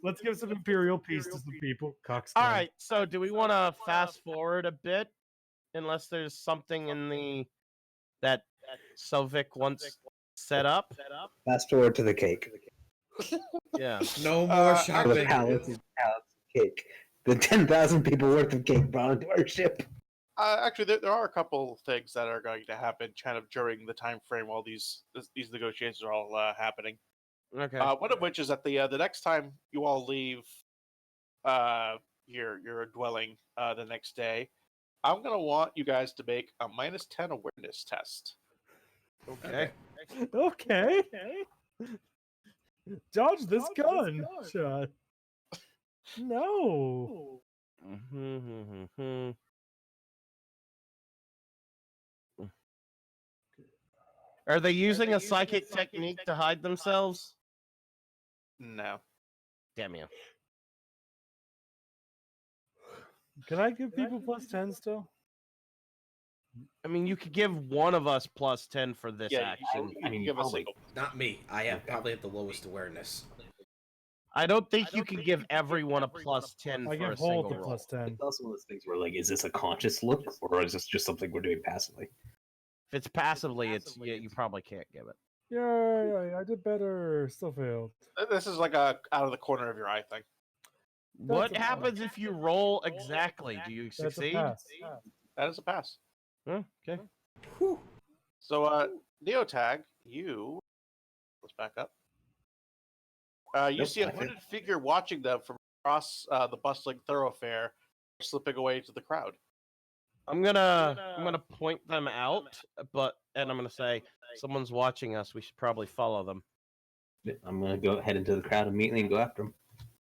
Let's give some Imperial peace to some people. Coxcomb. All right, so do we want to fast forward a bit? Unless there's something in that Sovic wants set up? Fast forward to the cake. Yeah. No more The shopping. pallets of cake. The 10,000 people worth of cake brought into our ship. Actually, there are a couple things that are going to happen kind of during the time frame while these negotiations are all happening. Okay. One of which is that the next time you all leave your dwelling the next day, I'm gonna want you guys to make a -10 awareness test. Okay. Okay. Dodge this gun, shot. No. Are they using a psychic technique to hide themselves? No. Damn you. Can I give people +10 still? I mean, you could give one of us +10 for this Yeah, action. you can give a single. Not me. I have probably have the lowest awareness. I don't think you can give everyone a +10 I for a give Holt single a roll. +10. It's also one of those things where, like, is this a conscious look, or is this just something we're doing passively? If it's passively, you probably can't give it. Yay! I did better. Still failed. This is like a out of the corner of your eye thing. What a happens if you roll exactly? Do you That's a succeed? pass. That is a pass. Oh, okay. Whew. So, Neotag, you let's back up. You Nope, see a I think- hooded figure watching them from across the bustling thoroughfare, slipping away to the crowd. I'm gonna point them out, and I'm gonna say someone's watching us. We should probably follow them. I'm gonna go head into the crowd immediately and go after him.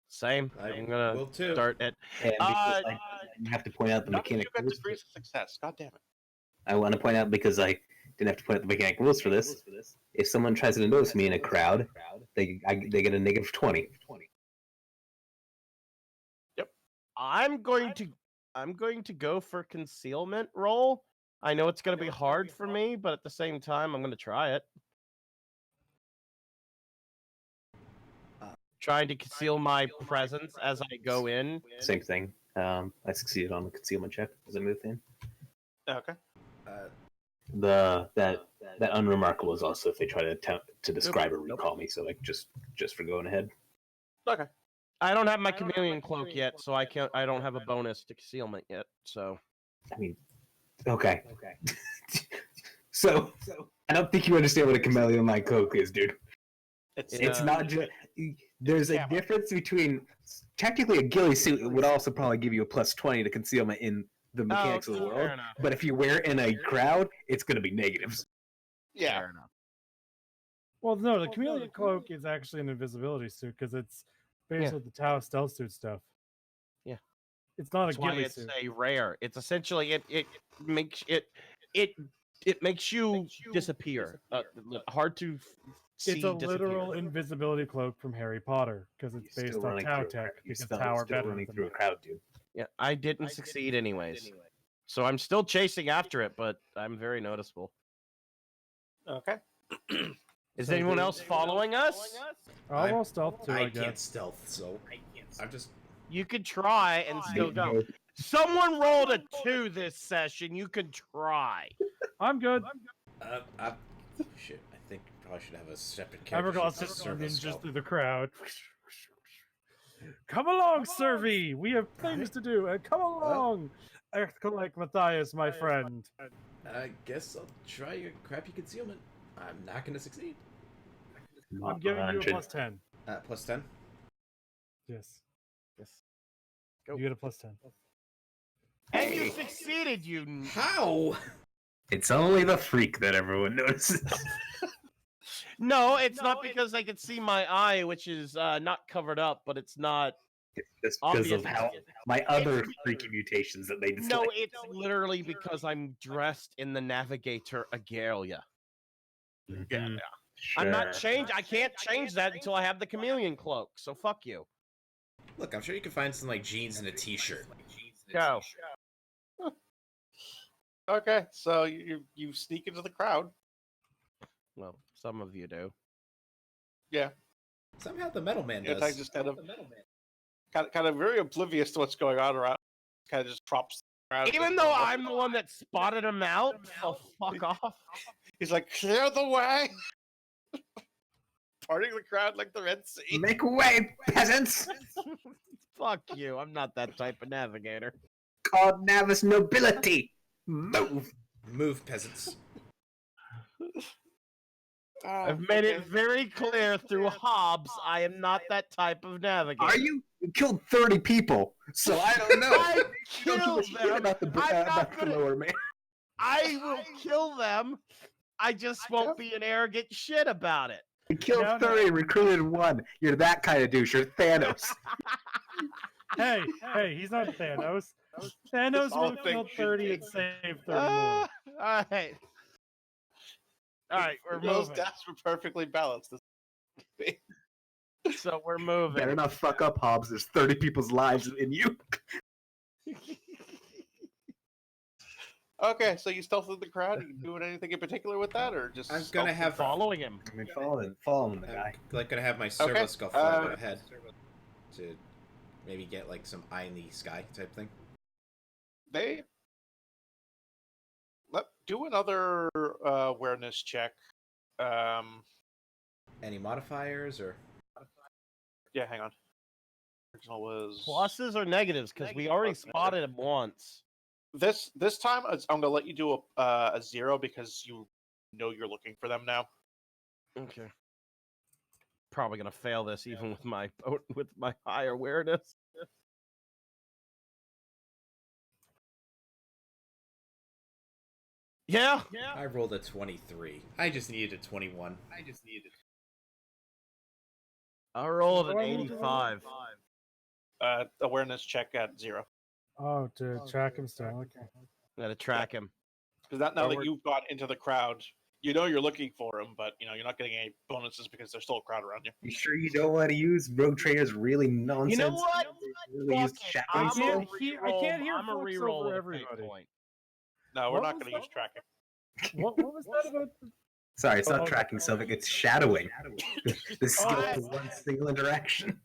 Same. I I'm gonna will too. start at. And because I have to point out the None of you mechanic got rules. degrees of success. God damn it. I want to point out because I didn't have to point out the mechanic rules for this. If someone tries to notice me in a crowd, they get a negative 20. I'm going to go for concealment roll. I know it's gonna be hard for me, but at the same time, I'm gonna try it. Trying to conceal my presence as I go in. Same thing. I succeeded on the concealment check as I moved in. Okay. That unremarkable is also if they try to attempt to describe or recall me. So like just for going ahead. Okay. I don't have my chameleon cloak yet, so I don't have a bonus to concealment yet. So I mean, okay. So I don't think you understand what a chameleon like cloak is, dude. It's not just. There's a difference between technically a ghillie suit would also probably give you a plus 20 to concealment in the mechanics of the fair world. enough. But if you wear it in a crowd, it's going to be negatives. Yeah. Fair enough. Well, no, the chameleon cloak is actually an invisibility suit because it's based with the Tau stealth suit stuff. Yeah. It's not That's a why ghillie it's suit. a rare. It's essentially it makes you disappear. Hard to see. It's a disappear. literal invisibility cloak from Harry Potter because it's You're based still on running Tau through a tech crowd. You're because still Tau are still better running than through a that. crowd, dude. Yeah, I didn't succeed anyways. So I'm still chasing after it, but I'm very noticeable. Okay. Is So anyone they- else following us? I'll roll stealth too, I I can't guess. stealth, so I'm just. You could try and still go. Someone rolled a 2 this session. You could try. I'm good. Shit, I think probably should have a separate I character. forgot sheet for to service ninjas skull. through the crowd. Come along, Servy. We have things to do. Come along. Act like Matthias, my friend. I guess I'll try your crappy concealment. I'm not going to succeed. I'm giving you a plus 10. Plus 10. Yes. Yes. Go. You get a plus 10. And you succeeded, you. How? It's only the freak that everyone notices. No, it's not because I could see my eye, which is not covered up, but it's not. That's because Obvious. of how my other freaky mutations that they display. No, it's literally because I'm dressed in the Navigator Agalia. Mhm. I'm not Sure. changed. I can't change that until I have the chameleon cloak. So fuck you. Look, I'm sure you can find some like jeans and a t-shirt. Go. Okay. So you sneak into the crowd. Well, some of you do. Yeah. Somehow the metal man Neotag does. just kind of very oblivious to what's going on around. Kind of just props. Even though I'm the one that spotted him out, so fuck off. He's like, clear the way. Parting the crowd like the Red Sea. Make way, peasants! Fuck you. I'm not that type of navigator. Called Navis nobility. Move. Move, peasants. I've made it very clear through Hobbes I am not that type of navigator. Are you? You killed 30 people, so I don't know. I You don't give a killed shit them. about the I'm not about the gonna- lower man. I will kill them. I just won't be an arrogant shit about it. You killed No, no. 30, recruited 1. You're that kind of douche. You're Thanos. Hey, he's not Thanos. Thanos all would have killed fiction. 30 and saved 30 more. All right. All right, we're Those moving. deaths were perfectly balanced. So we're moving. Better not fuck up, Hobbs. There's 30 people's lives in you. Okay, so you stealth through the crowd. Are you doing anything in particular with that, or just? I'm gonna stealth have- Following him. I mean, following the guy. I'm like gonna have my servo Okay, skull fly overhead to maybe get like some eye in the sky type thing. They do another awareness check. Any modifiers or? Yeah, hang on. Original was Pluses or negatives? Because we already spotted him once. This time I'm gonna let you do a 0 because you know you're looking for them now. Okay. Probably gonna fail this even with my high awareness. Yeah. I rolled a 23. I just needed a 21. I rolled an What do I need to roll? 85. Awareness check at 0. Oh, to track him still. Okay. Gotta track him. Because now that Forward. you've got into the crowd, you know you're looking for them, but you're not getting any bonuses because there's still a crowd around you. You sure you don't want to use Rogue Trader's really nonsense? You know what? Really use Fuck it. shattering I'm can't spell? hear I'm a Flux reroll over with a fate everybody. point. No, we're What not was going to use that? tracking. What was that about? Sorry, it's not Oh, tracking Sylvic, it's shadowing. The skill I- for one single interaction.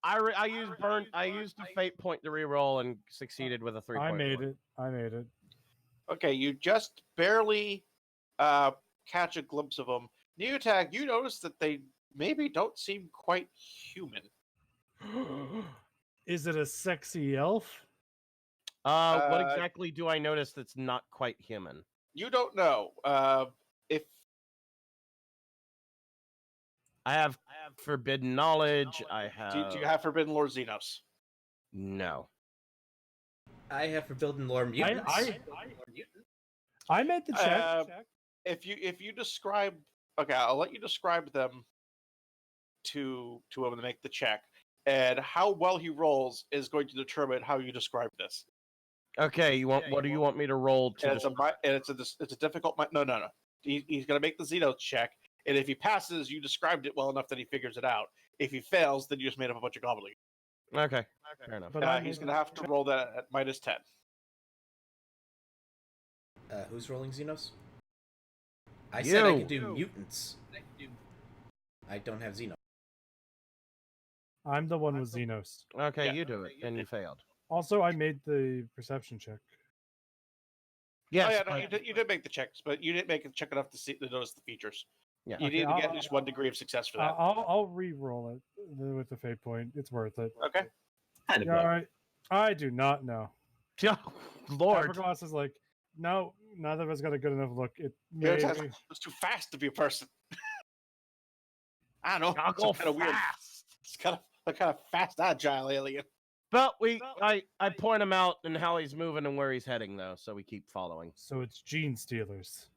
I used the fate point to reroll and succeeded with a 3 I point. made it. I made it. Okay, you just barely catch a glimpse of them. Neotag, you notice that they maybe don't seem quite human. Is it a sexy elf? What Uh, exactly do I notice that's not quite human? You don't know. If I have forbidden knowledge. I have do you have Forbidden Lord Xenos? no. I have Forbidden Lore Mutants. I made the check. If you describe, okay, I'll let you describe them to him to make the check, and how well he rolls is going to determine how you describe this. Okay, what do you want me to roll to? And it's a difficult. No. He's going to make the Xenos check, and if he passes, you described it well enough that he figures it out. If he fails, then you just made up a bunch of gobbledygook. Okay, fair enough. But He's going to have to roll that at -10. Who's rolling Xenos? I said I could do mutants. I don't have Xenos. I'm the one with Xenos. Okay, Yeah. you do it, and you failed. Also, I made the perception check. Yes, Oh yeah, no, but- you did make the checks, but you didn't make a check enough to notice the features. Yeah. You Okay, need to get I'll- at least 1 degree of success for that. I'll re-roll it with the fate point. It's worth it. Okay. Kind of Yeah, all right. I do not know. Oh, Lord. Everglass is like, no, neither of us got a good enough look. It Neotag, maybe. it's too fast to be a person. I don't know. I'll go Some kind of weird. fast. It's kind of fast, agile alien. But I point him out and how he's moving and where he's heading though, so we keep following. So it's gene stealers.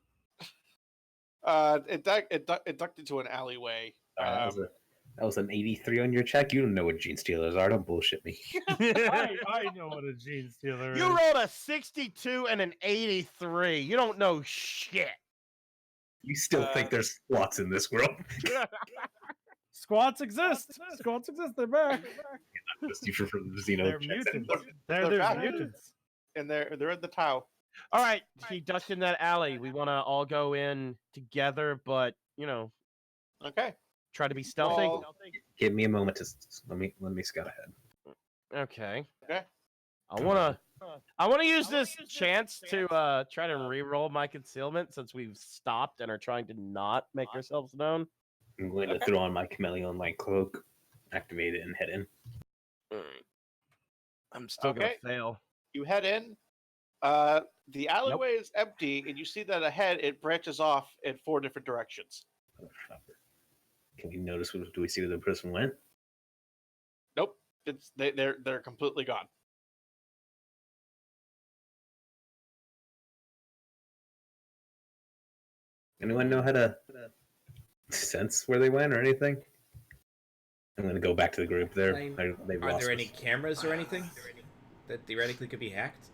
It ducked into an alleyway. That was an 83 on your check. You don't know what gene stealers are. Don't bullshit me. I know what a gene stealer You is. rolled a 62 and an 83. You don't know shit. You still think there's squats in this world? Squats exist. Squats exist. They're back. Just you from They're Xeno checks in. mutants. They're They're back. mutants. And they're in the tower. All right, he ducked in that alley. We want to all go in together, but Okay. try to be stealthy. Well- Give me a moment to let me scout ahead. Okay. Okay. I wanna use this chance to try to re-roll my concealment since we've stopped and are trying to not make ourselves known. I'm going to throw on my chameleon like cloak, activate it, and head in. I'm still Okay. gonna fail. You head in. The alleyway is empty, and you see that ahead it branches off in 4 different directions. Can we notice? Do we see where the person went? Nope. They're completely gone. Anyone know how to sense where they went or anything? I'm going to go back to the group. They've Are lost there any us. cameras or anything that theoretically could be hacked?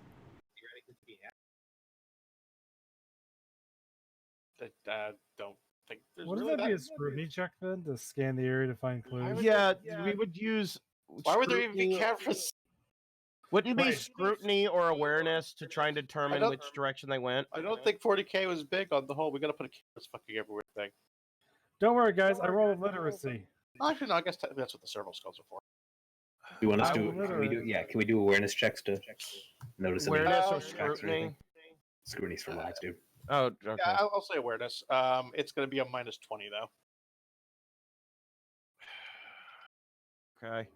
I don't think there's Wouldn't really that be a scrutiny check then to scan the area to find clues? Yeah, we would use. Why would there even be scrutiny- cameras? Wouldn't it be Right. scrutiny or awareness to try and determine don't- which direction they went? I don't think 40K was big on the whole. We got to put a cameras fucking everywhere thing. Don't worry, guys. I rolled literacy. Actually, no. I guess that's what the servo skulls are for. Do you want us I to? will Can we do? literally- Yeah. Can we do awareness checks to notice any Awareness or Uh, tracks scrutiny? anything? Scrutinies for lives, dude. Oh, okay. Yeah, I'll say awareness. It's going to be a -20 though. Okay.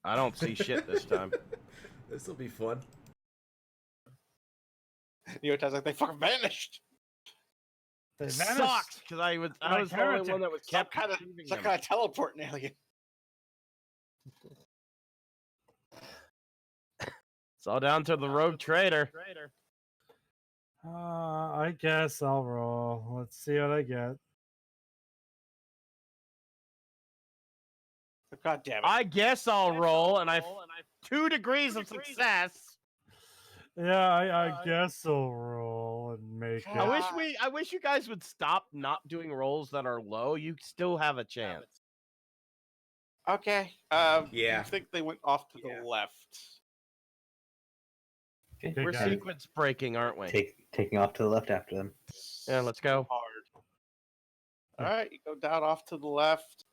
I don't see shit this time. This will be fun. Neotide's like, they fucking vanished. They Sucks vanished. because I was Like the only heretic. one that was Some kept kind of receiving some them. kind of teleporting alien. It's all down to the rogue trader. I guess I'll roll. Let's see what I get. God damn it! I guess I'll roll, and I 2 degrees of success. Yeah, I guess I'll roll and make it. I wish you guys would stop not doing rolls that are low. You still have a chance. Okay. Yeah. You think they went off to the left? Okay. We're got it. sequence breaking, aren't we? Taking off to the left after them. Yeah, let's go. Hard. All right, you go down off to the left.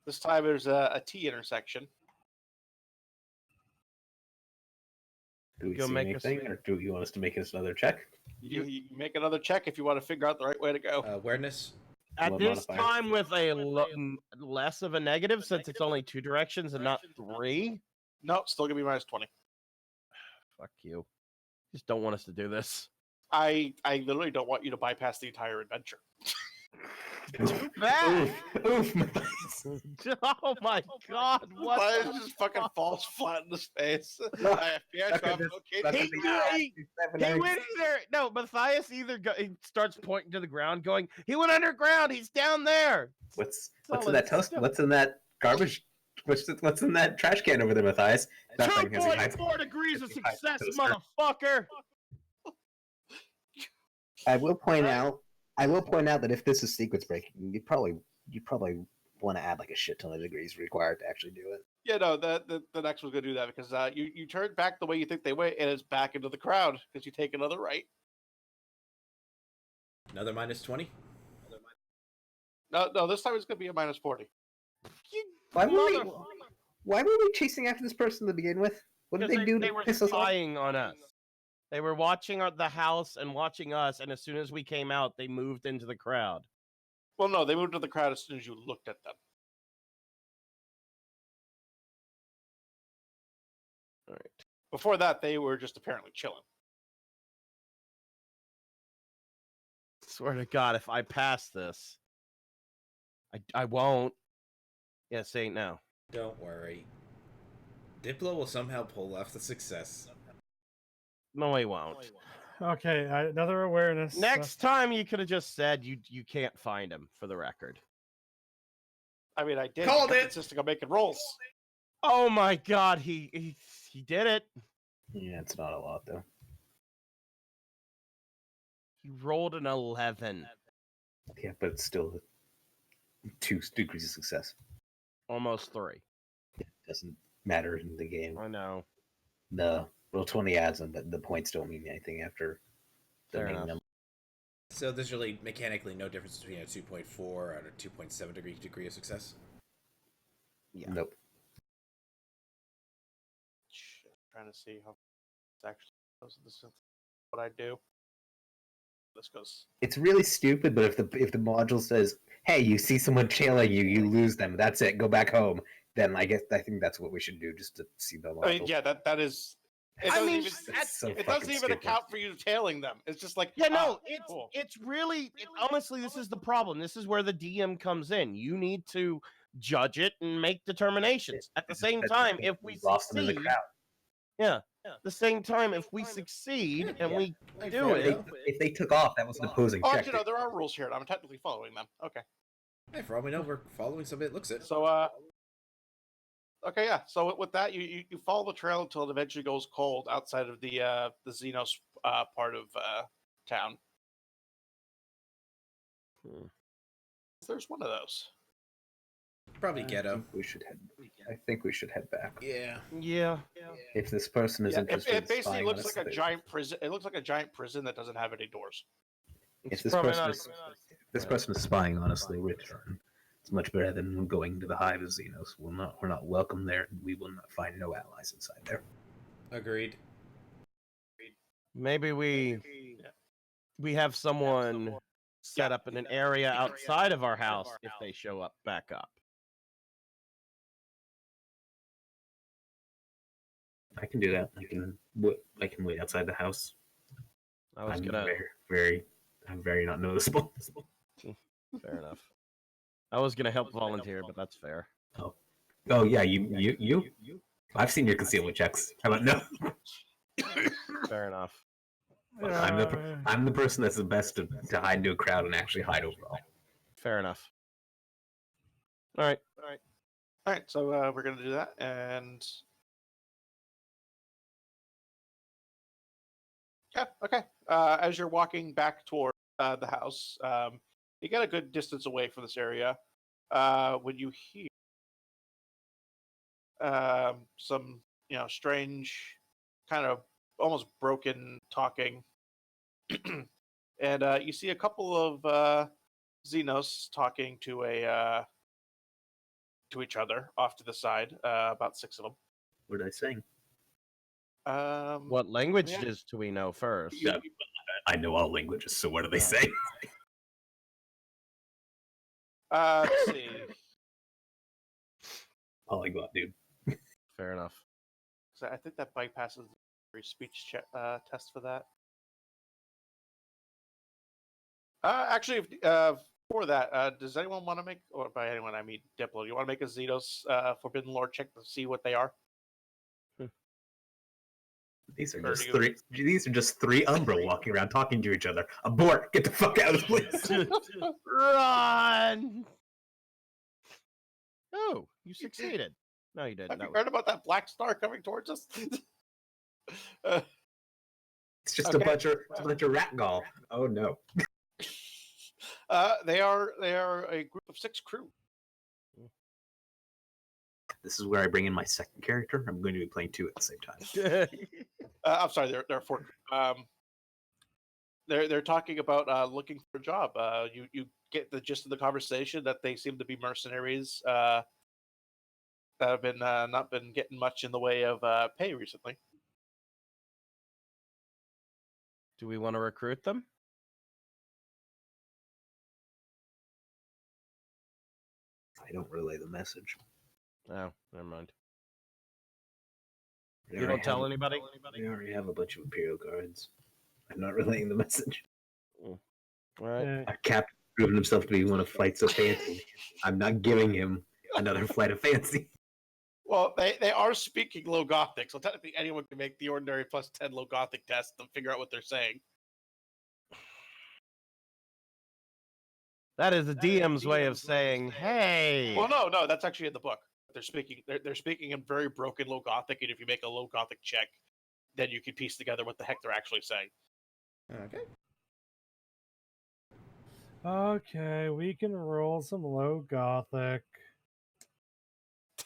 This time there's a T intersection. Do we Go see make us- anything, or do you want us to make us another check? You make another check if you want to figure out the right way to go. Awareness. At What this modifier? time, with a less of a negative, since it's only 2 directions and not 3. No, still gonna be minus 20. Fuck you. Just don't want us to do this. I literally don't want you to bypass the entire adventure. Too bad. Oof, Matthias. Oh my god! What? Matthias just fucking falls flat in his face. FBI That's drop just- located. that's He, the- he went either no. Matthias either he starts pointing to the ground, going, "He went underground. He's down there." What's Solid in that toast? stuff. What's in that garbage? What's in that trash can over there, Matthias? That's like- 2.4 degrees of He hides the success, toaster. motherfucker. I will point out that if this is sequence breaking, you probably want to add like a shit ton of degrees required to actually do it. Yeah, no, the next one's gonna do that because you turn back the way you think they went, and it's back into the crowd because you take another right. Another minus 20. No, this time it's gonna be a minus 40. Why were we? Mother- Why were we chasing after this person to begin with? What did Because they do They to were piss us off? spying on us. They were watching the house and watching us, and as soon as we came out, they moved into the crowd. Well, no, they moved to the crowd as soon as you looked at them. All right. Before that, they were just apparently chilling. Swear to God, if I pass this, I won't. Yeah, say no. Don't worry. Diplo will somehow pull off the success. No, he won't. Okay, another awareness. Next time, you could have just said you can't find him. For the record. I mean, I did. Called I kept it! insisting on making rolls. Oh my God, he did it. Yeah, it's not a lot though. He rolled an 11, Yeah, but it's still 2 degrees of success. almost 3. Doesn't matter in the game. I know. The roll 20 adds them, but the points don't mean anything after the Fair main enough. number. So there's really mechanically no difference between a 2.4 and a 2.7 degree of success. Yeah. Nope. Shit, trying to see how it's actually this is what I do. This goes. It's really stupid, but if the module says, "Hey, you see someone trailing you, you lose them. That's it. Go back home." Then I think that's what we should do, just to see the module. I mean, yeah, that is. It I doesn't mean, even, It's so it fucking doesn't even stupid. account for you tailing them. It's just like Yeah, no, ah, cool. it's really honestly, this is the problem. This is where the DM comes in. You need to judge it and make determinations. At the same time, if we lost them in the succeed, crowd. the same time, if we succeed and we Like, do fair it, enough. If they took off, that was an opposing Oh, check. actually, no, there are rules here, and I'm technically following them. Okay, Hey, for all we know, we're following somebody that looks it. so okay, yeah. So with that, you follow the trail until it eventually goes cold outside of the Xenos part of town. There's one of those. Probably ghetto. I think we should head back. Yeah. yeah. If this person is Yeah, interested it in basically spying looks on us, like a giant prison. It looks like a giant prison that doesn't have any doors. If It's this probably person not- if this person is spying on us, they'll return. It's much better than going to the hive of Xenos. We're not welcome there. We will not find no allies inside there. Agreed. Maybe we have someone set up in an area outside of our house if they show up back up. I can do that. I can wait outside the house. I'm very not noticeable. Fair enough. I was gonna help volunteer, but that's fair. Oh yeah, you. I've seen your concealment checks. How about no? Fair enough. I'm the person that's the best to hide into a crowd and actually hide overall. Fair enough. All right. All right, so we're gonna do that, and yeah, okay. As you're walking back toward the house, you get a good distance away from this area. When you hear some, strange, kind of almost broken talking, and you see a couple of Xenos talking to each other off to the side. About 6 of them. What did I saying? What languages do we know first? Yeah, I know all languages, so what do they say? Let's see. Polyglot, dude. Fair enough. So I think that bypasses the free speech test for that. Actually, for that, does anyone want to make, or by anyone I mean Diplo, you want to make a Xenos Forbidden Lore check to see what they are? These are just three. These are just three Umbra walking around talking to each other. Abort! Get the fuck out of this place! Run! Oh, you succeeded. No, you didn't. Have you heard about that black star coming towards us? It's just a bunch of rat gall. Oh no. They are a group of 6 crew. This is where I bring in my second character. I'm going to be playing 2 at the same time. I'm sorry, there are 4. They're talking about looking for a job. You get the gist of the conversation that they seem to be mercenaries that have been not been getting much in the way of pay recently. Do we want to recruit them? I don't relay the message. Oh, never mind. We You don't tell anybody? We already have a bunch of Imperial guards. I'm not relaying the message. All right. Our captain proven himself to be one of flights of fancy. I'm not giving him another flight of fancy. Well, they are speaking Low Gothic, so technically anyone can make the ordinary plus 10 Low Gothic test to figure out what they're saying. That is the DM's way of saying, "Hey." Well, no, that's actually in the book. They're speaking in very broken Low Gothic, and if you make a Low Gothic check, then you can piece together what the heck they're actually saying. Okay. Okay, we can roll some low gothic.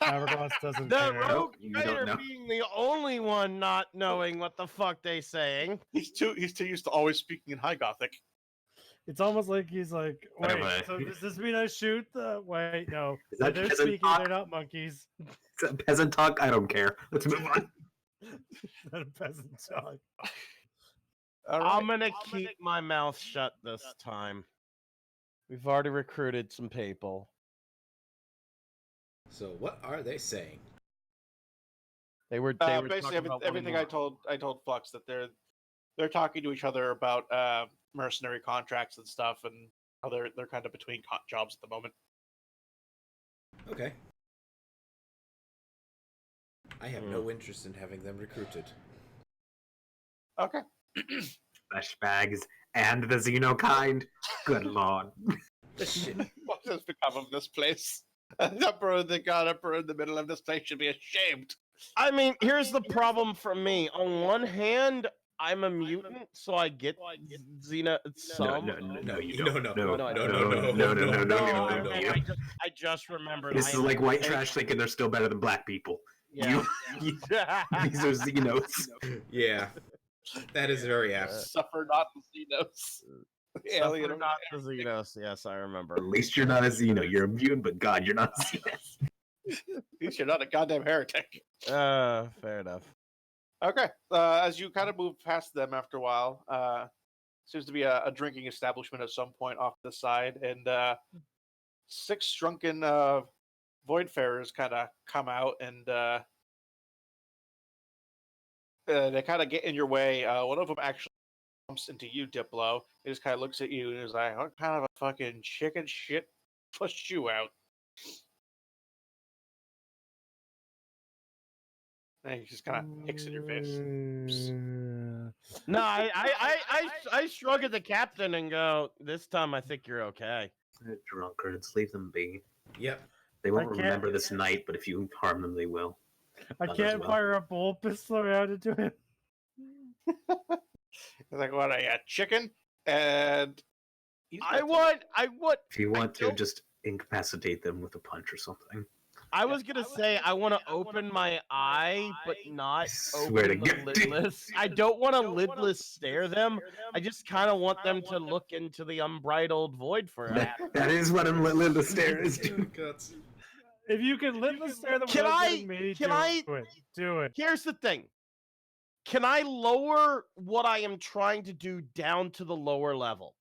Hourglass doesn't The care. rogue You don't trader know. being the only one not knowing what the fuck they saying. He's too used to always speaking in High Gothic. It's almost like he's like, wait, Whatever. so does this mean I shoot the... Wait, no. Is that They're peasant speaking, talk? they're not monkeys. Is that peasant talk? I don't care. Let's move on. Not a peasant talk. All right. I'm gonna keep my mouth shut this time. We've already recruited some people. So what are they saying? They were Basically talking about everything I told Flux, that they're talking to each other about mercenary contracts and stuff, and how they're kind of between jobs at the moment. Okay. I have no interest in having them recruited. Okay. Flesh bags and the Xeno kind. Good lord. The shit. What has become of this place? The god Emperor in the middle of this place should be ashamed. I mean, here's the problem for me. On one hand, I'm a mutant, so I get Xena some. No, you don't. No. I just remembered. This is like white trash thinking they're still better than black people. Yeah. These are Xenos. Yeah. That is very apt. Suffer not the Xenos. Alien not the Xenos. Yes, I remember. At least you're not a Xeno. You're a mutant, but God, you're not a Xeno. At least you're not a goddamn heretic. Fair enough. Okay. As you kind of move past them after a while, seems to be a drinking establishment at some point off to the side, and 6 drunken voidfarers kind of come out and they kind of get in your way. One of them actually bumps into you, Diplo. He just kind of looks at you and is like, "What kind of a fucking chicken shit pushed you out?" And he just kind of picks at your face. No, I shrug at the captain and go, "This time I think you're okay." They're drunkards. Leave them be. Yep. They won't can't- remember this night, but if you harm them, they will. I Others can't will. fire a bolt pistol around into him. He's like, "What? A chicken?" And I want. If you want to, don't- just incapacitate them with a punch or something. I was gonna say I want to open my eye, but not swear open to the God. lidless. I don't want to lidless stare them. I just kind of want them to look into the unbridled void for a half. That is what the stare is. Guts. If you can lidless stare them Can without I- getting me, can do I- it. Do it. Here's the thing. Can I lower what I am trying to do down to the lower level?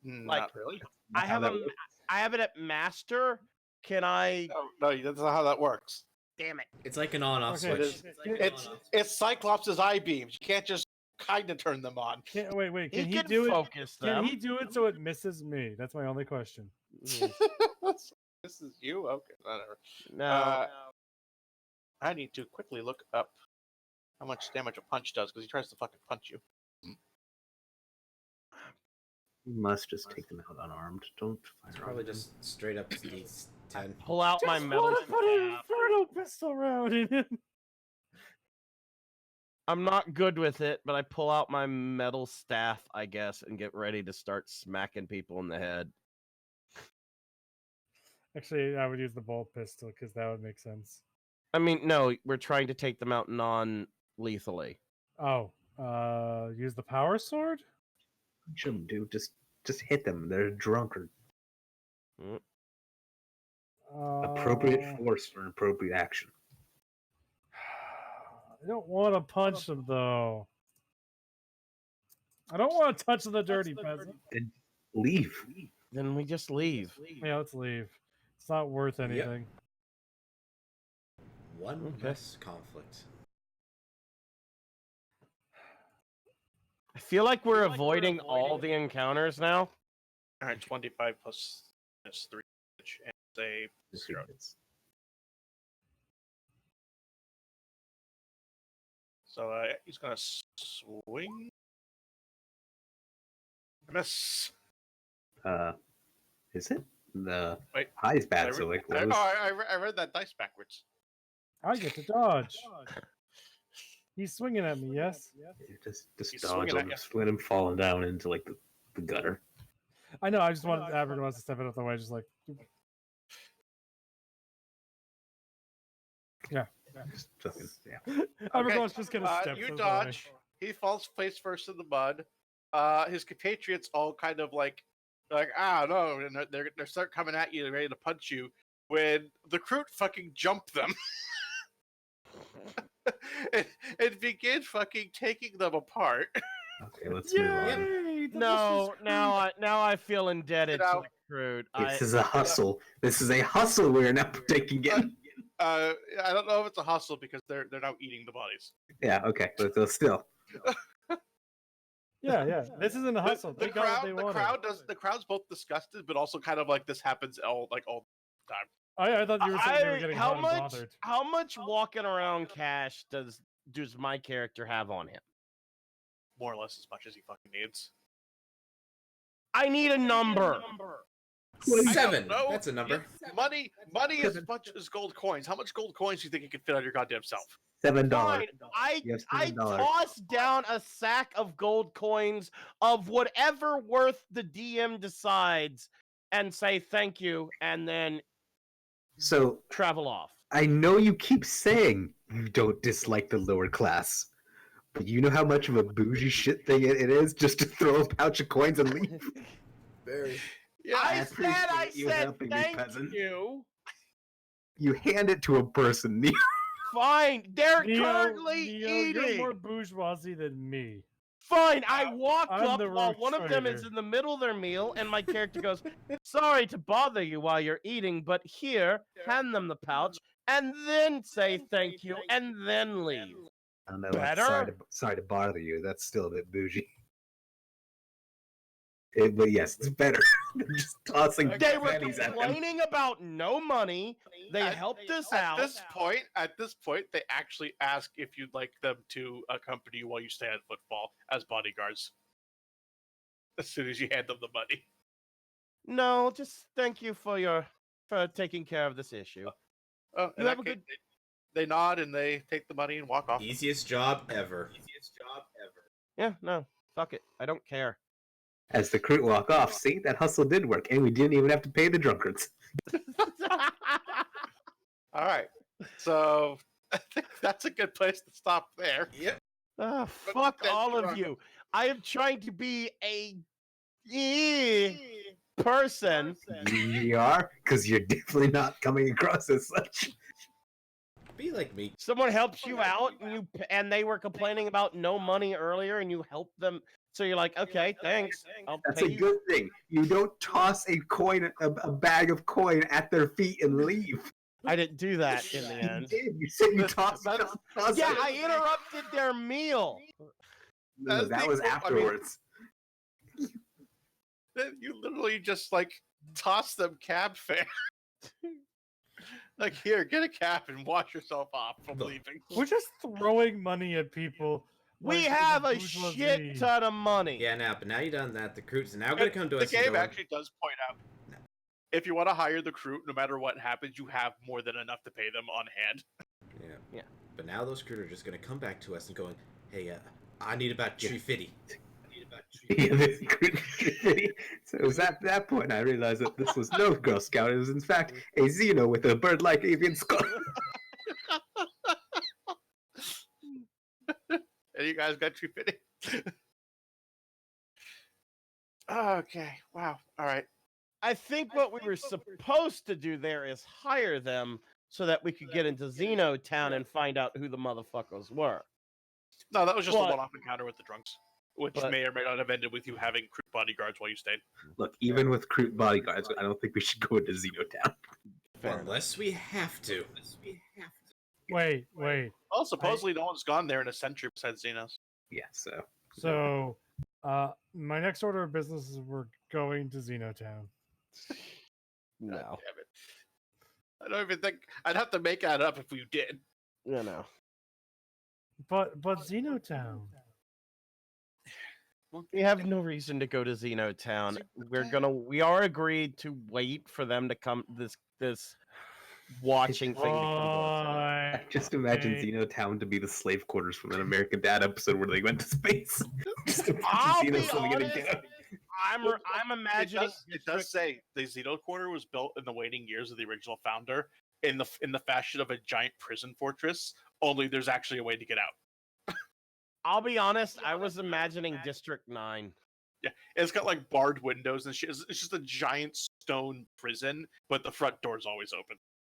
not really. I have it at master. Can I? No, that's not how that works. Damn it! It's like an on-off Okay. switch. It's Cyclops' eye beams. You can't just kind of turn them on. Wait. He Can he can do it? focus Can them. he do it so it misses me? That's my only question. This is you? Okay, whatever. No. I need to quickly look up how much damage a punch does because he tries to fucking punch you. You must just take them out unarmed. Don't It's fire. probably just straight up D10. Pull out my Just metal wanna put an staff. inferno pistol round in him. I'm not good with it, but I pull out my metal staff, I guess, and get ready to start smacking people in the head. Actually, I would use the bolt pistol because that would make sense. I mean, no, we're trying to take them out non-lethally. Oh, use the power sword? Shouldn't do. Just hit them. They're drunkard. Appropriate force for an appropriate action. I don't want to punch him though. I don't want to touch the dirty peasant. Leave. Then we just leave. Yeah, let's leave. It's not worth anything. One Okay. less conflict. I feel like we're avoiding all the encounters now. All right, 25 plus minus 3 and say 0. So he's gonna swing. Miss. Is it? The Wait, high is I bad, so read- like I, lows. I read that dice backwards. I get to dodge. He's swinging at me, yes? Just He's dodge swinging at him. you. Just let him falling down into like the gutter. I know, I just wanted Aberg wants to step it out the way, just like Just fucking, yeah. Aberg wants just gonna step you this dodge. He falls face first in the mud. His compatriots all kind of like no, and they start coming at you, ready to punch you. When the Kroot fucking jump them and begin fucking taking them apart. Okay, let's move on. Yay! No, now I feel indebted You to know, the crude. This is a hustle. This is a hustle we're now taking in. I don't know if it's a hustle because they're now eating the bodies. Yeah, okay, but still. Yeah. This isn't a hustle. The They got what they wanted. the crowd's both disgusted, but also kind of like this happens all the time. I thought you were saying they were getting hot and bothered. How much walking around cash does my character have on him? More or less as much as he fucking needs. I need a number. 7. know. That's a number. Money as much as gold coins. How much gold coins do you think you can fit on your goddamn self? $7. Fine. You have I $7. toss down a sack of gold coins of whatever worth the DM decides and say thank you and then So travel off. I know you keep saying you don't dislike the lower class, but you know how much of a bougie shit thing it is just to throw a pouch of coins and leave? Very. Yeah, I I appreciate you said helping me, thank peasant. you. You hand it to a person. Fine. They're Neo, currently Neo, eating. You're more bourgeoisie than me. Fine, I walk I'm up the while rogue one of them is trader. in the middle of their meal, and my character goes, "Sorry to bother you while you're eating, but here, hand them the pouch, and then say thank you, and then leave." I don't know. Better? Sorry to bother you. That's still a bit bougie. But yes, it's better than just tossing They were pennies at them. complaining about no money. They helped us out. At this point, they actually ask if you'd like them to accompany you while you stay at Footfall as bodyguards. As soon as you hand them the money. No, just thank you for taking care of this issue. Oh, You have a good. They nod and they take the money and walk off. Easiest job ever. Yeah, no, fuck it. I don't care. As the crew walk off, see, that hustle did work, and we didn't even have to pay the drunkards. All right, so I think that's a good place to stop there. Yep. Fuck all of you. I am trying to be a person. You are? Because you're definitely not coming across as such. Be like me. Someone helps you out, and they were complaining about no money earlier, and you help them. So you're like, okay, thanks. I'll That's pay a you. good thing. You don't toss a coin, a bag of coin at their feet and leave. I didn't do that in the You end. did. You said you tossed Yeah, it. I interrupted their meal. No, that was afterwards. You literally just like toss them cab fare. Like, here, get a cab and wash yourself off from leaving. We're just throwing money at people. We like have the a bourgeoisie. shit ton of money. Yeah, but now you've done that. The recruits are now going to come to us. The and game go, actually does point out if you want to hire the crew, no matter what happens, you have more than enough to pay them on hand. Yeah. But now those crew are just going to come back to us and going, hey, I need about 350. So it was at that point I realized that this was no Girl Scout. It was in fact a Xeno with a bird-like avian skull. And you guys got 350. Okay. Wow. All right. I think what we were supposed to do there is hire them so that we could get into Xenotown and find out who the motherfuckers were. No, that was just But- a one-off encounter with the drunks, which may or may not have ended with you having crew bodyguards while you stayed. Look, even with crew bodyguards, I don't think we should go into Xenotown. Unless we have to. Wait. Well, supposedly no one's gone there in a century besides Xenos. Yeah, so So, my next order of business is we're going to Xenotown. No. God damn it. I don't even think I'd have to make that up if we did. No. But Xenotown. We have no reason to go to Xenotown. We are agreed to wait for them to come this watching thing to come to us. I just imagine Xenotown to be the slave quarters from an American Dad episode where they went to space. Just imagine I'll be Xenos living in a honest, ghetto. I'm imagining It does say the Xeno Quarter was built in the waning years of the original founder in the fashion of a giant prison fortress. Only there's actually a way to get out. I'll be honest, I was imagining District 9. Yeah, it's got like barred windows and shit. It's just a giant stone prison, but the front door's always open.